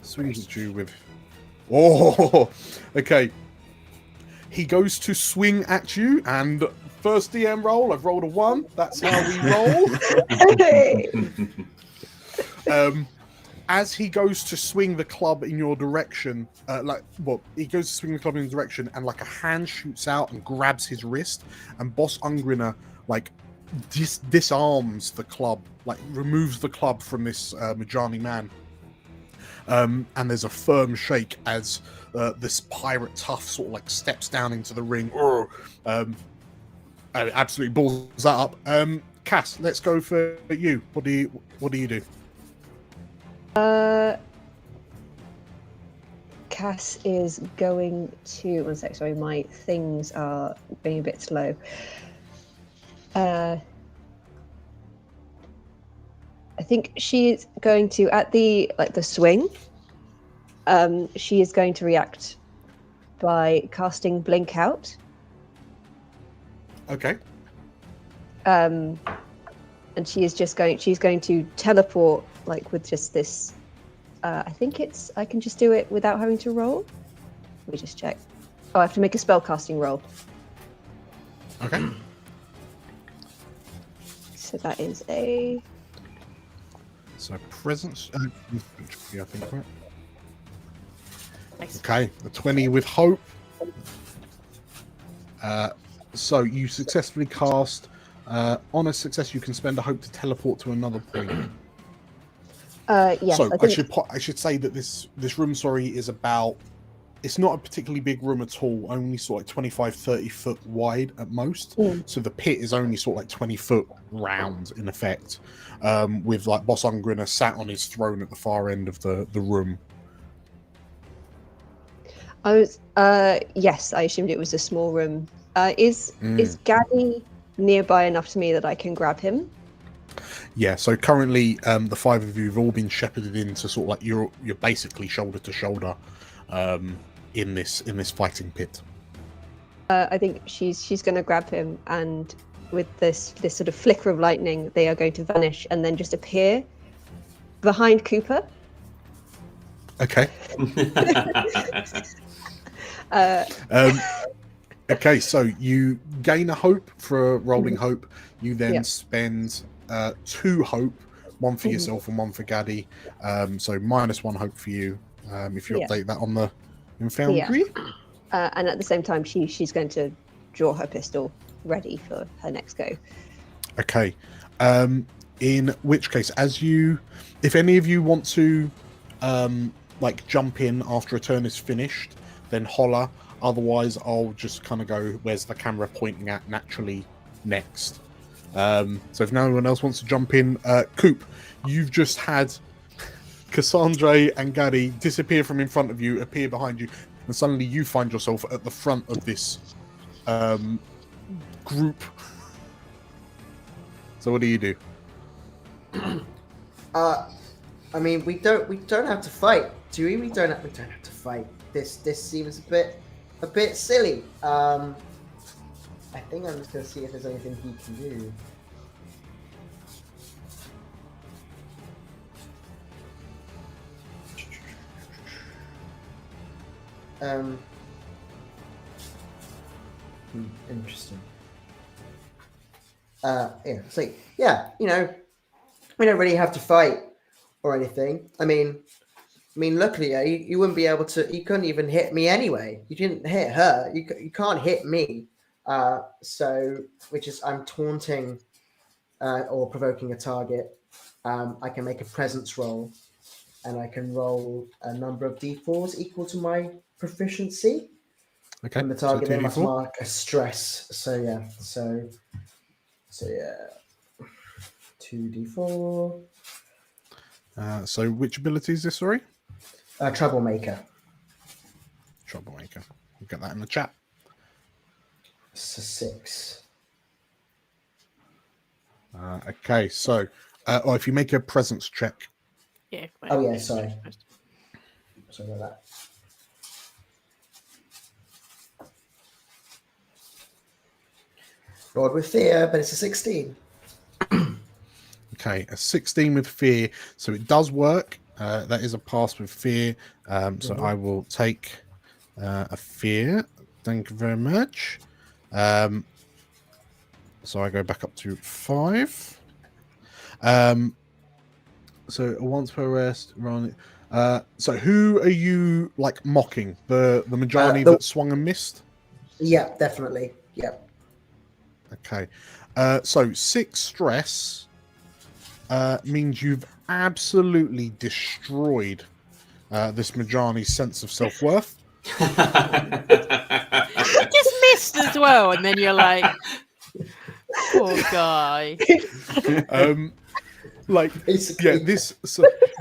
swings at you with. Oh, okay. He goes to swing at you, and first DM roll. I've rolled a 1. That's how we roll. As he goes to swing the club in your direction, he goes to swing the club in your direction, and like a hand shoots out and grabs his wrist, and Boss Ungriner like disarms the club, like removes the club from this Majani man. And there's a firm shake as this pirate tough sort of like steps down into the ring. And absolutely balls that up. Cass, let's go for you. What do you do? Cass is going to. One sec, sorry, my things are being a bit slow. I think she's going to, at the swing, she is going to react by casting Blink Out. Okay. And she's going to teleport, like, with just this. I think I can just do it without having to roll. Let me just check. Oh, I have to make a spell casting roll. Okay. So that is a. So presence, I think, right? Nice. Okay, the 20 with hope. So you successfully cast. On a success, you can spend a hope to teleport to another point. Yes. So I think... I should say that this room, is about. It's not a particularly big room at all. Only sort of like 25, 30 foot wide at most. So the pit is only sort of like 20 foot round in effect, with like Boss Ungriner sat on his throne at the far end of the room. I was. Yes, I assumed it was a small room. Is Gaddy nearby enough to me that I can grab him? Yeah. So currently, the 5 of you have all been shepherded into sort of like you're basically shoulder to shoulder, in this fighting pit. I think she's going to grab him, and with this sort of flicker of lightning, they are going to vanish and then just appear behind Cooper. Okay. Okay, so you gain a hope for rolling hope. You then spend 2 hope, 1 for yourself and 1 for Gaddy. So -1 hope for you. If you update that on the Foundry. And at the same time, she's going to draw her pistol ready for her next go. Okay. In which case, if any of you want to like jump in after a turn is finished, then holler. Otherwise, I'll just kind of go, where's the camera pointing at naturally next. So if no one else wants to jump in, Coop, you've just had Cassandra and Gaddy disappear from in front of you, appear behind you, and suddenly you find yourself at the front of this group. So what do you do? I mean, we don't have to fight, do we? We don't have to fight. This seems a bit silly. I think I'm just going to see if there's anything he can do. Interesting. Yeah, it's like, yeah, we don't really have to fight or anything. I mean, luckily, you wouldn't be able to. You couldn't even hit me anyway. You didn't hit her. You can't hit me. So, which is I'm taunting or provoking a target. I can make a presence roll, and I can roll a number of d4s equal to my proficiency. Okay. And the target then must 2d4. mark a stress. So yeah. So yeah. 2d4. So which ability is this? Sorry. Troublemaker. Troublemaker. We'll get that in the chat. It's a 6. Okay. So, if you make a presence check. Yeah. Oh yeah, sorry. Sorry about that. Rolled with fear, but it's a 16. Okay, a 16 with fear, so it does work. That is a pass with fear. So I will take a fear. Thank you very much. So I go back up to 5. So once per rest, run. So who are you like mocking? The Majani that swung and missed? Yeah, definitely. Yeah. Okay. So 6 stress means you've absolutely destroyed this Majani's sense of self-worth. Just missed as well, and then you're like, poor guy. Basically, this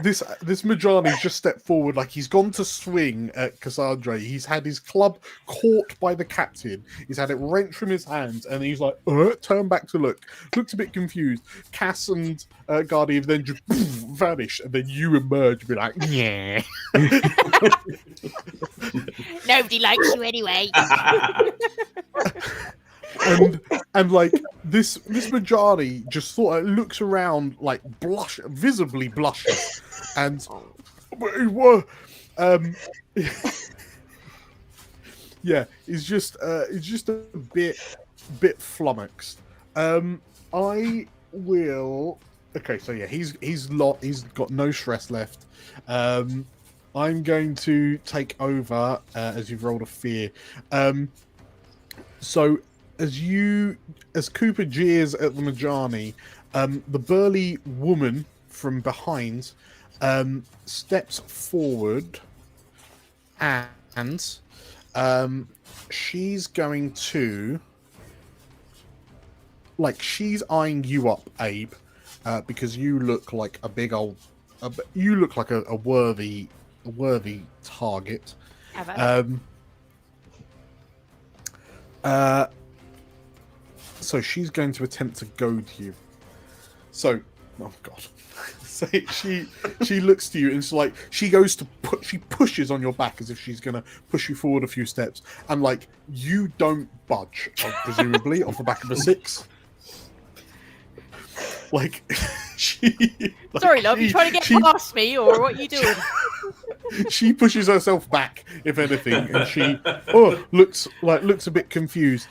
Majani's just stepped forward, like he's gone to swing at Cassandra. He's had his club caught by the captain. He's had it wrenched from his hands, and he's like, turn back to look. Looks a bit confused. Cass and Guardy have then just vanish, and then you emerge and be like, yeah. Nobody likes you anyway. and like this Majani just sort of looks around, like visibly blushes, and yeah, it's just a bit flummoxed. I will. Okay, so yeah, he's got no stress left. I'm going to take over as you've rolled a fear. So as Cooper jeers at the Majani, the burly woman from behind steps forward, and she's going to, she's eyeing you up, Abe, because you look like a big old, you look like a worthy target. So she's going to attempt to goad you. So, oh god. So she looks to you and it's like she goes to she pushes on your back as if she's going to push you forward a few steps, and like you don't budge, presumably off the back of a 6. Like she. Like, sorry, love. You trying to get past me, or what are you doing? She pushes herself back, if anything, and she looks a bit confused.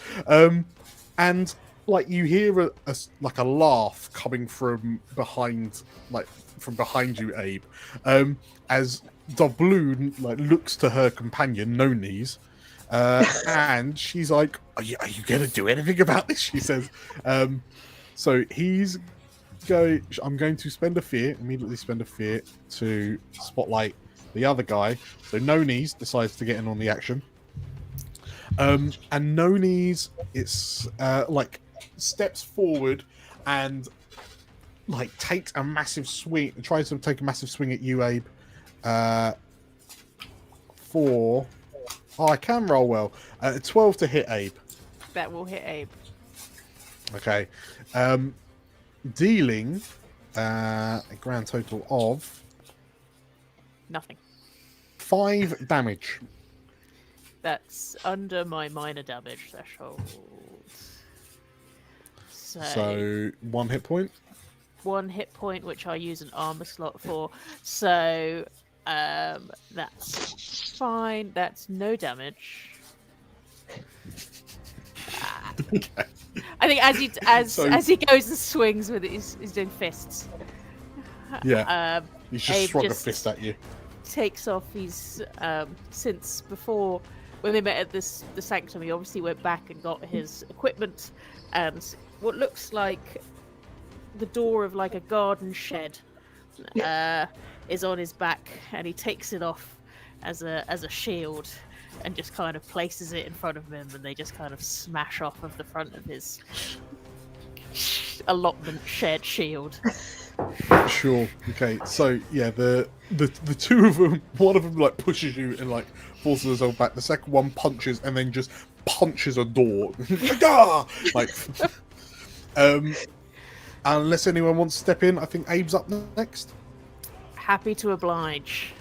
And like you hear a laugh coming from behind you, Abe, as Doubloon looks to her companion, No Knees, and she's like, "Are you gonna do anything about this?" She says. So I'm going to immediately spend a fear to spotlight the other guy. So No Knees decides to get in on the action. And No Knees, it's steps forward and takes a massive swing, tries to take a massive swing at you, Abe. I can roll well. 12 to hit Abe. That will hit Abe. Okay. Dealing a grand total of Nothing. 5 damage. That's under my minor damage threshold. So 1 hit point. 1 hit point, which I use an armor slot for. So that's fine. That's no damage. Okay. I think as he goes and swings with it, he's doing fists. Yeah. He's just Abe swung a just fist at you. takes off his since before when they met at the Sanctum, he obviously went back and got his equipment, and what looks like the door of like a garden shed is on his back, and he takes it off as a shield and just kind of places it in front of him, and they just kind of smash off of the front of his allotment shed shield. Sure. Okay. So yeah, the two of them, one of them like pushes you and like forces herself back. The second one punches and then just punches a door. Like, unless anyone wants to step in, I think Abe's up next. Happy to oblige.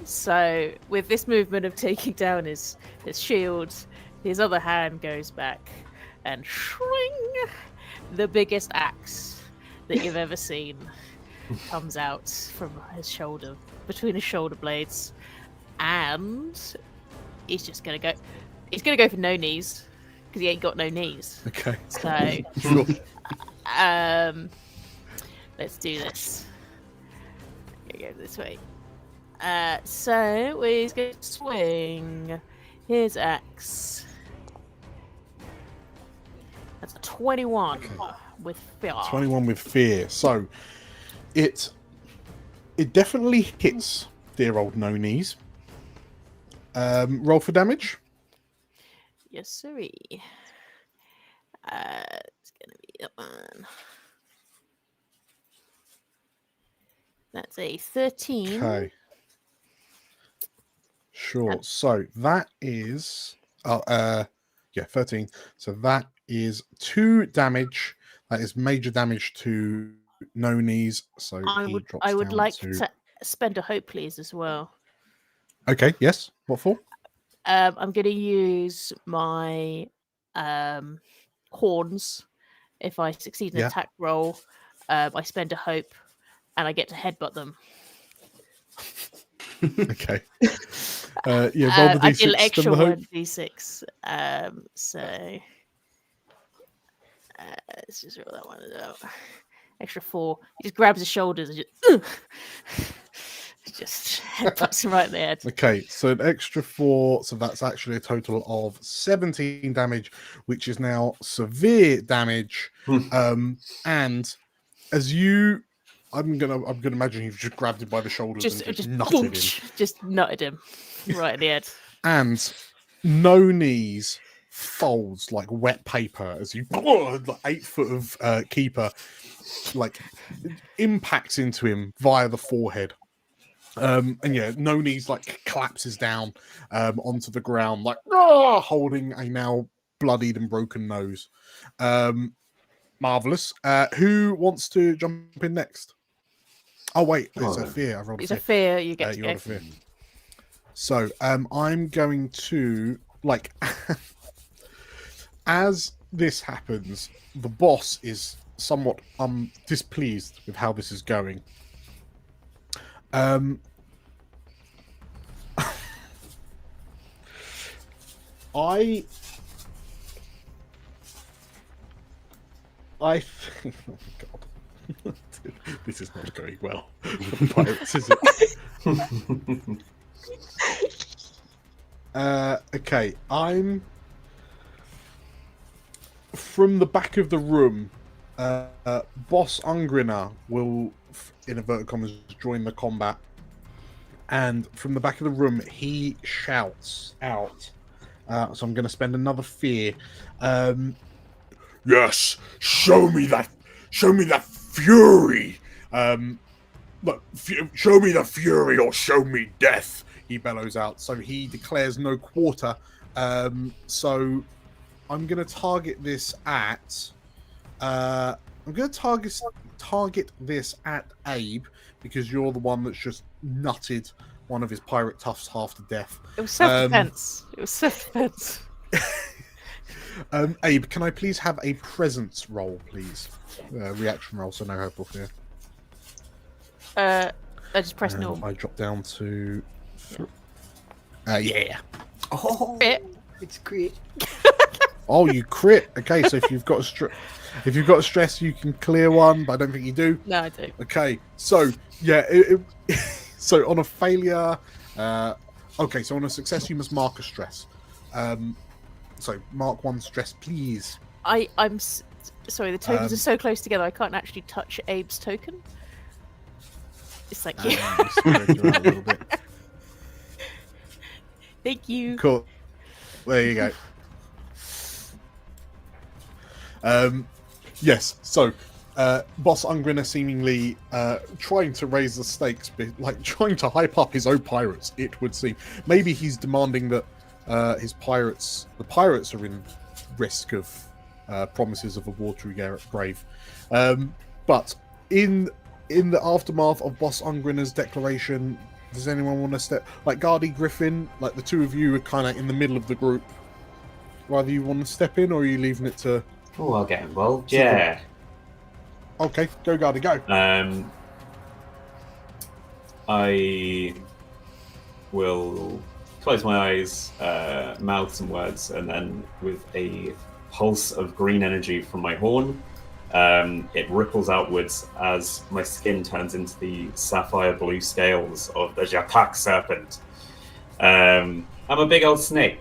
So with this movement of taking down his shield, his other hand goes back and shring, the biggest axe that you've ever seen comes out from his shoulder, between his shoulder blades, and he's just gonna go. He's gonna go for no knees because he ain't got no knees. Okay. So, Sure. let's do this. Go this way. So he's going to swing his axe. That's a 21 with fear. 21 with fear. So it definitely hits dear old No Knees. Roll for damage. Yes, sirree. It's gonna be that one. That's a 13. Okay. Sure. So that is 13. So that is 2 damage. That is major damage to No Knees. So I would down like to... to spend a hope, please, as well. Okay. Yes. What for? I'm going to use my horns. If I succeed in an attack roll, I spend a hope, and I get to headbutt them. Okay. Roll the d6. I did an extra spend the hope. 1d6. So let's just roll that one out. Extra 4. He just grabs his shoulders and just headbutts him right in the head. Okay, so an extra 4, so that's actually a total of 17 damage, which is now severe damage. And as you, I'm gonna imagine you've just grabbed him by the shoulders and just nutted him. Just nutted him right in the head. And No Knees folds like wet paper as you like 8 foot of keeper like impacts into him via the forehead. And yeah, No Knees like collapses down onto the ground, like holding a now bloodied and broken nose. Marvelous. Who wants to jump in next? Oh wait, it's a fear. I rolled It's a fear. You get to you go. rolled a fear. So I'm going to like as this happens, the boss is somewhat displeased with how this is going. I think, oh God, this is not going well for the pirates, is it? Okay, I'm from the back of the room. Boss Ungrina will, in inverted commas, join the combat, and from the back of the room he shouts out. So I'm going to spend another fear. Yes, show me that fury. Look, show me the fury or show me death. He bellows out. So he declares no quarter. So I'm going to target this at. I'm going to target this at Abe because you're the one that's just nutted one of his pirate toughs half to death. It was self-defense. It was self-defense. Abe, can I please have a presence roll, please? Reaction roll, so no help off here. I just press normal. I drop down to... yeah. Oh, Crit. it's great. Oh, you crit. Okay, so if you've got a stress, you can clear one, but I don't think you do. No, I do. Okay, so yeah, so on a failure, okay, so on a success, you must mark a stress. So mark one stress, please. I'm sorry. The tokens are so close together. I can't actually touch Abe's token. It's like Spread you out a little bit. Thank you. Cool. There you go. Yes, so Boss Ungrinner seemingly trying to raise the stakes, like trying to hype up his own pirates, it would seem. Maybe he's demanding that the pirates are in risk of promises of a watery grave. But in the aftermath of Boss Ungrinner's declaration, does anyone want to step... Like Guardy, Griffin, like the two of you are kind of in the middle of the group. Rather you want to step in, or are you leaving it to... Oh, I'll get involved. Yeah. Okay, go Guardy, go. I will close my eyes, mouth some words, and then with a pulse of green energy from my horn, it ripples outwards as my skin turns into the sapphire blue scales of the Jatak serpent. I'm a big old snake.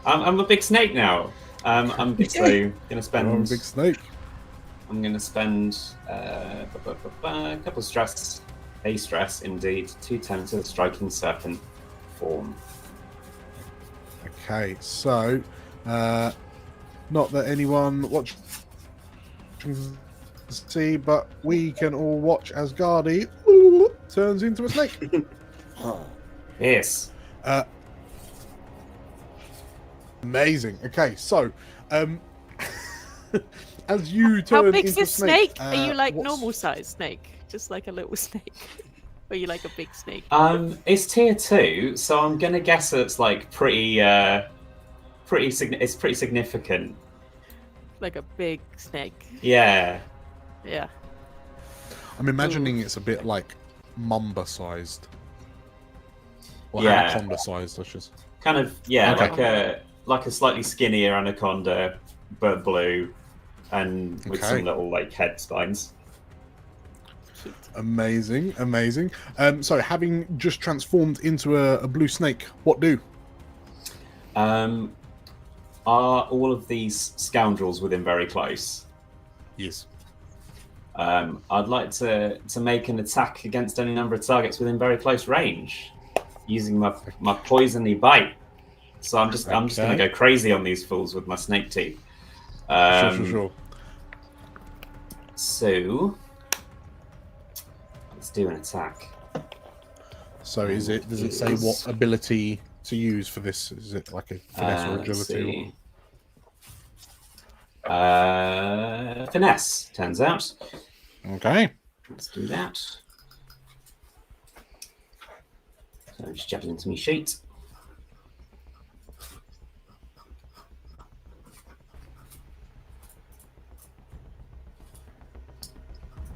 I'm a big snake now. I'm gonna spend. I'm a big snake. I'm gonna spend a couple of stress, a stress indeed, 2 turns to the striking serpent form. Okay, so not that anyone watching see, but we can all watch as Guardy turns into a snake. Yes. Amazing. Okay, so as you turn How big's into this a snake? snake? Are you like what's- normal sized snake? Just like a little snake? Or are you like a big snake? It's tier 2, so I'm gonna guess it's like it's pretty significant. Like a big snake. Yeah. Yeah. I'm imagining it's a bit like Mamba sized. Or Yeah. Anaconda sized, I should say. Kind of, yeah, Okay. like a slightly skinnier anaconda, but blue, and with Okay. some little like head spines. Amazing. So having just transformed into a blue snake, what do? Are all of these scoundrels within very close? Yes. I'd like to make an attack against any number of targets within very close range, using my poisony bite. So I'm just gonna go crazy on these fools with my snake teeth. Sure. So let's do an attack. So does it say what ability to use for this? Is it like a finesse or Let's agility? see. Finesse, turns out. Okay. Let's do that. So just jump into my sheet.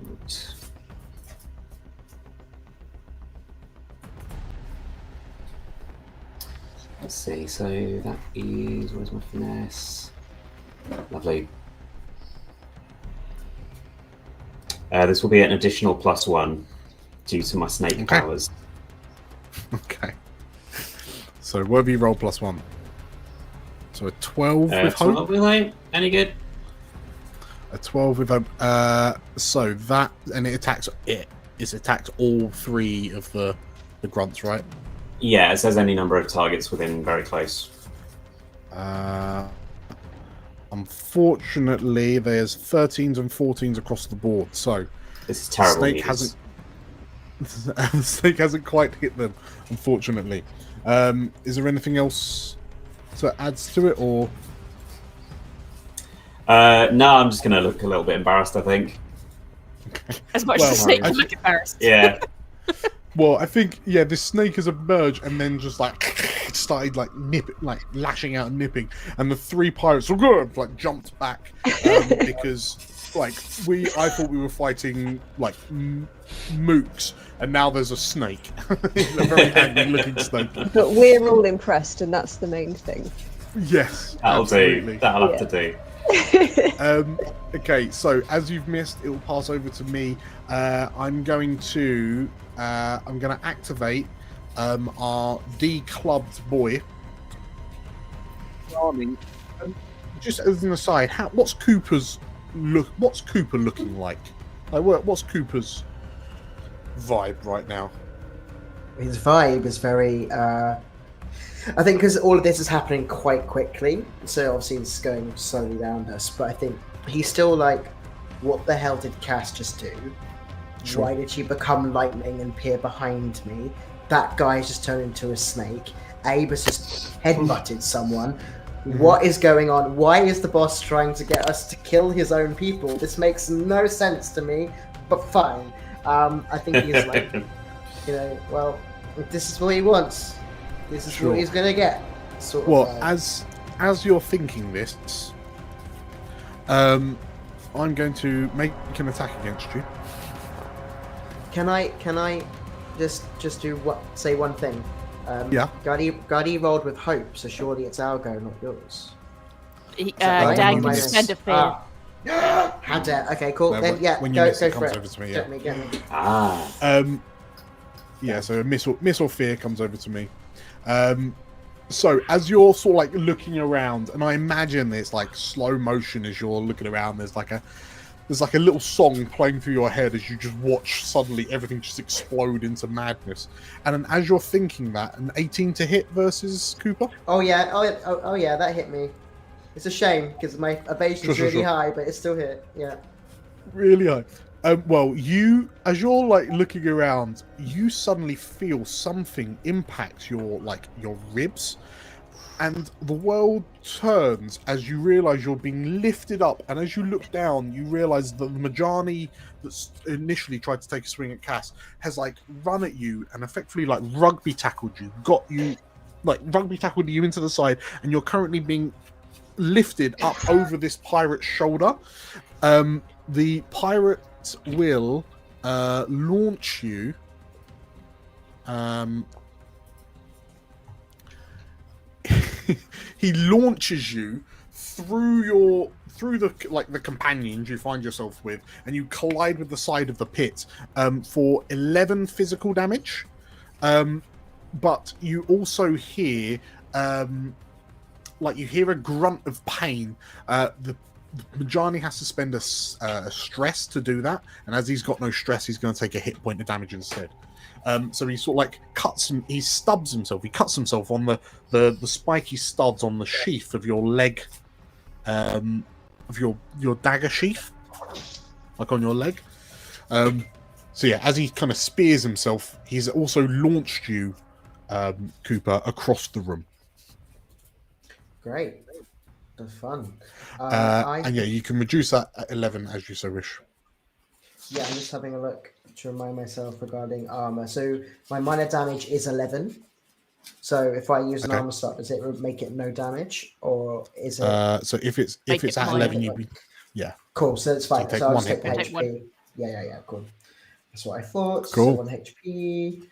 Right. Let's see, so that is, where's my finesse? Lovely. This will be an additional +1 due to my snake powers. Okay. So what have you roll +1? So a 12 with 12 hope? with hope. Any good? A 12 with hope. So that, and it attacks all 3 of the grunts, right? Yeah, it says any number of targets within very close. Unfortunately, there's 13s and 14s across the board, so This is terrible Snake news. the snake hasn't quite hit them, unfortunately. Is there anything else that adds to it, or? No, I'm just going to look a little bit embarrassed, I think. As much Well, as the snake I- can look embarrassed. Yeah. Well, I think this snake has emerged and then just like started like lashing out and nipping, and the 3 pirates like jumped back because I thought we were fighting like mooks, and now there's a snake, a very angry looking snake. But we're all impressed, and that's the main thing. Yes, That'll absolutely. do. That'll have to do. Okay, so as you've missed, it will pass over to me. I'm going to activate our declubbed boy. Charming. Just as an aside, what's Cooper looking like? What's Cooper's vibe right now? His vibe is very. I think because all of this is happening quite quickly, so obviously it's going slowly around us. But I think he's still like, "What the hell did Cass just do? Sure. Why did she become lightning and appear behind me? That guy's just turned into a snake. Abe has just headbutted someone. What is going on? Why is the boss trying to get us to kill his own people? This makes no sense to me, but fine." I think he's like, well, this is what he wants. This is what he's gonna get. Sort of as you're thinking this, I'm going to make an attack against you. Can I just say one thing? Yeah. Guardy rolled with hope, so surely it's our go, not yours. Dan can Minus- spend a fear. How dare? Okay, cool. No, then when go you miss, it for comes it. over to me. Get me. Yeah. So a miss or fear comes over to me. So as you're sort of like looking around, and I imagine it's like slow motion as you're looking around, there's like a little song playing through your head as you just watch suddenly everything just explode into madness. And then as you're thinking that, an 18 to hit versus Cooper. Oh yeah, that hit me. It's a shame because my evasion is really high, but it still hit. Yeah. Really high. Well, as you're like looking around, you suddenly feel something impact your ribs, and the world turns as you realise you're being lifted up. And as you look down, you realise that the Majani that's initially tried to take a swing at Cass has like run at you and effectively like rugby tackled you into the side, and you're currently being lifted up over this pirate's shoulder. The pirate will launch you. He launches you through the companions you find yourself with, and you collide with the side of the pit for 11 physical damage. But you also hear you hear a grunt of pain. The Majani has to spend a stress to do that, and as he's got no stress, he's going to take a hit point of damage instead. So he sort of like he cuts himself on the spiky studs on the sheath of your leg, of your dagger sheath, like on your leg. So yeah, as he kind of spears himself, he's also launched you, Cooper, across the room. Great. That's fun. And yeah, you can reduce that at 11 as you so wish. Yeah, I'm just having a look to remind myself regarding armor. So my minor damage is 11. So if I use an armor slot, does it make it no damage, or is it? So if it's at 11, yeah. Cool. So it's fine. So So I'll one just take hit point. HP. Yeah. Cool. That's what I thought. Cool. So 1 HP.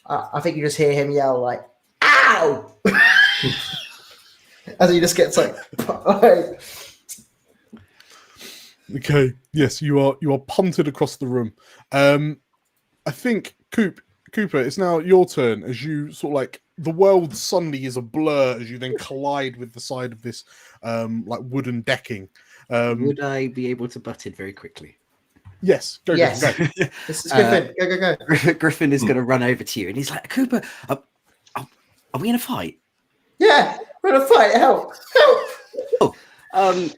I think you just hear him yell like, "Ow!" As he just gets like. Okay. Yes, you are punted across the room. I think Cooper, it's now your turn as you sort of like the world suddenly is a blur as you then collide with the side of this like wooden decking. Would I be able to butt in very quickly? Yes. Go. This is Griffin. Go. Griffin is going to run over to you, and he's like, "Cooper, are we in a fight?" Yeah, we're in a fight. Help! Oh,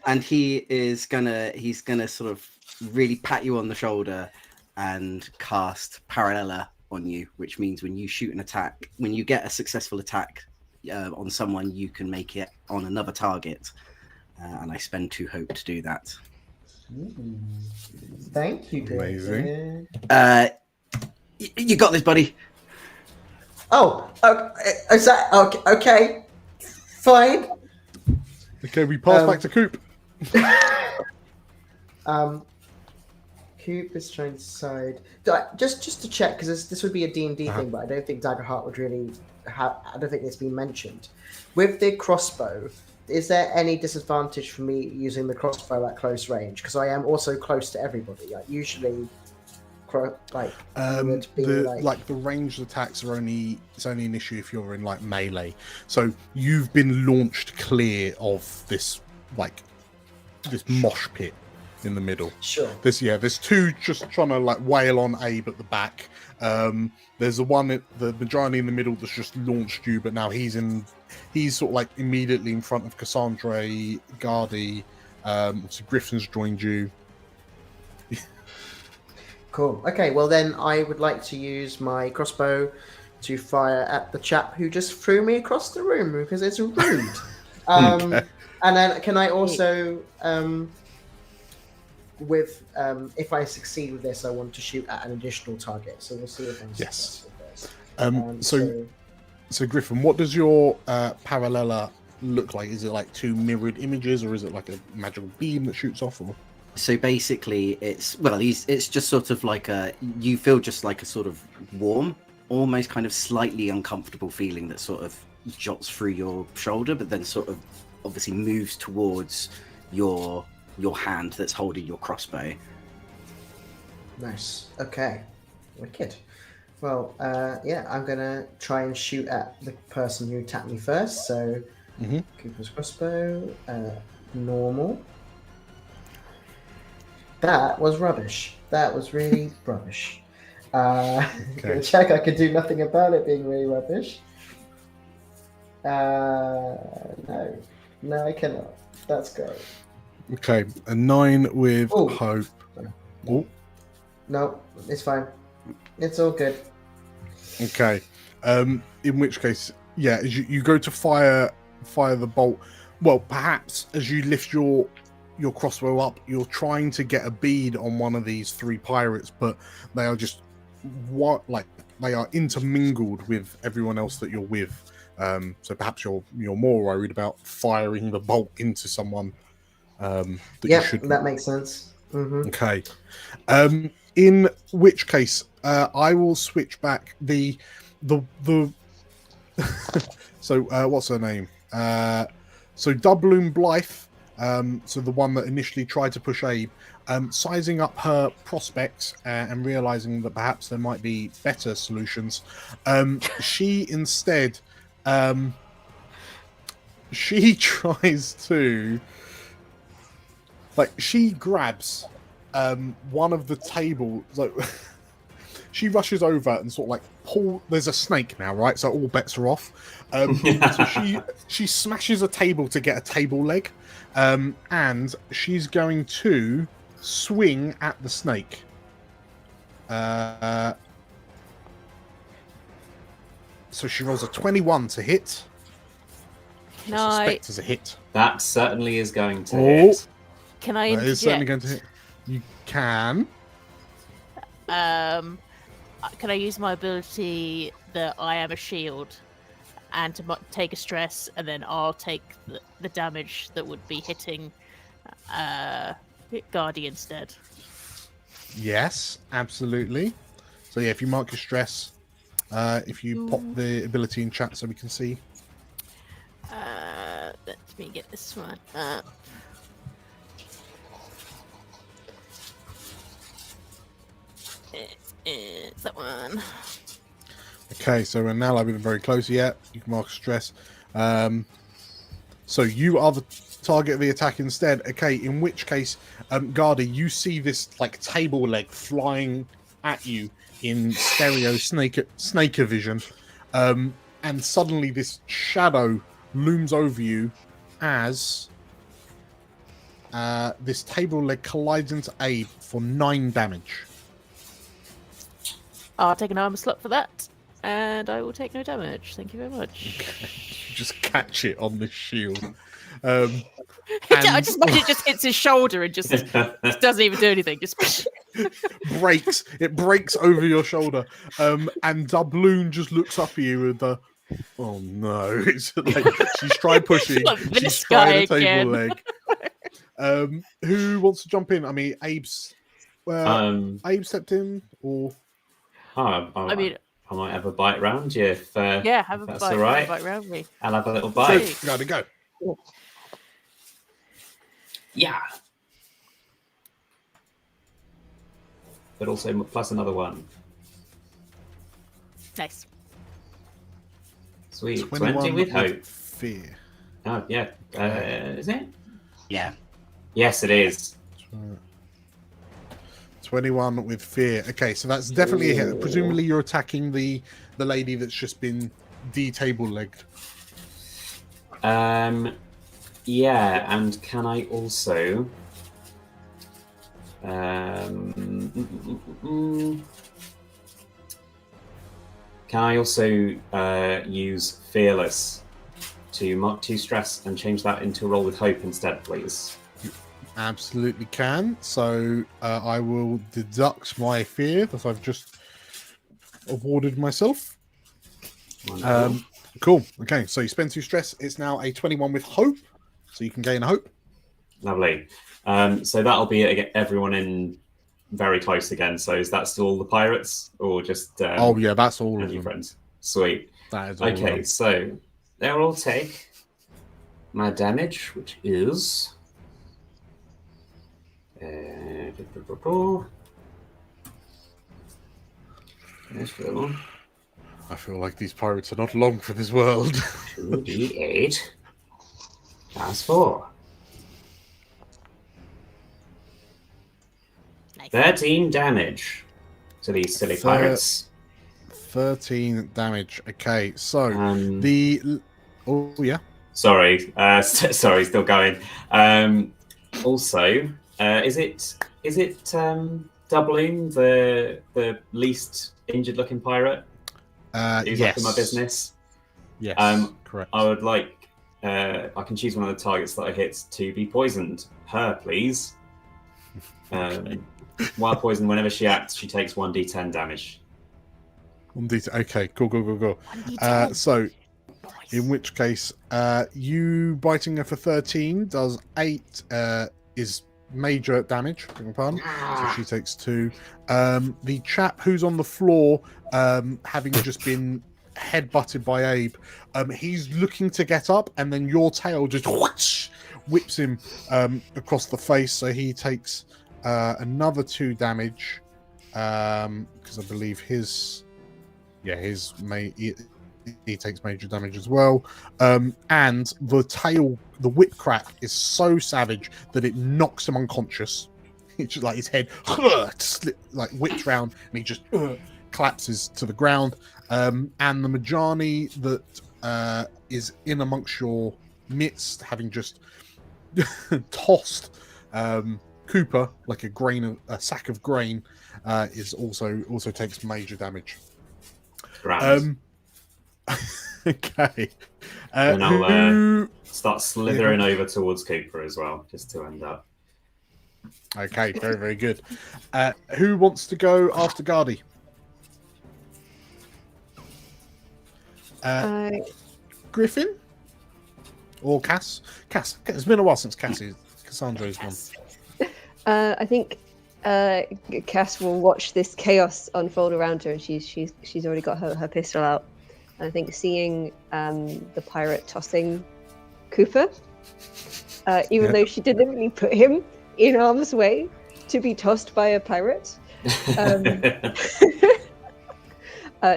and he's gonna sort of really pat you on the shoulder and cast Parallella on you, which means when you shoot an attack, when you get a successful attack on someone, you can make it on another target. And I spend 2 hope to do that. Thank you, Amazing. You got this, buddy. Oh, is that okay? Okay, fine. Okay, we pass back to Coop. Coop is trying to decide. Just to check, because this would be a D&D thing, but I don't think Daggerheart would really have. I don't think it's been mentioned. With the crossbow, is there any disadvantage for me using the crossbow at close range? Because I am also close to everybody. Like usually, the ranged attacks are only an issue if you're in like melee. So you've been launched clear of this mosh pit in the middle. Sure. There's two just trying to like wail on Abe at the back. There's the one the majority in the middle that's just launched you, but now he's sort of like immediately in front of Cassandra, Gardy. So Griffin's joined you. Cool. Okay, well then I would like to use my crossbow to fire at the chap who just threw me across the room because it's rude. Okay. And then can I also, if I succeed with this, I want to shoot at an additional target. So we'll see if I'm successful first. So Griffin, what does your parallella look like? Is it like two mirrored images, or is it like a magical beam that shoots off? Or? So basically, it's just sort of like you feel just like a sort of warm, almost kind of slightly uncomfortable feeling that sort of jots through your shoulder, but then sort of obviously moves towards your hand that's holding your crossbow. Nice. Okay. Wicked. Well, I'm gonna try and shoot at the person who attacked me first. So, Cooper's crossbow, normal. That was rubbish. That was really rubbish. Gonna check. I could do nothing about it being really rubbish. No, I cannot. That's great. Okay, a 9 with hope. Oh. No, it's fine. It's all good. Okay. In which case, as you go to fire the bolt. Well, perhaps as you lift your crossbow up, you're trying to get a bead on one of these three pirates, but they are just they are intermingled with everyone else that you're with. So perhaps you're more worried about firing the bolt into someone. That makes sense. Mm-hmm. Okay. In which case, I will switch back the so what's her name? So Doubloon Blythe. So the one that initially tried to push Abe, sizing up her prospects and realizing that perhaps there might be better solutions. She instead, she tries to, she grabs one of the tables. She rushes over and sort of pull. There's a snake now, right? So all bets are off. So she smashes a table to get a table leg. And she's going to swing at the snake. So she rolls a 21 to hit. No. I suspect as a hit. That certainly is going to hit. Can I interject? That is certainly going to hit. You can. Can I use my ability that I am a shield and to take a stress, and then I'll take the damage that would be hitting Guardy instead? Yes, absolutely. So if you mark your stress, if you pop the ability in chat so we can see. Let me get this one up. It's that one. Okay, so we're now been very close yet. You can mark stress. So you are the target of the attack instead. Okay, in which case, Gardy, you see this table leg flying at you in stereo snaker vision, and suddenly this shadow looms over you as this table leg collides into Abe for 9 damage. I'll take an armor slot for that. and I will take no damage. Thank you very much. You just catch it on the shield. I And- just imagine it just hits his shoulder and just doesn't even do anything. Just breaks. It breaks over your shoulder. And Doubloon just looks up at you with the. Oh no! It's like she's tried pushing. Not She's this tried guy a table again. leg. Who wants to jump in? I mean, Abe's. Abe stepped in, or I mean, I might have a bite round you if yeah, have a that's bite. all right. Have a bite round me. I'll have a little so, bite. gotta go. Yeah. But also plus another one. Nice. Sweet. 21 20 with hope. fear. Oh, yeah. Is it? Yeah. Yes, it is. 21 with fear. Okay, so that's definitely a hit. Presumably, you're attacking the lady that's just been table legged. Yeah, and can I also use fearless to mark 2 stress and change that into a roll with hope instead, please? Absolutely can. So I will deduct my fear that I've just awarded myself. Wonderful. Cool. Okay, so you spend 2 stress. It's now a 21 with hope, so you can gain a hope. Lovely. So that'll be everyone in very close again. So is that still all the pirates, or just? Oh yeah, that's all and of your them. friends. Sweet. That is all of Okay, them. so they'll all take my damage, which is. I feel like these pirates are not long for this world. 2d8 plus 4. Nice. 13 damage to these silly pirates. 13 damage. Okay, so Um, oh yeah. Sorry, sorry, still going. Also, is it doubling the least injured looking pirate who's up in my business? Yes. Correct. I would like I can choose one of the targets that I hit to be poisoned. Her, please. While poisoned, whenever she acts, she takes 1d10 damage. Okay, cool. So, in which case, you biting her for 13 does 8 is major damage. Beg your pardon. So she takes 2. The chap who's on the floor, having just been headbutted by Abe, he's looking to get up, and then your tail just whoosh, whips him across the face. So he takes another 2 damage, because I believe he takes major damage as well. And the whip crack is so savage that it knocks him unconscious. It's just like his head whips round, and he just collapses to the ground. And the Majani that is in amongst your midst, having just tossed Cooper like a sack of grain, is also takes major damage. Grand. Okay. And I'll who... start slithering over towards Cooper as well, just to end up. Okay, very, very good. Who wants to go after Gardy? Griffin? Or Cass? Cass. It's been a while since Cassandra's one. I think Cass will watch this chaos unfold around her, and she's already got her pistol out. And I think seeing the pirate tossing Cooper, even though she deliberately put him in harm's way to be tossed by a pirate,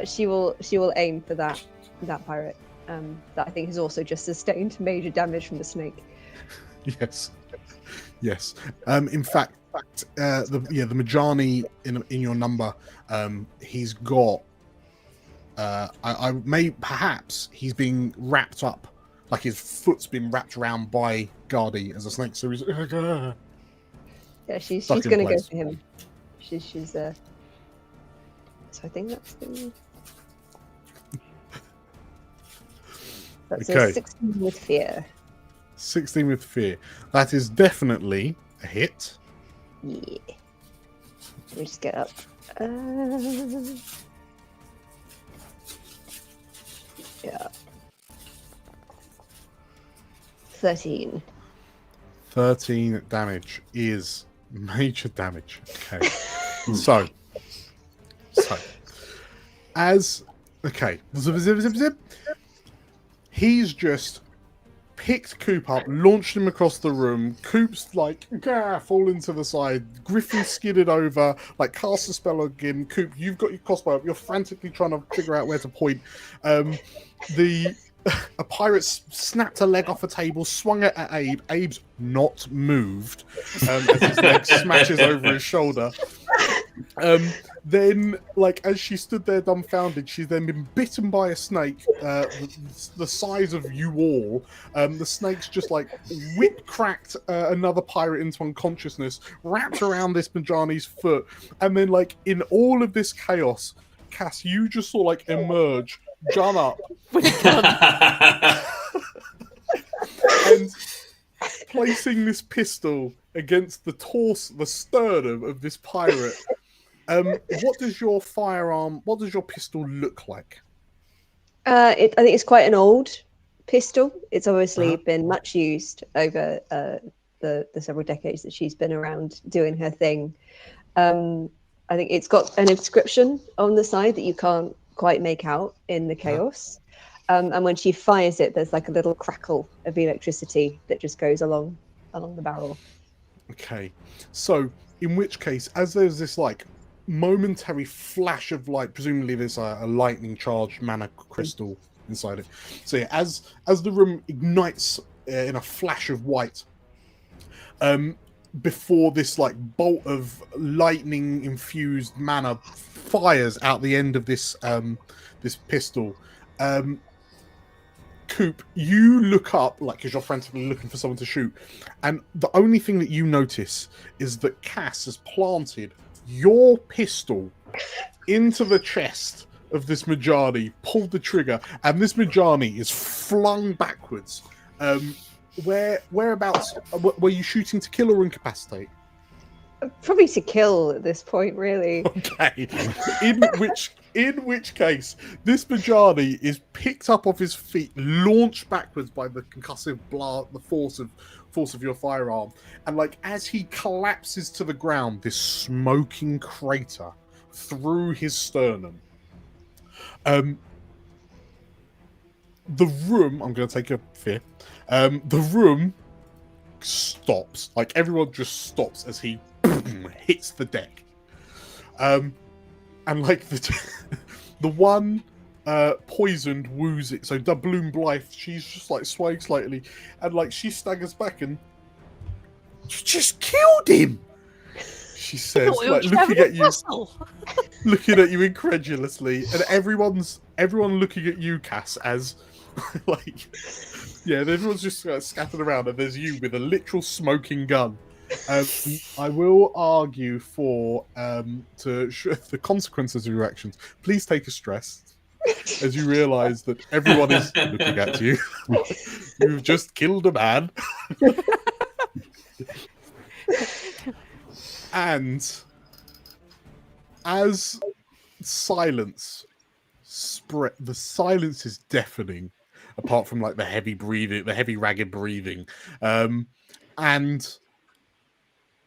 she will aim for that pirate. That I think has also just sustained major damage from the snake. Yes. In fact, the Majani in your number, he's got. Perhaps he's being wrapped up, like his foot's been wrapped around by Gardy as a snake. So he's yeah, she's stuck in gonna go place. for him. She's so I think that's the That's Okay. a 16 with fear. 16 with fear. That is definitely a hit. Yeah. Let me just get up. Yeah. 13. 13 damage is major damage. Okay. So, as okay, zip, zip, zip, he's just picked Coop up, launched him across the room. Coop's like, falling to the side. Griffin skidded over, like, cast a spell again. Coop, you've got your crossbow up. You're frantically trying to figure out where to point. A pirate snapped a leg off a table, swung it at Abe. Abe's not moved as his leg smashes over his shoulder. Then, like, as she stood there dumbfounded, she's then been bitten by a snake the size of you all. The snake's just, like, whip-cracked another pirate into unconsciousness, wrapped around this Majani's foot, and then, like, in all of this chaos, Cass, you just saw, like, emerge, gun up, and placing this pistol against the sternum of this pirate. What does your pistol look like? I think it's quite an old pistol. It's obviously been much used over the several decades that she's been around doing her thing. I think it's got an inscription on the side that you can't quite make out in the chaos. And when she fires it, there's like a little crackle of electricity that just goes along the barrel. Okay, so in which case, as there's this like momentary flash of light, presumably there's a lightning charged mana crystal inside it. So yeah, as the room ignites in a flash of white, before this like bolt of lightning infused mana fires out the end of this this pistol, Coop, you look up, like, because you're frantically looking for someone to shoot, and the only thing that you notice is that Cass has planted your pistol into the chest of this Majani, pulled the trigger, and this Majani is flung backwards. Whereabouts were you shooting, to kill or incapacitate? Probably to kill at this point, really. Okay. In which case, this Majani is picked up off his feet, launched backwards by the concussive blast, the force of your firearm, and like as he collapses to the ground, this smoking crater through his sternum. The room, I'm going to take a fear. The room stops, like everyone just stops as he hits the deck. And like the one poisoned woozy, so Doubloon Blythe, she's just like swaying slightly, and like she staggers back and, "You just killed him," she says, like looking at you incredulously, and everyone looking at you, Cass, as like, yeah, everyone's just scattered around, and there's you with a literal smoking gun. I will argue for the consequences of your actions. Please take a stress as you realise that everyone is looking at you. You've just killed a man. And as silence spread, the silence is deafening, apart from like the heavy breathing, the heavy ragged breathing, and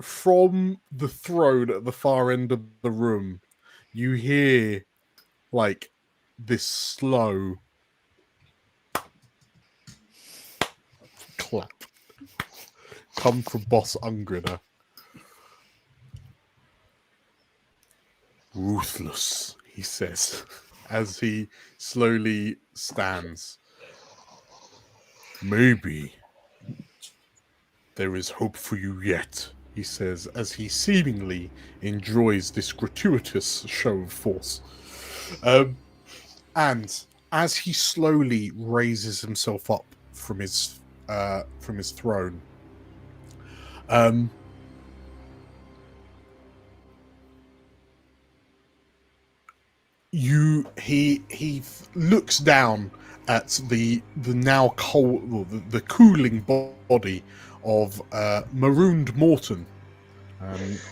from the throne at the far end of the room, you hear like this slow clap come from Boss Ungrinner. "Ruthless," he says, as he slowly stands. "Maybe there is hope for you yet," he says, as he seemingly enjoys this gratuitous show of force. And as he slowly raises himself up from his throne, he looks down at the now cold, well, the cooling body of marooned Morton.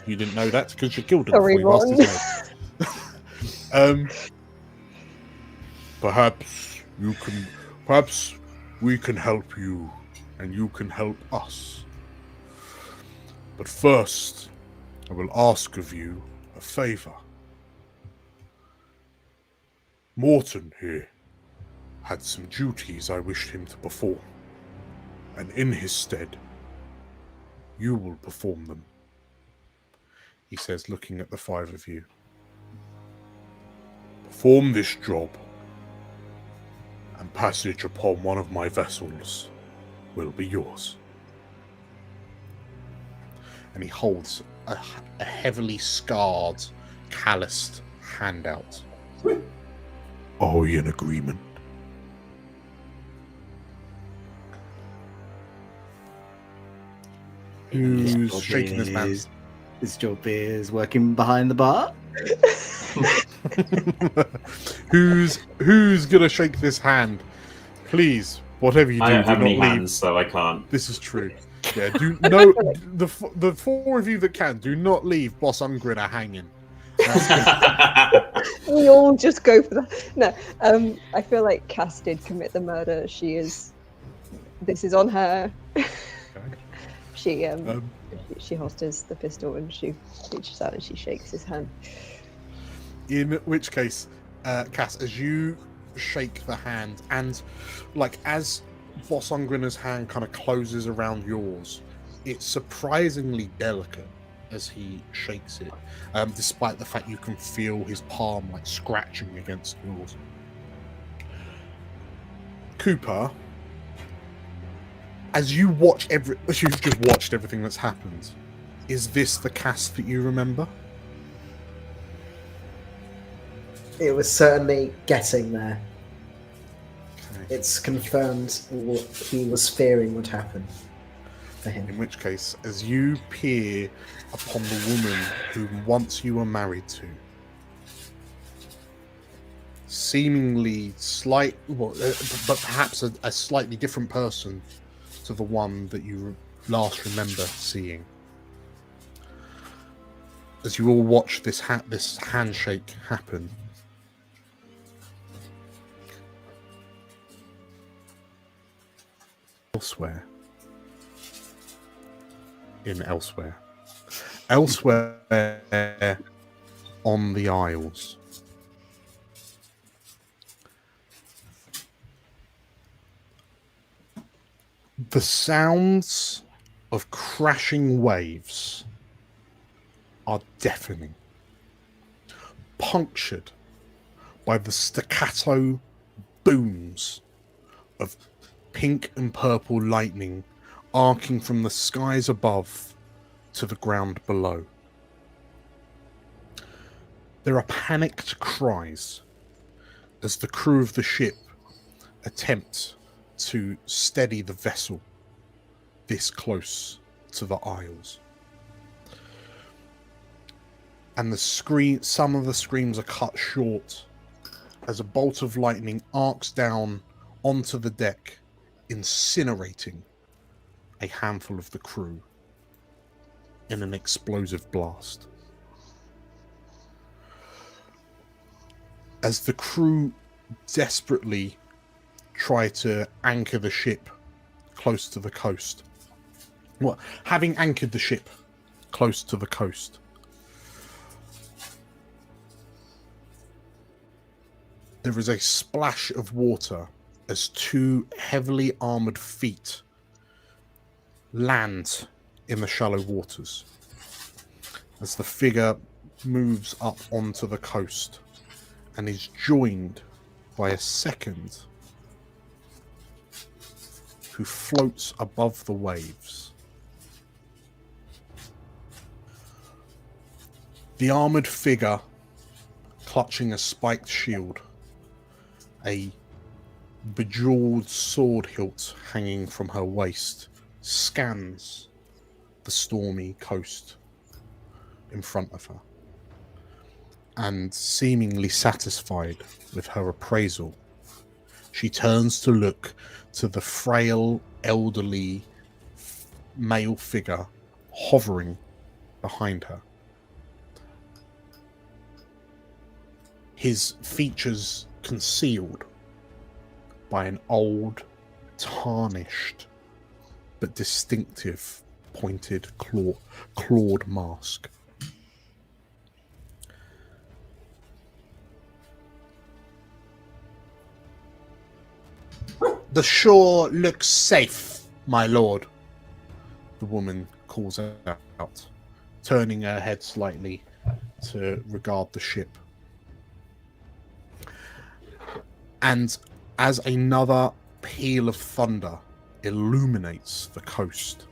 You didn't know that because you killed him Sorry, before you asked his name. Perhaps we can help you, and you can help us. But first, I will ask of you a favor. Morton here had some duties I wished him to perform, and in his stead, you will perform them. He says, looking at the five of you. Perform this job, and passage upon one of my vessels will be yours. And he holds a heavily scarred, calloused hand out. Are we in agreement? Who's shaking his hand? His job is working behind the bar. Who's gonna shake this hand? Please, whatever you do, I don't do have not any leave. hands, so I can't. This is true. Yeah, the four of you that can, do not leave Boss Ungrinner hanging. We all just go for that. No, I feel like Cass did commit the murder. This is on her. Okay. She holsters the pistol and she reaches out and she shakes his hand. In which case, Cass, as you shake the hand, and like as Boss Ungrinner's hand kind of closes around yours, it's surprisingly delicate as he shakes it, despite the fact you can feel his palm like scratching against yours. Cooper, as you've just watched everything that's happened, is this the Cass that you remember? It was certainly getting there. Okay. It's confirmed what he was fearing would happen for him. In which case, as you peer upon the woman whom once you were married to, seemingly but perhaps a slightly different person to the one that you last remember seeing. As you all watch this handshake happen, elsewhere on the Isles, the sounds of crashing waves are deafening, punctured by the staccato booms of pink and purple lightning arcing from the skies above to the ground below. There are panicked cries as the crew of the ship attempt to steady the vessel this close to the Isles. And some of the screams are cut short as a bolt of lightning arcs down onto the deck, incinerating a handful of the crew in an explosive blast. As the crew desperately try to anchor the ship close to the coast. Well, having anchored the ship close to the coast, there is a splash of water as two heavily armored feet land in the shallow waters. As the figure moves up onto the coast and is joined by a second who floats above the waves. The armored figure, clutching a spiked shield, a bejeweled sword hilt hanging from her waist, scans the stormy coast in front of her, and seemingly satisfied with her appraisal, She turns to look to the frail, elderly male figure hovering behind her. His features concealed by an old, tarnished, but distinctive pointed clawed mask. The shore looks safe, my lord, the woman calls out, turning her head slightly to regard the ship. And as another peal of thunder illuminates the coast,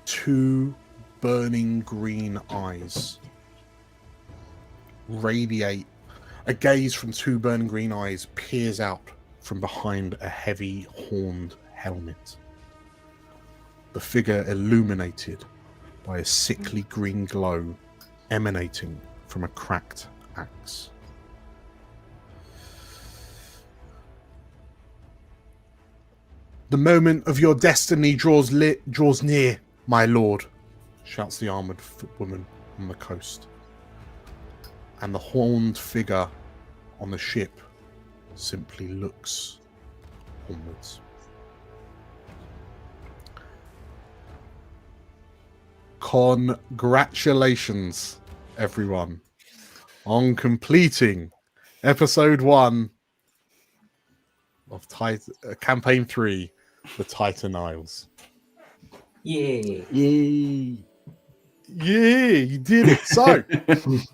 two burning green eyes radiate. A gaze from two burning green eyes peers out from behind a heavy horned helmet. The figure illuminated by a sickly green glow emanating from a cracked axe. The moment of your destiny draws near, my lord, shouts the armoured woman on the coast. And the horned figure on the ship simply looks onwards. Congratulations, everyone, on completing episode 1 of campaign 3, the Titan Isles. Yay! Yay! Yeah, you did it. So,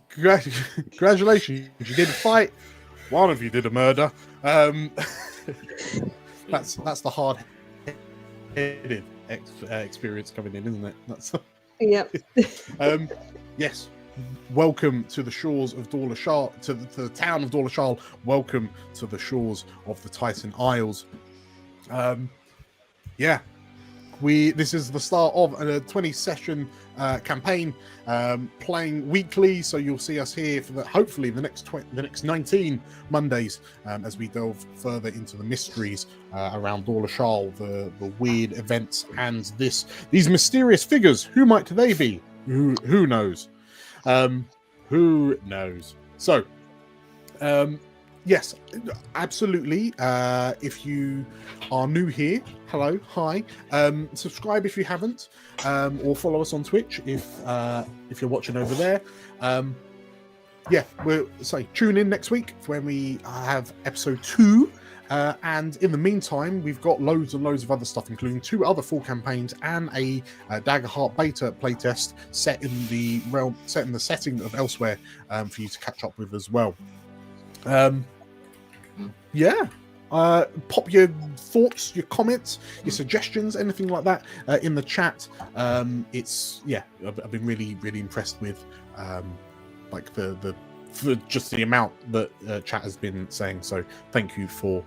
congratulations. You didn't fight. One of you did a murder. That's the hard-headed experience coming in, isn't it? That's Yep. yes. Welcome to the shores of Dawlishal, to the town of Dawlishal. Welcome to the shores of the Titan Isles. Yeah. This is the start of a 20-session campaign, playing weekly. So you'll see us here for hopefully the next 19 Mondays as we delve further into the mysteries around Dawlishal, the weird events, and these mysterious figures. Who might they be? Who knows? Who knows? So, yes, absolutely. If you are new here, hello, hi. Subscribe if you haven't, or follow us on Twitch if you're watching over there. Yeah, tune in next week when we have episode 2. And in the meantime, we've got loads and loads of other stuff, including 2 other full campaigns and a Daggerheart beta playtest set in the setting of Elsewhere for you to catch up with as well. Yeah. Pop your thoughts, your comments, your suggestions, anything like that in the chat. I've been really, really impressed with just the amount that chat has been saying. So thank you for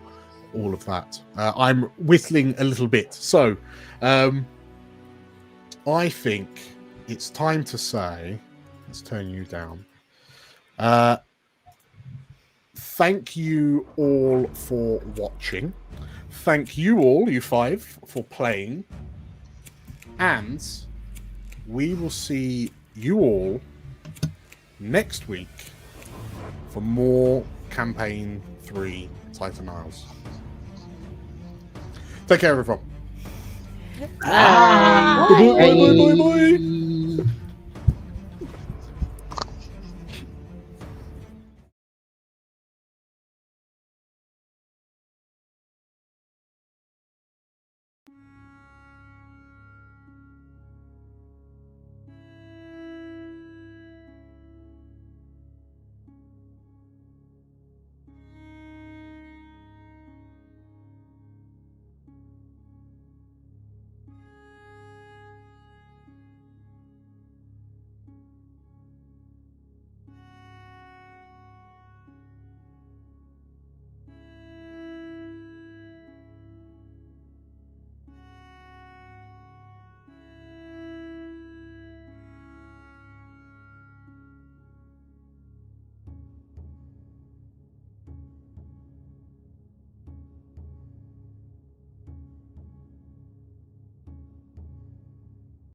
all of that. I'm whistling a little bit, so I think it's time to say, let's turn you down. Thank you all for watching. Thank you all, you 5, for playing. And we will see you all next week for more Campaign 3 Titan Isles. Take care, everyone. Bye. Bye.